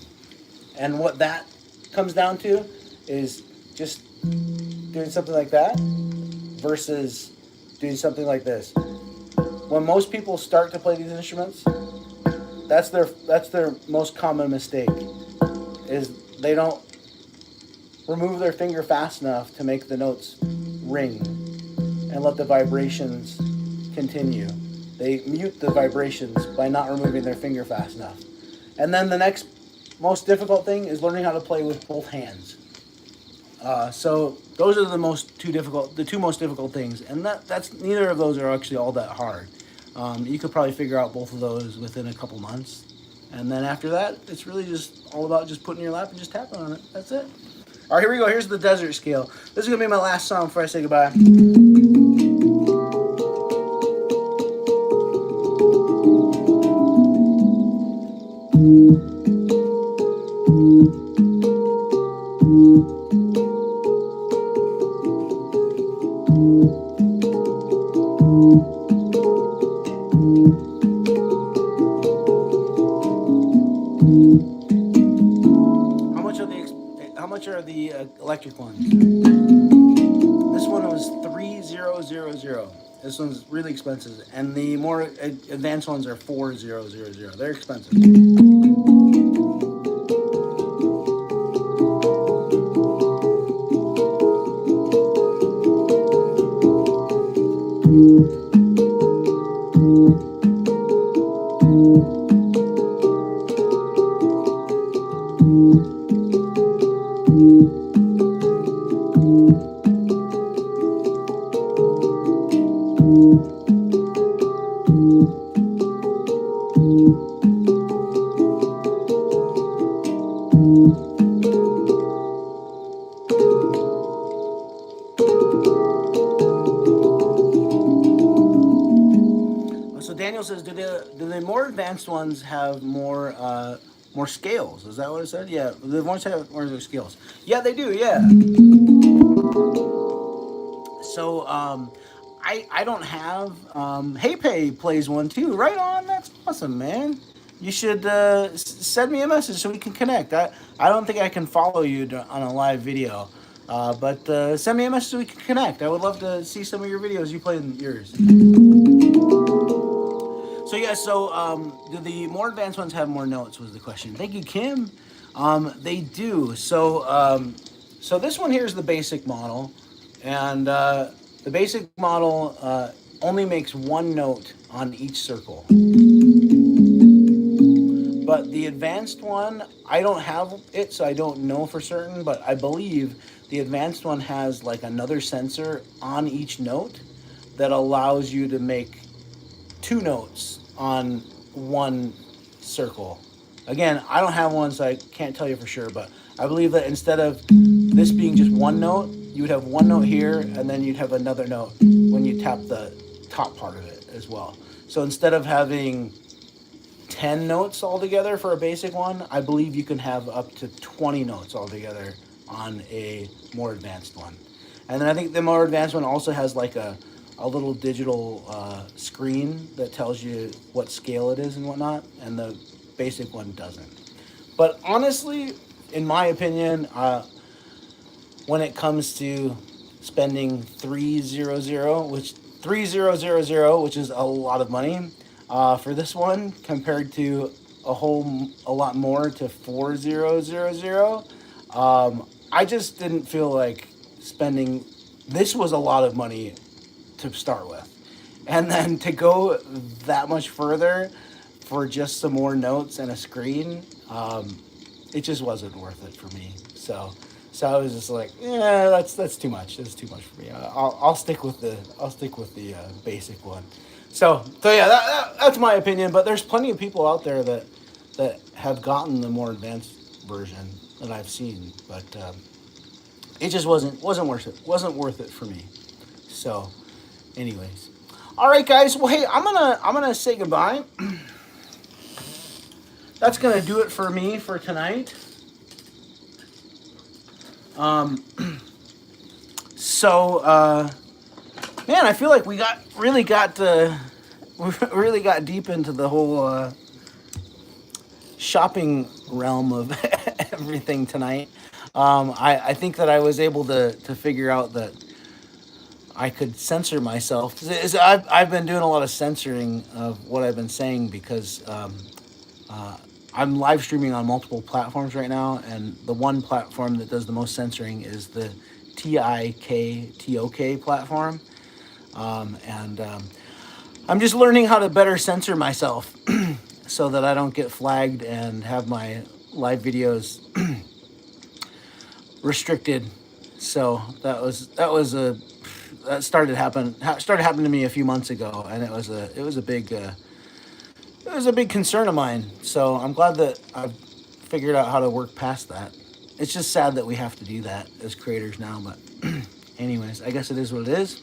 [SPEAKER 1] And what that comes down to is just doing something like that versus doing something like this. When most people start to play these instruments, that's their most common mistake, is they don't remove their finger fast enough to make the notes ring and let the vibrations continue. They mute the vibrations by not removing their finger fast enough. And then the next most difficult thing is learning how to play with both hands. So those are the two most difficult things, and that's neither of those are actually all that hard. You could probably figure out both of those within a couple months, and then after that, it's really just all about just putting your lap and just tapping on it. That's it. All right, here we go. Here's the desert scale. This is gonna be my last song before I say goodbye. How much are the electric ones? This one was $3,000. This one's really expensive, and the more advanced ones are $4,000. They're expensive. So Daniel says, do the more advanced ones have more scales? Is that what it said? Yeah, the ones have more scales. Yeah, they do. Yeah. So I don't have. HeyPay plays one too. Right on. That's awesome, man. You should send me a message so we can connect. I don't think I can follow you on a live video, but send me a message so we can connect. I would love to see some of your videos you play in yours. So yeah, do the more advanced ones have more notes was the question. Thank you, Kim. They do. So this one here is the basic model, and The basic model only makes one note on each circle. But the advanced one, I don't have it, so I don't know for certain, but I believe the advanced one has like another sensor on each note that allows you to make two notes on one circle. Again, I don't have one, so I can't tell you for sure, but I believe that instead of this being just one note, you would have one note here, and then you'd have another note when you tap the top part of it as well. So instead of having 10 notes altogether for a basic one, I believe you can have up to 20 notes altogether on a more advanced one. And then I think the more advanced one also has like a little digital screen that tells you what scale it is and whatnot, and the basic one doesn't. But honestly, in my opinion, when it comes to spending 300, which is a lot of money for this one, compared to a lot more to 4000, I just didn't feel like spending. This was a lot of money to start with, and then to go that much further for just some more notes and a screen, it just wasn't worth it for me. So I was just like, yeah, that's too much. That's too much for me. I'll stick with the basic one. So yeah, that's my opinion. But there's plenty of people out there that have gotten the more advanced version that I've seen, but it just wasn't worth it. Wasn't worth it for me. So, anyways, all right, guys. Well, hey, I'm gonna say goodbye. That's gonna do it for me for tonight. Man, I feel like we really got deep into the whole shopping realm of everything tonight. I think that I was able to figure out that I could censor myself. I've been doing a lot of censoring of what I've been saying because I'm live streaming on multiple platforms right now, and the one platform that does the most censoring is the TikTok platform. I'm just learning how to better censor myself so that I don't get flagged and have my live videos restricted. So that started happening to me a few months ago, and it was a big concern of mine. So I'm glad that I've figured out how to work past that. It's just sad that we have to do that as creators now, but anyways, I guess it is what it is.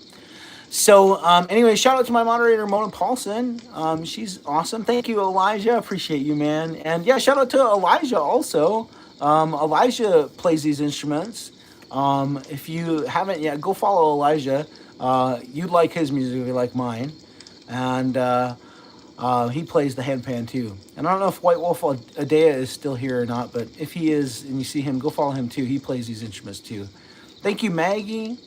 [SPEAKER 1] So, anyway, shout out to my moderator, Mona Paulson. She's awesome. Thank you, Elijah. Appreciate you, man. And yeah, shout out to Elijah also. Elijah plays these instruments. If you haven't yet, go follow Elijah. You'd like his music if you like mine. And he plays the handpan too. And I don't know if White Wolf Adea is still here or not, but if he is and you see him, go follow him too. He plays these instruments too. Thank you, Maggie.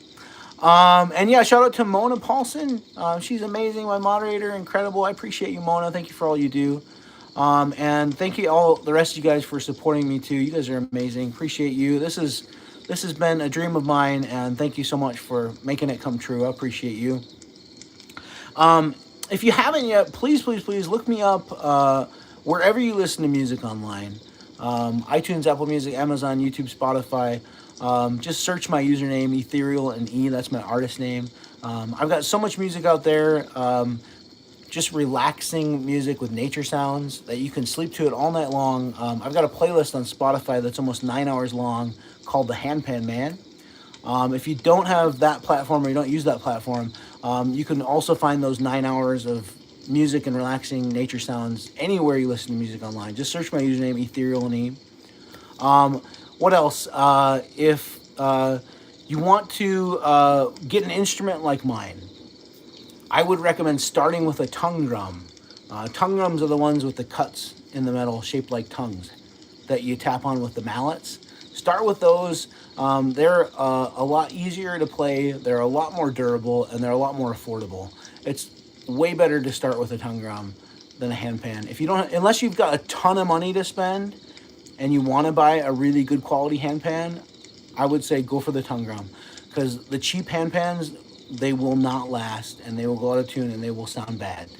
[SPEAKER 1] And yeah, shout out to Mona Paulson. She's amazing, my moderator, incredible. I appreciate you, Mona. Thank you for all you do. And thank you all the rest of you guys for supporting me too. You guys are amazing. Appreciate you. This has been a dream of mine, and thank you so much for making it come true. I appreciate you. If you haven't yet, please look me up wherever you listen to music online. iTunes, Apple Music, Amazon, YouTube, Spotify. Just search my username, Ethereal and E. That's my artist name. I've got so much music out there. Just relaxing music with nature sounds that you can sleep to it all night long. I've got a playlist on Spotify that's almost 9 hours long called the Handpan Man. If you don't have that platform or you don't use that platform, you can also find those 9 hours of music and relaxing nature sounds anywhere you listen to music online. Just search my username, Ethereal and E. What else? If you want to get an instrument like mine, I would recommend starting with a tongue drum. Tongue drums are the ones with the cuts in the metal shaped like tongues that you tap on with the mallets. Start with those. They're a lot easier to play. They're a lot more durable, and they're a lot more affordable. It's way better to start with a tongue drum than a handpan. If you don't, unless you've got a ton of money to spend and you want to buy a really good quality handpan, I would say go for the tongue drum, because the cheap handpans they will not last, and they will go out of tune, and they will sound bad.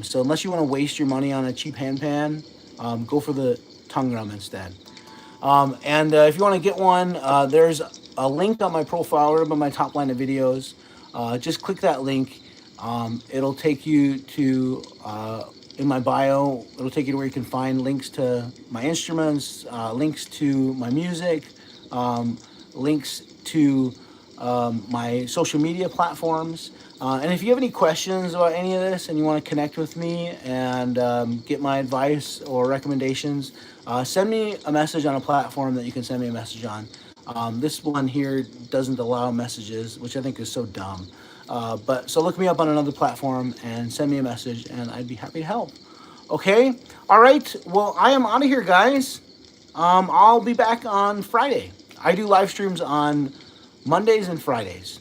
[SPEAKER 1] So unless you want to waste your money on a cheap handpan, go for the tongue drum instead. And if you want to get one, there's a link on my profile or on my top line of videos. Just click that link. It'll take you to, in my bio, it'll take you to where you can find links to my instruments, links to my music, links to my social media platforms. And if you have any questions about any of this and you want to connect with me and get my advice or recommendations, send me a message on a platform that you can send me a message on. This one here doesn't allow messages, which I think is so dumb. But so look me up on another platform and send me a message, and I'd be happy to help. Okay? All right. Well, I am out of here, guys. I'll be back on Friday. I do live streams on Mondays and Fridays.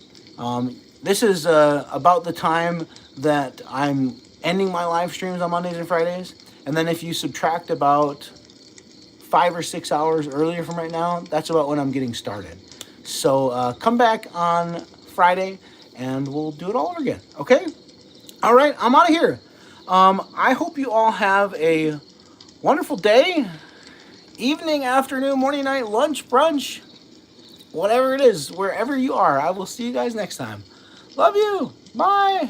[SPEAKER 1] This is about the time that I'm ending my live streams on Mondays and Fridays. And then if you subtract about 5 or 6 hours earlier from right now, that's about when I'm getting started. So come back on Friday and we'll do it all over again. Okay? All right, I'm out of here. I hope you all have a wonderful day, evening, afternoon, morning, night, lunch, brunch, whatever it is, wherever you are. I will see you guys next time. Love you. Bye.